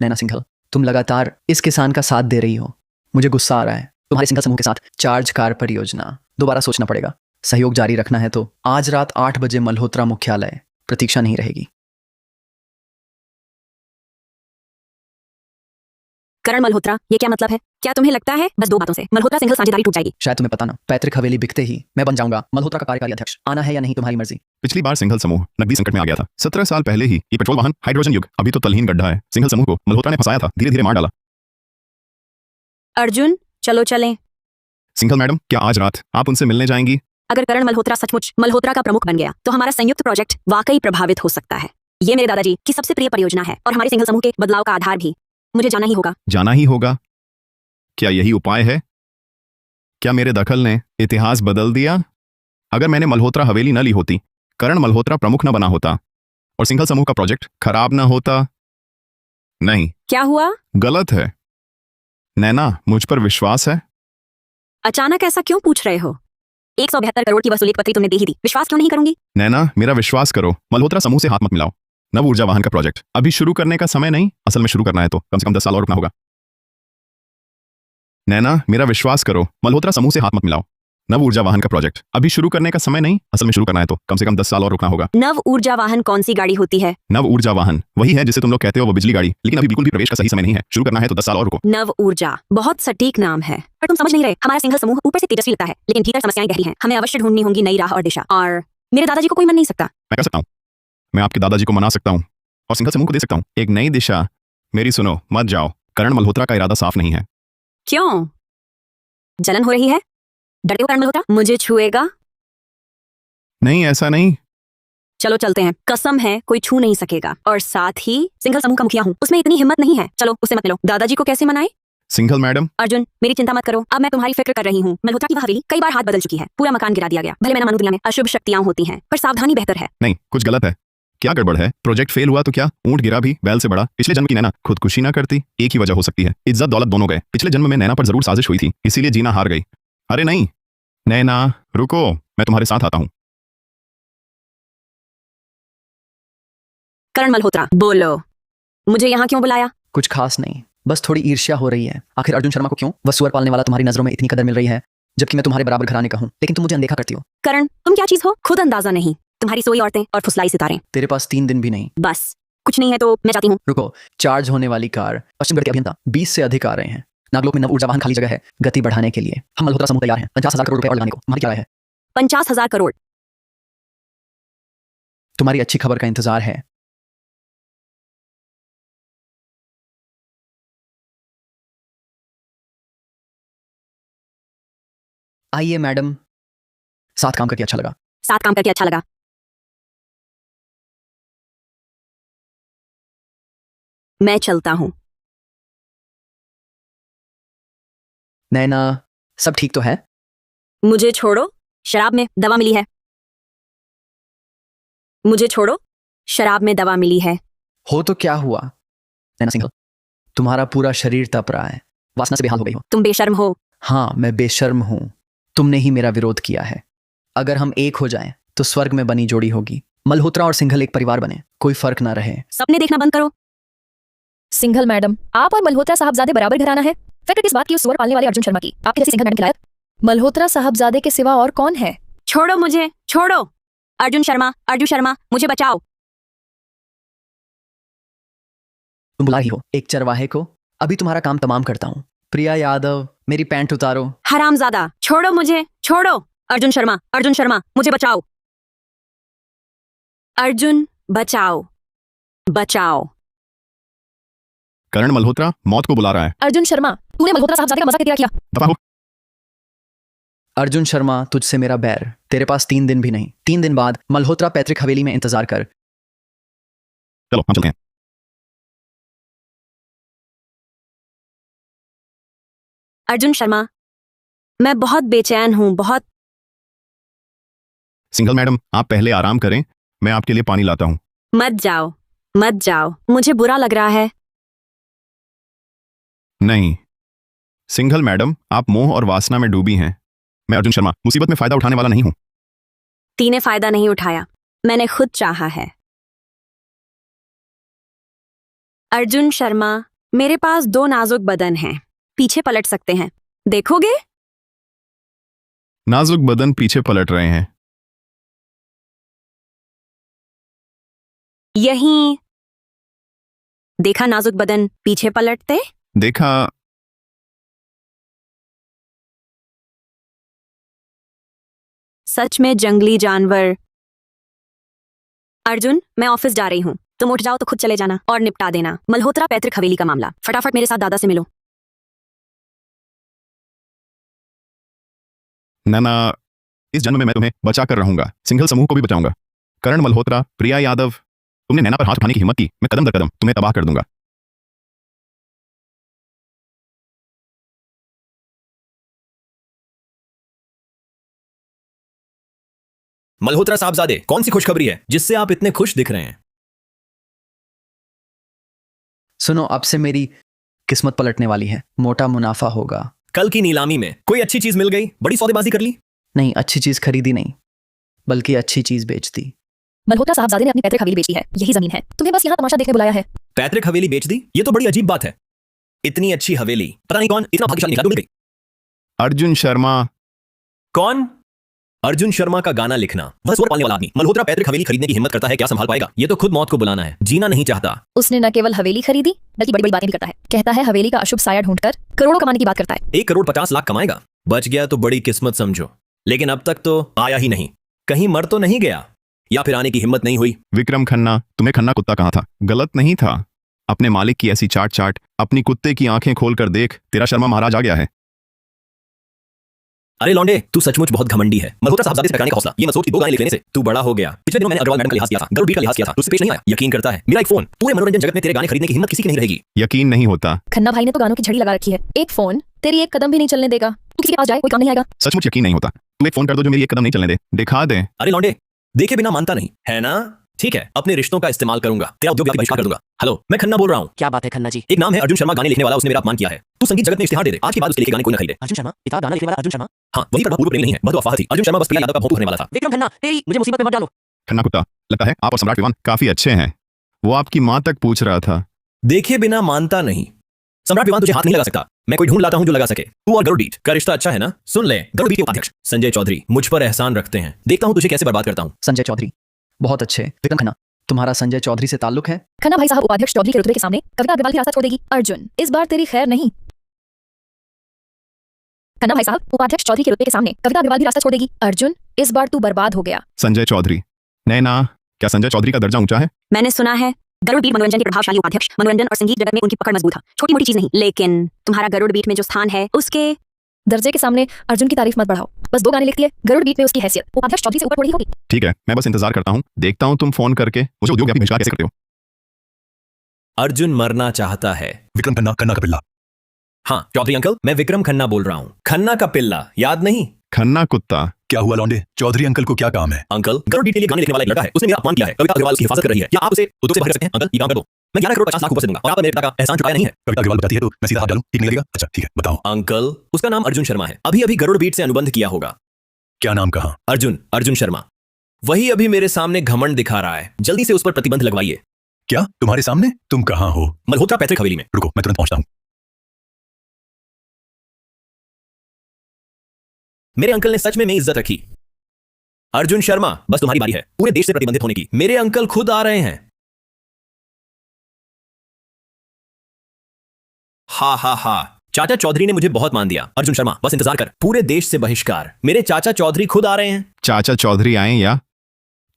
नैना सिंघल, तुम लगातार इस किसान का साथ दे रही हो, मुझे गुस्सा आ रहा है। तुम्हारे सिंघल समूह के साथ चार्ज कार परियोजना, दोबारा सोचना पड़ेगा। सहयोग जारी रखना है तो आज रात 8 बजे मल्होत्रा मुख्यालय, प्रतीक्षा नहीं रहेगी। करण मल्होत्रा, ये क्या मतलब है? क्या तुम्हें लगता है बस 2 बातों से मल्होत्रा सिंघल साझेदारी टूट जाएगी? शायद तुम्हें पता ना, पैतृक हवेली बिकते ही मैं बन जाऊंगा मल्होत्रा का कार्यकारी अध्यक्ष। आना है या नहीं तुम्हारी मर्जी। पिछली बार सिंघल समूह नकदी संकट में आ गया था। 17 साल पहले ही ये पेट्रोल वाहन हाइड्रोजन युग, अभी तो तलहीन गड्ढा है। सिंघल समूह को मल्होत्रा ने फंसाया था, धीरे धीरे मार डाला। अर्जुन, चलो चलें। सिंघल मैडम, क्या आज रात आप उनसे मिलने जाएंगी? अगर करण मल्होत्रा सचमुच मल्होत्रा का प्रमुख बन गया तो हमारा संयुक्त प्रोजेक्ट वाकई प्रभावित हो सकता है। ये मेरे दादाजी की सबसे प्रिय परियोजना है और हमारे सिंघल समूह के बदलाव का आधार भी। मुझे जाना ही होगा। जाना ही होगा? क्या यही उपाय है? क्या मेरे दखल ने इतिहास बदल दिया? अगर मैंने मल्होत्रा हवेली न ली होती, करण मल्होत्रा प्रमुख न बना होता और सिंघल समूह का प्रोजेक्ट खराब न होता? नहीं। क्या हुआ? गलत है। नैना, मुझ पर विश्वास है? अचानक ऐसा क्यों पूछ रहे हो? 172 करोड़ की वसूली पत्री तुमने दे ही दी, विश्वास क्यों नहीं करूंगी? नैना, मेरा विश्वास करो, मल्होत्रा समूह से हाथ मत मिलाओ। नव ऊर्जा वाहन का प्रोजेक्ट अभी शुरू करने का समय नहीं, असल में शुरू करना है तो कम से कम 10 साल और रुकना होगा। नैना, मेरा विश्वास करो, मल्होत्रा समूह से हाथ मत मिलाओ। नव ऊर्जा वाहन का प्रोजेक्ट अभी शुरू करने का समय नहीं, असल में शुरू करना है तो कम से कम 10 साल और रुकना होगा। नव ऊर्जा वाहन कौन सी गाड़ी होती है? नव ऊर्जा वाहन वही है जिसे तुम लोग कहते हो वो बिजली गाड़ी, लेकिन अभी बिल्कुल भी प्रवेश का सही समय नहीं है। शुरू करना है तो 10 साल और रुको। नव ऊर्जा बहुत सटीक नाम है, पर तुम समझ नहीं रहे। हमारा सिंघल समूह ऊपर से तेजस्वी लगता है, लेकिन भीतर समस्याएं गहरी हैं। हमें अवश्य ढूंढनी होंगी नई राह और दिशा, और मेरे दादाजी को कोई मन नहीं सकता। मैं कर सकता हूँ, मैं आपके दादाजी को मना सकता हूँ और सिंघल समूह को दे सकता हूँ एक नई दिशा। मेरी सुनो, मत जाओ। करण मल्होत्रा का इरादा साफ नहीं है। क्यों? जलन हो रही है? डरते हो करण मल्होत्रा मुझे छुएगा? नहीं, ऐसा नहीं। चलो चलते हैं, कसम है कोई छू नहीं सकेगा। और साथ ही सिंघल समूह का मुखिया हूँ, उसमें इतनी हिम्मत नहीं है। चलो उससे मत मिलो। दादाजी को कैसे मनाए? सिंघल मैडम, अर्जुन मेरी चिंता मत करो, अब मैं तुम्हारी फिक्र कर रही हूँ। मल्होत्रा की वह हवेली कई बार हाथ बदल चुकी है, पूरा मकान गिरा दिया गया। भले मैं ना मानूं दुनिया में अशुभ शक्तियां होती हैं, पर सावधानी बेहतर है। नहीं, कुछ गलत है। क्या गड़बड़ है? प्रोजेक्ट फेल हुआ तो क्या ऊंट गिरा भी बैल से बड़ा? पिछले जन्म की नैना खुदकुशी ना करती, एक ही वजह हो सकती है, इज्जत दौलत दोनों गए। पिछले जन्म में नैना पर जरूर साजिश हुई थी, इसीलिए जीना हार गई। अरे नहीं नैना, रुको, मैं तुम्हारे साथ आता हूँ। करण मल्होत्रा, बोलो, मुझे यहाँ क्यों बुलाया? कुछ खास नहीं, बस थोड़ी ईर्ष्या हो रही है। आखिर अर्जुन शर्मा को क्यों? वह सुअर पालने वाला तुम्हारी नजरों में इतनी कदर मिल रही है, जबकि मैं तुम्हारे बराबर घराने का हूँ, लेकिन तुम मुझे अनदेखा करती हो। करण, तुम क्या चीज हो? खुद अंदाजा नहीं। तुम्हारी सोई औरतें और फुसलाई सितारे। तेरे पास 3 दिन भी नहीं। बस कुछ नहीं है तो मैं चाहती हूँ। रुको, चार्ज होने वाली कार, पश्चिमगढ़ के अभियंता 20 से अधिक आ रहे हैं। नागलोक में नव ऊर्जा वाहन खाली जगह है, गति बढ़ाने के लिए हम मल्होत्रा समूह तैयार हैं 50,000 करोड़ रुपए और लगाने को। हमारी क्या राय है? 50,000 करोड़? तुम्हारी अच्छी खबर का इंतजार है। आइए मैडम, साथ काम करके अच्छा लगा। साथ काम करके अच्छा लगा। मैं चलता हूँ। नैना, सब ठीक तो है? मुझे छोड़ो, शराब में दवा मिली है। मुझे छोड़ो, शराब में दवा मिली है। हो तो क्या हुआ? नैना सिंघल, तुम्हारा पूरा शरीर तप रहा है, वासना से बेहाल हो गई हो। तुम बेशर्म हो। हाँ, मैं बेशर्म हूं। तुमने ही मेरा विरोध किया है। अगर हम एक हो जाएं तो स्वर्ग में बनी जोड़ी होगी। मल्होत्रा और सिंघल एक परिवार बने, कोई फर्क ना रहे। सपने देखना बंद करो। सिंघल मैडम, आप और मल्होत्रा साहबजादे बराबर घराना है। फिक्र किस बात की उस सुअर पालने वाले अर्जुन शर्मा की? आपके जैसी सिंघल मैडम के लायक मल्होत्रा साहबजादे के सिवा और कौन है? छोड़ो मुझे, छोड़ो। अर्जुन शर्मा, मुझे बचाओ। तुम बुला ही हो एक चरवाहे को। अभी तुम्हारा काम तमाम करता हूँ। प्रिया यादव, मेरी पैंट उतारो। हरामजादा, छोड़ो मुझे, छोड़ो। अर्जुन शर्मा, मुझे बचाओ। अर्जुन, बचाओ, बचाओ। करण मल्होत्रा मौत को बुला रहा है। अर्जुन शर्मा, तूने मल्होत्रा साहबजादे का मजाक तेरा किया। दफा हो। अर्जुन शर्मा, तुझसे मेरा बैर। तेरे पास 3 दिन भी नहीं। 3 दिन बाद मल्होत्रा पैतृक हवेली में इंतजार कर। चलो हम चलते हैं। अर्जुन शर्मा, मैं बहुत बेचैन हूँ, बहुत। सिंघल मैडम, आप पहले आराम करें, मैं आपके लिए पानी लाता हूँ। मत जाओ, मत जाओ, मुझे बुरा लग रहा है। नहीं सिंघल मैडम, आप मोह और वासना में डूबी हैं। मैं अर्जुन शर्मा मुसीबत में फायदा उठाने वाला नहीं हूं। तूने फायदा नहीं उठाया, मैंने खुद चाहा है। अर्जुन शर्मा, मेरे पास 2 नाजुक बदन हैं, पीछे पलट सकते हैं, देखोगे? नाजुक बदन पीछे पलट रहे हैं। यहीं देखा नाजुक बदन पीछे पलटते? देखा। सच में जंगली जानवर। अर्जुन, मैं ऑफिस जा रही हूँ, तुम उठ जाओ तो खुद चले जाना और निपटा देना मल्होत्रा पैतृक हवेली का मामला। फटाफट मेरे साथ दादा से मिलो। ना, इस जन्म में मैं तुम्हें बचा कर रहूंगा, सिंघल समूह को भी बचाऊंगा। करण मल्होत्रा, प्रिया यादव, तुमने नैना पर हाथ उठाने की हिम्मत की, मैं कदम दर कदम तुम्हें तबाह कर दूंगा। मल्होत्रा साहबजादे, कौन सी खुशखबरी है जिससे आप इतने खुश दिख रहे हैं? सुनो, अब से मेरी किस्मत पलटने वाली है, मोटा मुनाफा होगा। कल की नीलामी में कोई अच्छी चीज मिल गई, बड़ी सौदेबाजी कर ली? नहीं, अच्छी चीज खरीदी नहीं, बल्कि अच्छी चीज बेच दी। मल्होत्रा साहबजादे ने अपनी पैतृक हवेली बेची है, यही जमीन है, तुम्हें बस यहाँ तमाशा देखने बुलाया है। पैतृक हवेली बेच दी? ये तो बड़ी अजीब बात है। इतनी अच्छी हवेली, पता नहीं कौन इतना भाग्यशाली निकला, मिल गई। अर्जुन शर्मा। कौन? अर्जुन शर्मा का गाना लिखना, वह सुअर पालने वाला आदमी मल्होत्रा पैतृक हवेली खरीदने की हिम्मत करता है, क्या संभाल पाएगा? ये तो खुद मौत को बुलाना है, जीना नहीं चाहता। उसने न केवल हवेली खरीदी बल्कि बड़ी बड़ी बातें भी करता है। कहता है हवेली का अशुभ साया ढूंढकर करोड़ों कमाने की बात करता है। 1 करोड़ 50 लाख कमाएगा। बच गया तो बड़ी किस्मत समझो, लेकिन अब तक तो आया ही नहीं। कहीं मर तो नहीं गया, या फिर आने की हिम्मत नहीं हुई? विक्रम खन्ना, तुम्हें खन्ना कुत्ता कहा था, गलत नहीं था। अपने मालिक की ऐसी चाट चाट, अपनी कुत्ते की आंखें खोल कर देख, तेरा शर्मा महाराज आ गया है। अरे लौंडे, तू सचमुच बहुत घमंडी है। मल्होत्रा साहबजादे से टकराने का हौसला, ये मत सोच कि 2 गाने लिख लेने से तू बड़ा हो गया। पिछले दिनों मैंने अग्रवाल मैडम का लिहाज किया था, गरुड़ बीट का लिहाज किया था, तुझसे पेश नहीं आया। यकीन करता है मेरा एक फोन, पूरे मनोरंजन जगत में तेरे गाने खरीदने की हिम्मत किसी की नहीं रहेगी। यकीन नहीं होता। खन्ना भाई ने तो गानों की झड़ी लगा रखी है। एक फोन तेरी एक कदम भी नहीं चलने देगा। तू किसी के पास जाए कोई काम नहीं आएगा। सचमुच यकीन नहीं होता। तू एक फोन कर दो जो मेरी एक कदम नहीं चलने दे, दिखा दे। अरे लौंडे, देखे बिना मानता नहीं है ना? ठीक है, अपने रिश्तों का इस्तेमाल करूंगा, तेरा उद्योग व्यापी बहिष्कार कर दूंगा। हेलो, मैं खन्ना बोल रहा हूँ। क्या बात है खन्ना जी? एक नाम है अर्जुन शर्मा, गाने लिखने वाला, उसने मेरा अपमान किया है। तू संगीत जगत में इश्तिहार दे दे, आज के बाद उसके लिखे गाने कोई न खरीदे। अर्जुन शर्मा पिता गाना लिखने वाला अर्जुन शर्मा? हाँ, वही प्रभा पूर्व प्रेमी नहीं है, बहुत अफवाह थी। अर्जुन शर्मा बस प्रिया यादव का भोंपू होने वाला था। विक्रम खन्ना, तेरी मुझे मुसीबत में मत डालो। खन्ना कुत्ता, लगता है आप और सम्राट विवान काफी अच्छे हैं। वो आपकी माँ तक पूछ रहा था। देखे बिना मानता नहीं। सम्राट विवान तुझे हाथ नहीं लगा सकता, मैं कोई ढूंढ लाता हूं जो लगा सके। तू और गरुड़ बीट का रिश्ता अच्छा है ना? सुन ले, गरुड़ बीट के उपाध्यक्ष संजय चौधरी मुझ पर एहसान रखते हैं, देखता हूं तुझे कैसे बर्बाद करता हूं। संजय चौधरी बहुत अच्छे। विक्रम खन्ना, तुम्हारा संजय चौधरी से ताल्लुक है? खन्ना भाई साहब उपाध्यक्ष चौधरी के रुतबे के सामने कविता अग्रवाल की रास्ता छोड़ देगी। अर्जुन, इस बार तेरी खैर नहीं। खन्ना भाई साहब उपाध्यक्ष चौधरी के रुतबे के सामने कविता अग्रवाल भी रास्ता छोड़ देगी। अर्जुन, इस बार तू बर्बाद हो गया। संजय चौधरी, नैना, क्या संजय चौधरी का दर्जा ऊंचा है? मैंने सुना है गरुड़ बीट मनोरंजन के प्रभावशाली उपाध्यक्ष, मनोरंजन और संगीत जगत में उनकी पकड़ मजबूत है, छोटी मोटी चीज नहीं। लेकिन तुम्हारा गरुड़ बीट में जो स्थान है उसके दर्जे के सामने अर्जुन की तारीफ मत बढ़ाओ। बस 2 गाने लिखती है, गरुड़ बीट में उसकी हैसियत उपाध्यक्ष चौधरी से ऊपर थोड़ी होगी। ठीक है, मैं बस इंतजार करता हूँ, देखता हूँ तुम फोन करके मुझे उद्योग व्यापी बहिष्कार कैसे करते हो। अर्जुन मरना चाहता है। विक्रम खन्ना, खन्ना का पिल्ला। हाँ चौधरी अंकल, मैं विक्रम खन्ना बोल रहा हूँ। खन्ना का पिल्ला याद नहीं? खन्ना कुत्ता। क्या हुआ लौंडे? चौधरी अंकल को क्या काम है? अंकल, गरुड़ बीट के लिए गाने लिखने वाला एक लड़का है, उसने मेरा अपमान किया है। कविता अग्रवाल उसकी हिफाजत कर रही है, क्या आप उसे उद्योग से बाहर कर सकते हैं? अंकल, ये काम कर दो, मैं 11 करोड़ 50 लाख ऊपर से दूंगा और आप मेरे पिता का एहसान चुकाया नहीं है। कविता अग्रवाल बताती है तो मैं सीधा हाथ डालूं, ठीक नहीं लगेगा? अच्छा ठीक है, बताओ। अंकल, उसका नाम अर्जुन शर्मा है, अभी अभी गरुड़ बीट से अनुबंध किया होगा। क्या नाम कहा? अर्जुन शर्मा। वही अभी मेरे सामने घमंड दिखा रहा है, जल्दी से उस पर प्रतिबंध लगवाइए। क्या तुम्हारे सामने? तुम कहाँ हो? मल्होत्रा पैतृक हवेली में। रुको, मैं तुरंत पहुंचता हूँ। मेरे अंकल ने सच में मेरी इज्जत रखी। अर्जुन शर्मा, बस तुम्हारी बारी है पूरे देश से प्रतिबंधित होने की। मेरे अंकल खुद आ रहे हैं। हा हा हा, चाचा चौधरी ने मुझे बहुत मान दिया। अर्जुन शर्मा, बस इंतजार कर, पूरे देश से बहिष्कार। मेरे चाचा चौधरी खुद आ रहे हैं। चाचा चौधरी आए या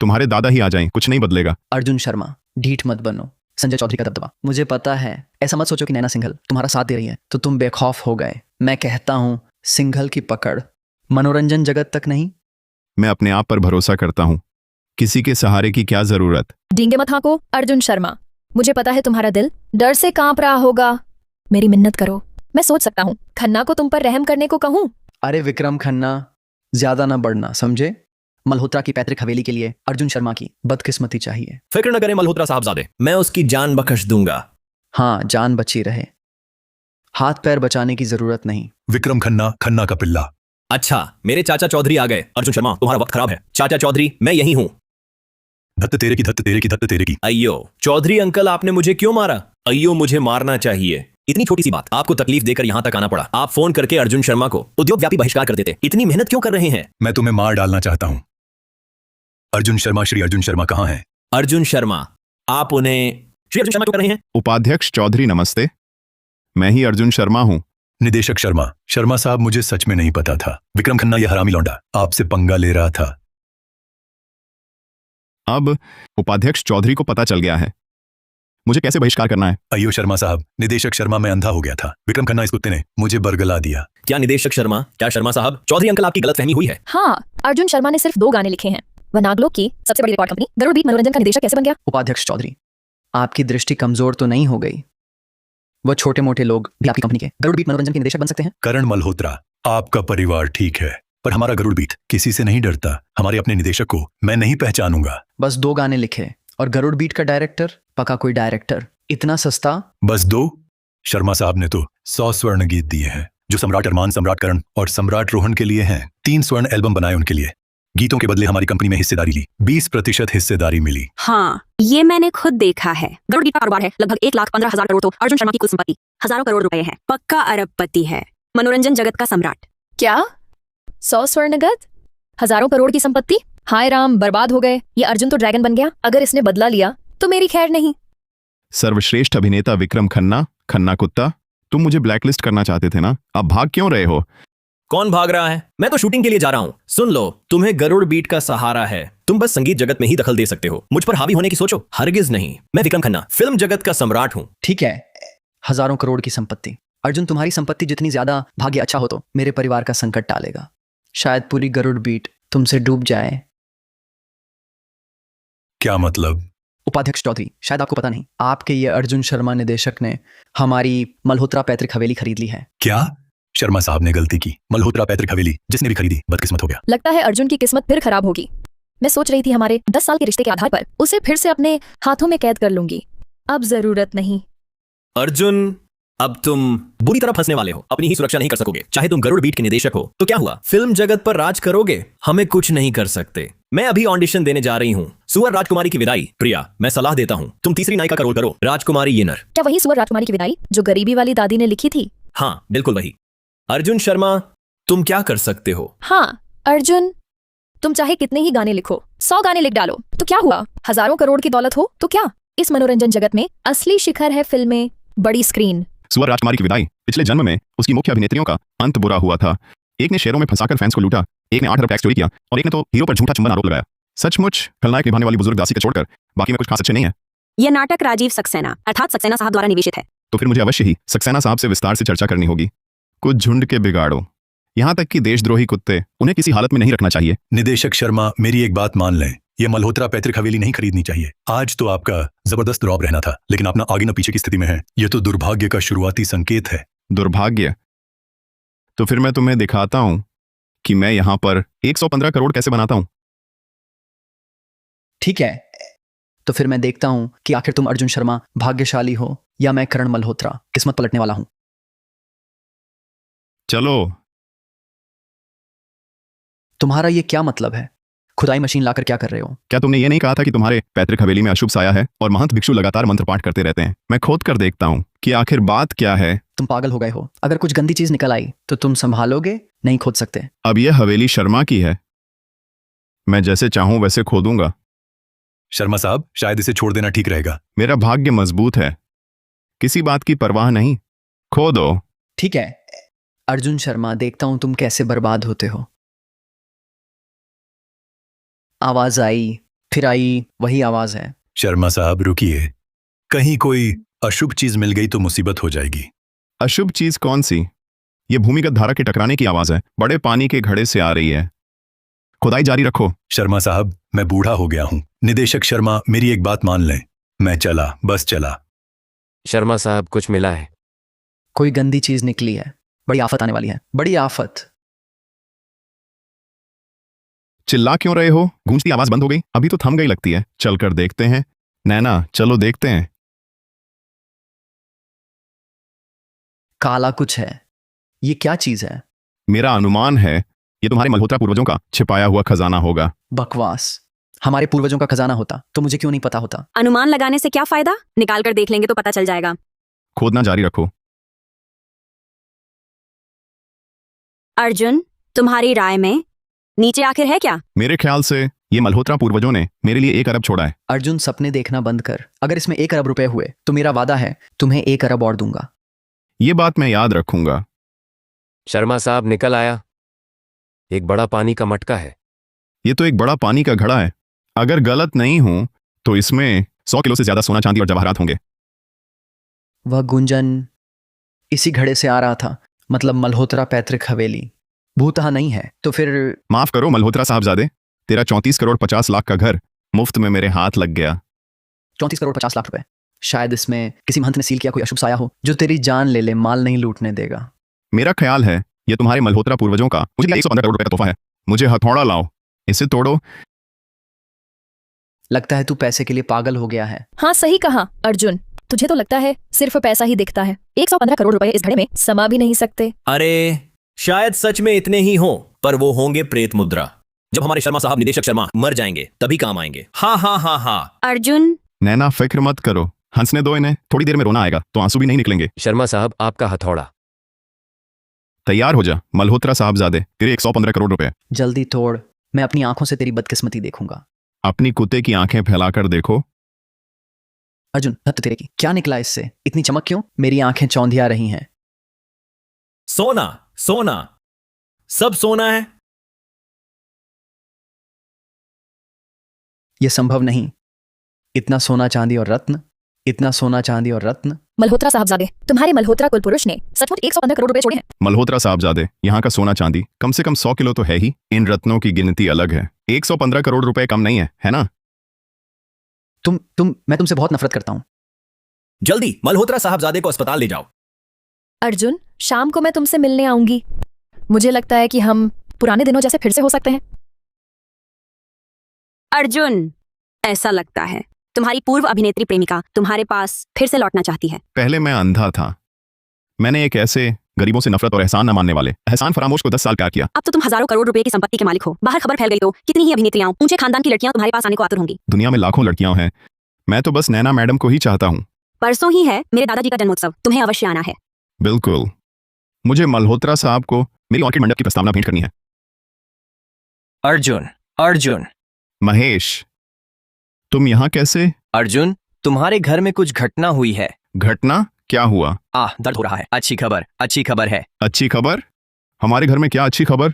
तुम्हारे दादा ही आ जाएं, कुछ नहीं बदलेगा। अर्जुन शर्मा, ढीठ मत बनो। संजय चौधरी का दबदबा मुझे पता है। ऐसा मत सोचो कि नैना सिंघल तुम्हारा साथ दे रही है तो तुम बेखौफ हो गए। मैं कहता हूं सिंघल की पकड़ मनोरंजन जगत तक नहीं। मैं अपने आप पर भरोसा करता हूँ, किसी के सहारे की क्या जरूरत। डींगे मत हाँको अर्जुन शर्मा, मुझे पता है तुम्हारा दिल डर से कांप रहा होगा। मेरी मिन्नत करो, मैं सोच सकता हूँ खन्ना को तुम पर रहम करने को कहूँ। अरे विक्रम खन्ना, ज्यादा ना बढ़ना, समझे? मल्होत्रा की पैतृक हवेली के लिए अर्जुन शर्मा की बदकिस्मती चाहिए। फिक्र न करें मल्होत्रा साहबजादे, मैं उसकी जान बख्श दूंगा। हाँ, जान बची रहे, हाथ पैर बचाने की जरूरत नहीं। विक्रम खन्ना, खन्ना का पिल्ला। अच्छा, मेरे चाचा चौधरी आ गए। अर्जुन शर्मा, तुम्हारा वक्त खराब है। चाचा चौधरी, मैं यहीं हूं। धत्त तेरे की, धत्त तेरे की, धत्त तेरे की। अय्यो चौधरी अंकल, आपने मुझे क्यों मारा? अय्यो, मुझे मारना चाहिए। इतनी छोटी सी बात, आपको तकलीफ देकर यहां तक आना पड़ा। आप फोन करके अर्जुन शर्मा को उद्योग व्यापी बहिष्कार कर देते। इतनी मेहनत क्यों कर रहे हैं? मैं तुम्हें मार डालना चाहता हूं। अर्जुन शर्मा, श्री अर्जुन शर्मा कहाँ हैं? अर्जुन शर्मा, आप उन्हें श्री अर्जुन शर्मा क्यों कर रहे हैं? उपाध्यक्ष चौधरी नमस्ते, मैं ही अर्जुन शर्मा हूँ। निदेशक शर्मा, शर्मा साहब मुझे सच में नहीं पता था। विक्रम खन्ना यह हरामी लौंडा आपसे पंगा ले रहा था। अब उपाध्यक्ष चौधरी को पता चल गया है, मुझे कैसे बहिष्कार करना है। अयो शर्मा साहब, निदेशक शर्मा, मैं अंधा हो गया था। विक्रम खन्ना इस कुत्ते ने मुझे बरगला दिया। क्या निदेशक शर्मा, क्या शर्मा साहब, चौधरी अंकल आपकी गलतफहमी हुई है। हाँ, अर्जुन शर्मा ने सिर्फ 2 गाने लिखे हैं। वह नागलोक की सबसे बड़ी रिकॉर्ड कंपनी गरुड़ बीट मनोरंजन का निदेशक कैसे बन गया? उपाध्यक्ष चौधरी, आपकी दृष्टि कमजोर तो नहीं हो गई? वह छोटे मोटे लोग भी आपकी कंपनी के गरुड़ बीट मनोरंजन के निदेशक बन सकते हैं? करण मल्होत्रा, आपका परिवार ठीक है, पर हमारा गरुड़ बीट किसी से नहीं डरता। हमारे अपने निदेशक को मैं नहीं पहचानूंगा। बस 2 गाने लिखे और गरुड़ बीट का डायरेक्टर पक्का कोई डायरेक्टर। इतना सस्ता? बस 2? शर्मा साहब ने तो 100 स्वर्ण गीत दिए हैं, जो सम्राट अरमान, सम्राट करण और सम्राट रोहन के लिए हैं। 3 स्वर्ण एल्बम बनाए उनके लिए। गीतों के बदले हमारी कंपनी में हिस्सेदारी ली, 20% हिस्सेदारी मिली। हाँ, ये मैंने खुद देखा है। गरुड़ बीट का कारोबार है लगभग 1,15,000 करोड़। तो अर्जुन शर्मा की कुल संपत्ति हजारों करोड़ रुपए है। पक्का अरबपति है, मनोरंजन जगत का सम्राट। क्या 100 स्वर्णगत, हजारों करोड़ की संपत्ति? हाय राम, बर्बाद हो गए। ये अर्जुन तो ड्रैगन बन गया। अगर इसने बदला लिया तो मेरी खैर नहीं। सर्वश्रेष्ठ अभिनेता विक्रम खन्ना, खन्ना कुत्ता, तुम मुझे ब्लैकलिस्ट करना चाहते थे ना, अब भाग क्यों रहे हो? कौन भाग रहा है? मैं तो शूटिंग के लिए जा रहा हूं। सुन लो, तुम्हें गरुड़ बीट का सहारा है, तुम बस संगीत जगत में ही दखल दे सकते हो। मुझ पर हावी होने की सोचो हरगिज नहीं। मैं विक्रम खन्ना फिल्म जगत का सम्राट हूं। ठीक है, हजारों करोड़ की संपत्ति। अर्जुन, तुम्हारी संपत्ति जितनी ज्यादा भाग्य अच्छा हो तो मेरे परिवार का संकट टालेगा। शायद पूरी गरुड़ बीट तुमसे डूब जाए। क्या मतलब? उपाध्यक्ष चौधरी, शायद आपको पता नहीं, आपके ये अर्जुन शर्मा निदेशक ने हमारी मल्होत्रा पैतृक हवेली खरीद ली है। क्या? शर्मा साहब ने गलती की। मल्होत्रा पैतृक हवेली जिसने भी खरीदी बदकिस्मत हो गया। लगता है अर्जुन की किस्मत फिर खराब होगी। मैं सोच रही थी हमारे 10 साल के रिश्ते के आधार पर उसे फिर से अपने हाथों में कैद कर लूंगी। अब जरूरत नहीं। अर्जुन, अब तुम बुरी तरह फंसने वाले हो। अपनी ही सुरक्षा नहीं कर सकोगे। चाहे तुम गरुड़ बीट के निदेशक हो तो क्या हुआ, फिल्म जगत पर राज करोगे, हमें कुछ नहीं कर सकते। मैं अभी ऑडिशन देने जा रही हूँ, सुअर राजकुमारी की विदाई। प्रिया, मैं सलाह देता हूँ तुम तीसरी नायिका का रोल करो, राजकुमारी येनर। क्या वही सुअर राजकुमारी की विदाई जो गरीबी वाली दादी ने लिखी थी? हाँ बिल्कुल वही। अर्जुन शर्मा, तुम क्या कर सकते हो? हाँ अर्जुन, तुम चाहे कितने ही गाने लिखो, 100 गाने लिख डालो, तो क्या हुआ? हजारों करोड़ की दौलत हो तो क्या? इस मनोरंजन जगत में असली शिखर है फिल्में, बड़ी स्क्रीन। सुअर राजकुमारी की विदाई, पिछले जन्म में उसकी मुख्य अभिनेत्रियों का अंत बुरा हुआ था। एक ने शेयरों में फंसाकर फैंस को लूटा, एक ने 8 अरब टैक्स चोरी किया और एक ने तो हीरो पर झूठा चुंबन आरोप लगाया। सचमुच खलनायक निभाने वाली बुजुर्ग दासी को छोड़कर बाकी में कुछ खास अच्छे नहीं है। यह नाटक राजीव सक्सेना अर्थात सक्सेना साहब द्वारा निवेशित है। तो फिर मुझे अवश्य ही सक्सेना साहब से विस्तार से चर्चा करनी होगी। कुछ झुंड के बिगाड़ो, यहाँ तक कि देशद्रोही कुत्ते, उन्हें किसी हालत में नहीं रखना चाहिए। निदेशक शर्मा, मेरी एक बात मान लें, ये मल्होत्रा पैतृक हवेली नहीं खरीदनी चाहिए। आज तो आपका जबरदस्त रौब रहना था, लेकिन आप ना आगे ना पीछे की स्थिति में है। ये तो दुर्भाग्य का शुरुआती संकेत है। दुर्भाग्य? तो फिर मैं तुम्हें दिखाता हूं कि मैं यहां पर 115 करोड़ कैसे बनाता हूं। ठीक है, तो फिर मैं देखता हूं कि आखिर तुम अर्जुन शर्मा भाग्यशाली हो या मैं करण मल्होत्रा किस्मत पलटने वाला हूं। चलो। तुम्हारा ये क्या मतलब है? खुदाई मशीन लाकर क्या कर रहे हो? क्या तुमने ये नहीं कहा था कि तुम्हारे पैतृक हवेली में अशुभ साया है और महंत भिक्षु लगातार मंत्र पाठ करते रहते हैं? मैं खोद कर देखता हूं कि आखिर बात क्या है। तुम पागल हो गए हो। अगर कुछ गंदी चीज निकल आई तो तुम संभालोगे? नहीं खोद सकते। अब यह हवेली शर्मा की है, मैं जैसे चाहूं वैसे खोदूंगा। शर्मा साहब, शायद इसे छोड़ देना ठीक रहेगा। मेरा भाग्य मजबूत है, किसी बात की परवाह नहीं। खोदो। ठीक है अर्जुन शर्मा, देखता हूं तुम कैसे बर्बाद होते हो। आवाज आई, फिर आई, वही आवाज है। शर्मा साहब रुकिए, कहीं कोई अशुभ चीज मिल गई तो मुसीबत हो जाएगी। अशुभ चीज कौन सी? यह भूमिगत धारा के टकराने की आवाज है, बड़े पानी के घड़े से आ रही है। खुदाई जारी रखो। शर्मा साहब, मैं बूढ़ा हो गया हूं। निदेशक शर्मा, मेरी एक बात मान लें, मैं चला, बस चला। शर्मा साहब, कुछ मिला है? कोई गंदी चीज निकली है, बड़ी आफत आने वाली है, बड़ी आफत। चिल्ला क्यों रहे हो? गूंजती आवाज बंद हो गई? अभी तो थम गई लगती है। चलकर देखते हैं। नैना, चलो देखते हैं। काला कुछ है, ये क्या चीज है? मेरा अनुमान है ये तुम्हारे मल्होत्रा पूर्वजों का छिपाया हुआ खजाना होगा। बकवास, हमारे पूर्वजों का खजाना होता तो मुझे क्यों नहीं पता होता? अनुमान लगाने से क्या फायदा, निकाल कर देख लेंगे तो पता चल जाएगा। खोदना जारी रखो। अर्जुन, तुम्हारी राय में नीचे आखिर है क्या? मेरे ख्याल से ये मल्होत्रा पूर्वजों ने मेरे लिए 1 अरब छोड़ा है। अर्जुन, सपने देखना बंद कर। अगर इसमें 1 अरब रुपए हुए तो मेरा वादा है तुम्हें 1 अरब और दूंगा। ये बात मैं याद रखूंगा। शर्मा साहब, निकल आया, एक बड़ा पानी का मटका है। ये तो एक बड़ा पानी का घड़ा है। अगर गलत नहीं हूं तो इसमें 100 किलो से ज्यादा सोना चांदी और जवाहरात होंगे। वह गुंजन इसी घड़े से आ रहा था, मतलब मल्होत्रा पैतृक हवेली भूतहा नहीं है तो फिर? माफ करो मल्होत्रा साहबजादे, तेरा 34 करोड़ 50 लाख का घर मुफ्त में मेरे हाथ लग गया। 34 करोड़ 50 लाख रुपए? शायद इसमें किसी महंत ने सील किया कोई अशुभ साया हो जो तेरी जान ले ले, माल नहीं लूटने देगा। मेरा ख्याल है ये तुम्हारे मल्होत्रा पूर्वजों का मुझे 115 करोड़ रुपए का तोहफा है। मुझे हथौड़ा लाओ, इसे तोड़ो। लगता है तू पैसे के लिए पागल हो गया है। हाँ सही कहा अर्जुन, तुझे तो लगता है सिर्फ पैसा ही दिखता है। 115 करोड़ रुपए इस घड़े में समा भी नहीं सकते। अरे शायद सच में इतने ही हों, पर वो होंगे प्रेत मुद्रा। जब हमारे शर्मा साहब निदेशक शर्मा मर जाएंगे तभी काम आएंगे। हाँ हाँ हाँ हाँ। अर्जुन, नैना फिक्र मत करो, हंसने दो इन्हें, थोड़ी देर में रोना आएगा तो आंसू भी नहीं निकलेंगे। शर्मा साहब, आपका हथौड़ा तैयार हो जा मल्होत्रा साहबजादे, तेरे 115 करोड़ रुपए। जल्दी तोड़, मैं अपनी आंखों से तेरी बदकिस्मती देखूंगा। अपनी कुत्ते की आंखें फैलाकर देखो। अर्जुन, हद तेरे की, क्या निकला इससे? इतनी चमक क्यों? मेरी आंखें चौंधिया रही हैं। सोना सोना, सब सोना है। यह संभव नहीं। इतना सोना चांदी और रत्न, इतना सोना चांदी और रत्न। मल्होत्रा साहबजादे, तुम्हारे मल्होत्रा कुलपुरुष ने सचमुच 115 करोड़ रुपए छोड़े हैं। मल्होत्रा साहबजादे, यहाँ का सोना चांदी कम से कम 100 किलो तो है ही। इन रत्नों की गिनती अलग है। 115 करोड़ रुपए कम नहीं है ना? मैं तुमसे बहुत नफरत करता हूँ। जल्दी मल्होत्रा साहबजादे को अस्पताल ले जाओ। अर्जुन, शाम को मैं तुमसे मिलने आऊंगी। मुझे लगता है कि हम पुराने दिनों जैसे फिर से हो सकते हैं। अर्जुन, ऐसा लगता है तुम्हारी पूर्व अभिनेत्री प्रेमिका तुम्हारे पास फिर से लौटना चाहती है। पहले मैं अंधा था। मैंने एक ऐसे गरीबों से नफरत और एहसान न मानने वाले एहसान फरामोश को 10 साल प्यार किया। अब तो तुम हजारों करोड़ रुपए की संपत्ति के मालिक हो। बाहर खबर फैल गई तो कितनी ही अभिनेत्रियां, ऊंचे खानदान की लड़कियां तुम्हारे पास आने को आतुर होंगी। दुनिया में लाखों लड़कियां हैं, मैं तो बस नैना मैडम को ही चाहता हूँ। परसों ही है मेरे दादाजी का जन्मोत्सव, तुम्हें अवश्य आना है। बिल्कुल, मुझे मल्होत्रा साहब को मेरी ऑर्किड मंडप की प्रस्तावना भेंट करनी है। अर्जुन, महेश, तुम यहाँ कैसे? अर्जुन, तुम्हारे घर में कुछ घटना हुई है। घटना? क्या हुआ? दर्द हो रहा है। अच्छी खबर है। अच्छी खबर? हमारे घर में क्या अच्छी खबर?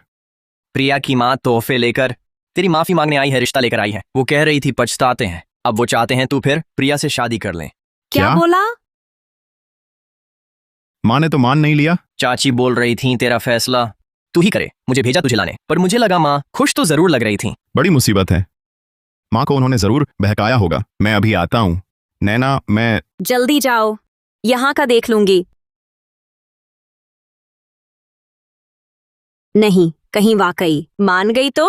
प्रिया की माँ तोहफे लेकर तेरी माफी मांगने आई है, रिश्ता लेकर आई है। वो कह रही थी पछताते हैं, अब वो चाहते हैं तू फिर प्रिया से शादी कर लें। क्या बोला? माँ ने तो मान नहीं लिया। चाची बोल रही थी तेरा फैसला तू ही करे। मुझे भेजा तुझे लाने, पर मुझे लगा माँ खुश तो जरूर लग रही थी। बड़ी मुसीबत है। माँ को उन्होंने जरूर बहकाया होगा। मैं अभी आता हूँ। नैना, मैं जल्दी जाओ, यहाँ का देख लूंगी। नहीं, कहीं वाकई मान गई तो?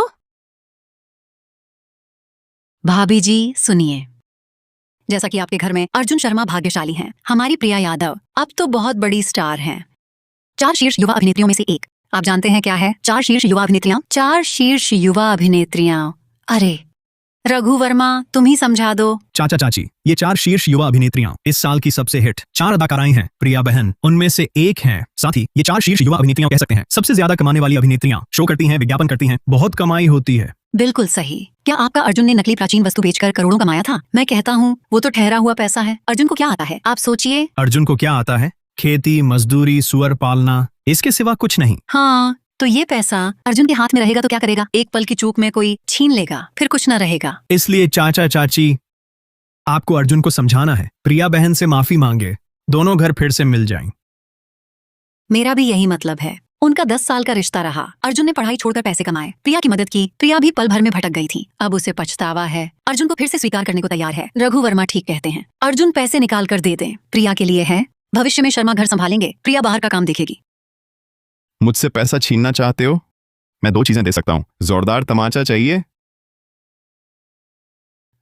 भाभी जी सुनिए, जैसा कि आपके घर में अर्जुन शर्मा भाग्यशाली हैं, हमारी प्रिया यादव अब तो बहुत बड़ी स्टार हैं। 4 शीर्ष युवा अभिनेत्रियों में से एक। आप जानते हैं क्या है 4 शीर्ष युवा अभिनेत्रियां? 4 शीर्ष युवा अभिनेत्रियां। अरे रघु वर्मा, तुम ही समझा दो। चाचा चाची, ये 4 शीर्ष युवा अभिनेत्रियां इस साल की सबसे हिट 4 अदाकाराएं हैं। प्रिया बहन उनमें से एक हैं। साथ ही ये 4 शीर्ष युवा अभिनेत्रियां कह सकते हैं सबसे ज्यादा कमाने वाली अभिनेत्रियां। शो करती हैं, विज्ञापन करती हैं, बहुत कमाई होती है। बिल्कुल सही। क्या आपका अर्जुन ने नकली प्राचीन वस्तु बेचकर करोड़ों कमाया था? मैं कहता हूँ वो तो ठहरा हुआ पैसा है। अर्जुन को क्या आता है आप सोचिए। अर्जुन को क्या आता है? खेती, मजदूरी, सुअर पालना, इसके सिवा कुछ नहीं। हाँ, तो ये पैसा अर्जुन के हाथ में रहेगा तो क्या करेगा? एक पल की चूक में कोई छीन लेगा, फिर कुछ न रहेगा। इसलिए चाचा चाची, आपको अर्जुन को समझाना है, प्रिया बहन से माफी मांगे, दोनों घर फिर से मिल जाएं। मेरा भी यही मतलब है। उनका 10 साल का रिश्ता रहा। अर्जुन ने पढ़ाई छोड़कर पैसे कमाए, प्रिया की मदद की। प्रिया भी पल भर में भटक गई थी, अब उसे पछतावा है। अर्जुन को फिर से स्वीकार करने को तैयार है। रघु वर्मा ठीक कहते हैं, अर्जुन पैसे निकाल कर दे दें। प्रिया के लिए है, भविष्य में शर्मा घर संभालेंगे, प्रिया बाहर का काम देखेगी। मुझसे पैसा छीनना चाहते हो? मैं 2 चीजें दे सकता हूँ। जोरदार तमाचा चाहिए?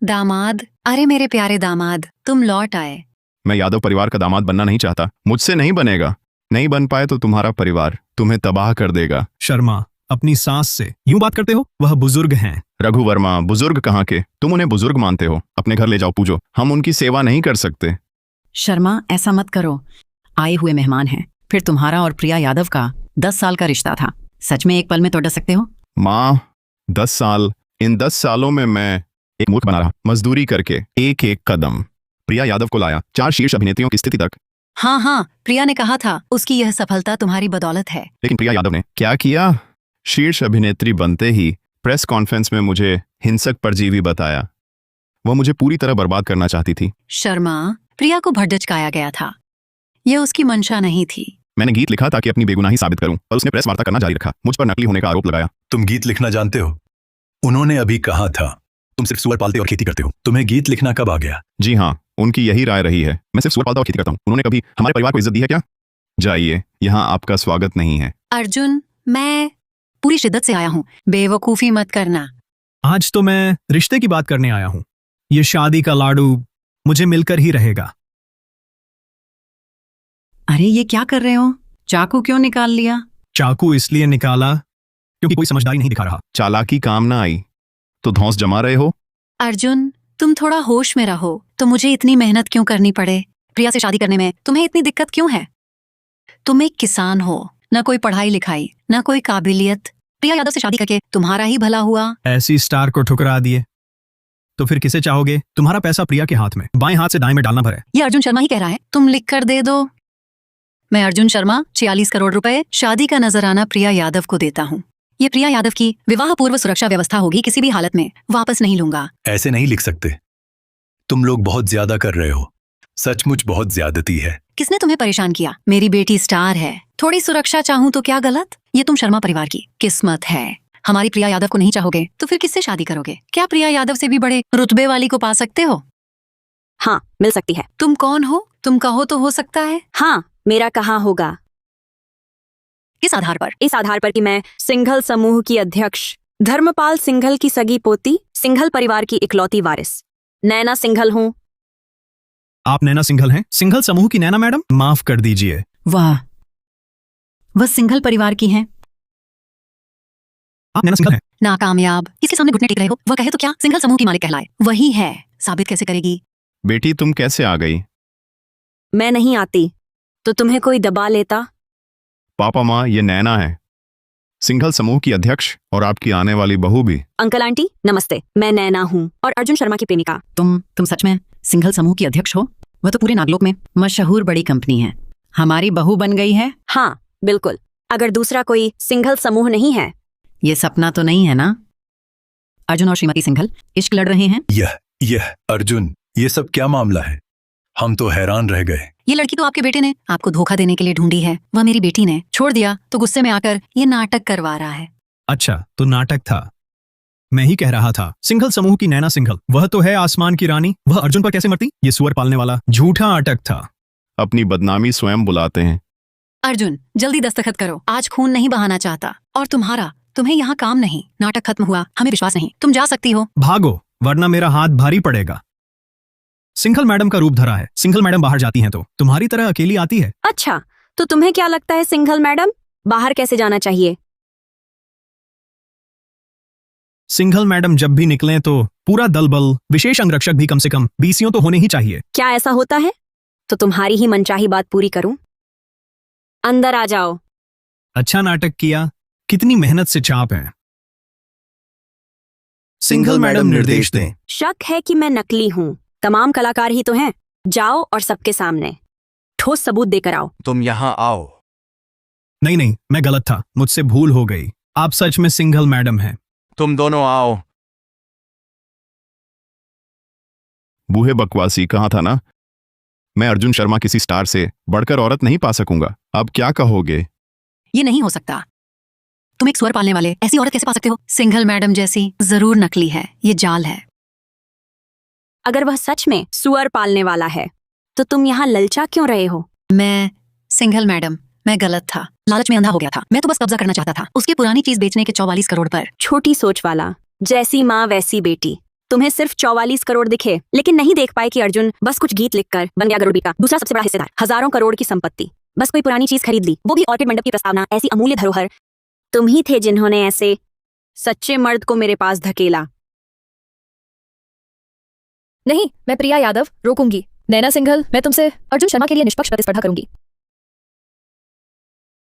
दामाद, अरे मेरे प्यारे दामाद, तुम लौट आए। मैं यादव परिवार का दामाद बनना नहीं चाहता। मुझसे नहीं बनेगा। नहीं बन पाए तो तुम्हारा परिवार तुम्हें तबाह कर देगा। शर्मा, अपनी सास से यूं बात करते हो? वह बुजुर्ग हैं। रघु वर्मा, बुजुर्ग कहाँ के? तुम उन्हें बुजुर्ग मानते हो। अपने घर ले जाओ, पूजो। हम उनकी सेवा नहीं कर सकते। शर्मा, ऐसा मत करो। आए हुए मेहमान हैं, फिर तुम्हारा और प्रिया यादव का 10 साल का रिश्ता था। सच में एक पल में तोड़ सकते हो? माँ, 10 साल, इन 10 सालों में मैं एक मूर्ख बना रहा, मजदूरी करके एक एक कदम प्रिया यादव को लाया 4 शीर्ष अभिनेत्रियों की स्थिति तक। हाँ, प्रिया ने कहा था उसकी यह सफलता तुम्हारी बदौलत है। लेकिन प्रिया यादव ने क्या किया? शीर्ष अभिनेत्री बनते ही प्रेस कॉन्फ्रेंस में मुझे हिंसक परजीवी बताया। वह मुझे पूरी तरह बर्बाद करना चाहती थी। शर्मा, प्रिया को भड़दचकाया गया था, यह उसकी मंशा नहीं थी। मैंने गीत लिखा ताकि अपनी बेगुनाही साबित करूं, पर उसने प्रेस वार्ता करना जारी रखा, मुझ पर नकली होने का आरोप लगाया। तुम गीत लिखना जानते हो? उन्होंने अभी कहा था तुम सिर्फ सुअर पालते और खेती करते हो। तुम्हें गीत लिखना कब आ गया? जी हाँ, उनकी यही राय रही है। मैं सिर्फ सुअर पालता और खेती करता हूँ। उन्होंने कभी हमारे परिवार को इज्जत दी है क्या? जाइए, यहाँ आपका स्वागत नहीं है। अर्जुन, मैं पूरी शिद्दत से आया हूँ, बेवकूफी मत करना। आज तो मैं रिश्ते की बात करने आया हूँ। ये शादी का लाडू मुझे मिलकर ही रहेगा। अरे ये क्या कर रहे हो? चाकू क्यों निकाल लिया? चाकू इसलिए निकाला क्योंकि कोई समझदारी नहीं दिखा रहा। चालाकी काम ना आई तो धौंस जमा रहे हो। अर्जुन, तुम थोड़ा होश में रहो। तो मुझे इतनी मेहनत क्यों करनी पड़े? प्रिया से शादी करने में तुम्हें इतनी दिक्कत क्यों है? तुम एक किसान हो, न कोई पढ़ाई लिखाई, न कोई काबिलियत। प्रिया यादव से शादी करके तुम्हारा ही भला हुआ। ऐसी स्टार को ठुकरा दिए तो फिर किसे चाहोगे? तुम्हारा पैसा प्रिया के हाथ में, बाएं हाथ से दाएं में डालना भर है। ये अर्जुन शर्मा ही कह रहा है, तुम लिख कर दे दो। मैं अर्जुन शर्मा 46 करोड़ रुपए शादी का नजराना प्रिया यादव को देता हूँ। ये प्रिया यादव की विवाह पूर्व सुरक्षा व्यवस्था होगी, किसी भी हालत में वापस नहीं लूंगा। ऐसे नहीं लिख सकते, तुम लोग बहुत ज्यादा कर रहे हो। सचमुच बहुत ज्यादती है। किसने तुम्हें परेशान किया? मेरी बेटी स्टार है, थोड़ी सुरक्षा चाहूँ तो क्या गलत? ये तुम शर्मा परिवार की किस्मत है। हमारी प्रिया यादव को नहीं चाहोगे तो फिर किससे शादी करोगे? क्या प्रिया यादव से भी बड़े रुतबे वाली को पा सकते हो? हाँ, मिल सकती है। तुम कौन हो? तुम कहो तो हो सकता है। हाँ, मेरा कहाँ होगा। किस आधार पर? इस आधार पर कि मैं सिंघल समूह की अध्यक्ष धर्मपाल सिंघल की सगी पोती, सिंघल परिवार की इकलौती वारिस नैना सिंघल हूँ। आप नैना सिंघल हैं? सिंघल समूह की नैना मैडम? माफ कर दीजिए। वाह, वह सिंघल परिवार की हैं। आप नैना सिंघल हैं? नाकामयाब। इसके सामने घुटने टेक रहे हो। वह कहे तो क्या सिंघल समूह की मालिक कहलाए? वही है, साबित कैसे करेगी? बेटी तुम कैसे आ गई? मैं नहीं आती तो तुम्हें कोई दबा लेता। पापा माँ, ये नैना है, सिंघल समूह की अध्यक्ष और आपकी आने वाली बहू भी। अंकल आंटी नमस्ते, मैं नैना हूँ और अर्जुन शर्मा की प्रेमिका। तुम सच में सिंघल समूह की अध्यक्ष हो? वह तो पूरे नागलोक में मशहूर बड़ी कंपनी है। हमारी बहू बन गई है? हाँ बिल्कुल। अगर दूसरा कोई सिंघल समूह नहीं है। ये सपना तो नहीं है ना? अर्जुन और श्रीमती सिंघल इश्क लड़ रहे हैं? यह अर्जुन, ये सब क्या मामला है? हम तो हैरान रह गए। ये लड़की तो आपके बेटे ने आपको धोखा देने के लिए ढूंढी है। वह मेरी बेटी ने छोड़ दिया तो गुस्से में आकर ये नाटक करवा रहा है। अच्छा, तो नाटक था। मैं ही कह रहा था। सिंघल समूह की नैना सिंघल, वह तो है आसमान की रानी। वह अर्जुन पर कैसे मरती? ये सुअर पालने वाला झूठा नाटक था। अपनी बदनामी स्वयं बुलाते हैं। अर्जुन जल्दी दस्तखत करो, आज खून नहीं बहाना चाहता। और तुम्हें यहाँ काम नहीं। नाटक खत्म हुआ, हमें विश्वास नहीं। तुम जा सकती हो। भागो, वरना मेरा हाथ भारी पड़ेगा। सिंघल मैडम का रूप धरा है। सिंघल मैडम बाहर जाती हैं तो तुम्हारी तरह अकेली आती है। अच्छा, तो तुम्हें क्या लगता है सिंघल मैडम बाहर कैसे जाना चाहिए? सिंघल मैडम जब भी निकलें तो पूरा दल बल, विशेष अंगरक्षक भी कम से कम 20 तो होने ही चाहिए। क्या ऐसा होता है? तो तुम्हारी ही मनचाही बात पूरी करूं। अंदर आ जाओ। अच्छा नाटक किया, कितनी मेहनत से चाप है। सिंघल मैडम निर्देश दें। शक है कि मैं नकली हूँ। तमाम कलाकार ही तो हैं। जाओ और सबके सामने ठोस सबूत देकर आओ। तुम यहाँ आओ। नहीं, मैं गलत था, मुझसे भूल हो गई। आप सच में सिंघल मैडम हैं। तुम दोनों आओ। बूहे बकवासी, कहा था ना मैं अर्जुन शर्मा किसी स्टार से बढ़कर औरत नहीं पा सकूंगा। अब क्या कहोगे? ये नहीं हो सकता। तुम एक सुअर पालने वाले ऐसी औरत कैसे पा सकते हो? सिंघल मैडम जैसी जरूर नकली है, ये जाल है। अगर वह सच में सुअर पालने वाला है तो तुम यहाँ ललचा क्यों रहे हो? मैं सिंघल मैडम, मैं गलत था। लालच में अंधा हो गया था। मैं तो बस कब्जा करना चाहता था उसकी पुरानी चीज बेचने के 44 करोड़ पर। छोटी सोच वाला, जैसी माँ वैसी बेटी। तुम्हें सिर्फ 44 करोड़ दिखे, लेकिन नहीं देख पाए कि अर्जुन बस कुछ गीत लिखकर बन गया करोड़पति का दूसरा सबसे बड़ा हिस्सेदार। हजारों करोड़ की संपत्ति, बस कोई पुरानी चीज खरीद ली, वो भी ऑर्किड मंडप की प्रस्तावना। ऐसी अमूल्य धरोहर। तुम ही थे जिन्होंने ऐसे सच्चे मर्द को मेरे पास धकेला। नहीं, मैं प्रिया यादव रोकूंगी। नैना सिंघल, मैं तुमसे अर्जुन शर्मा के लिए निष्पक्ष प्रतिस्पर्धा करूंगी।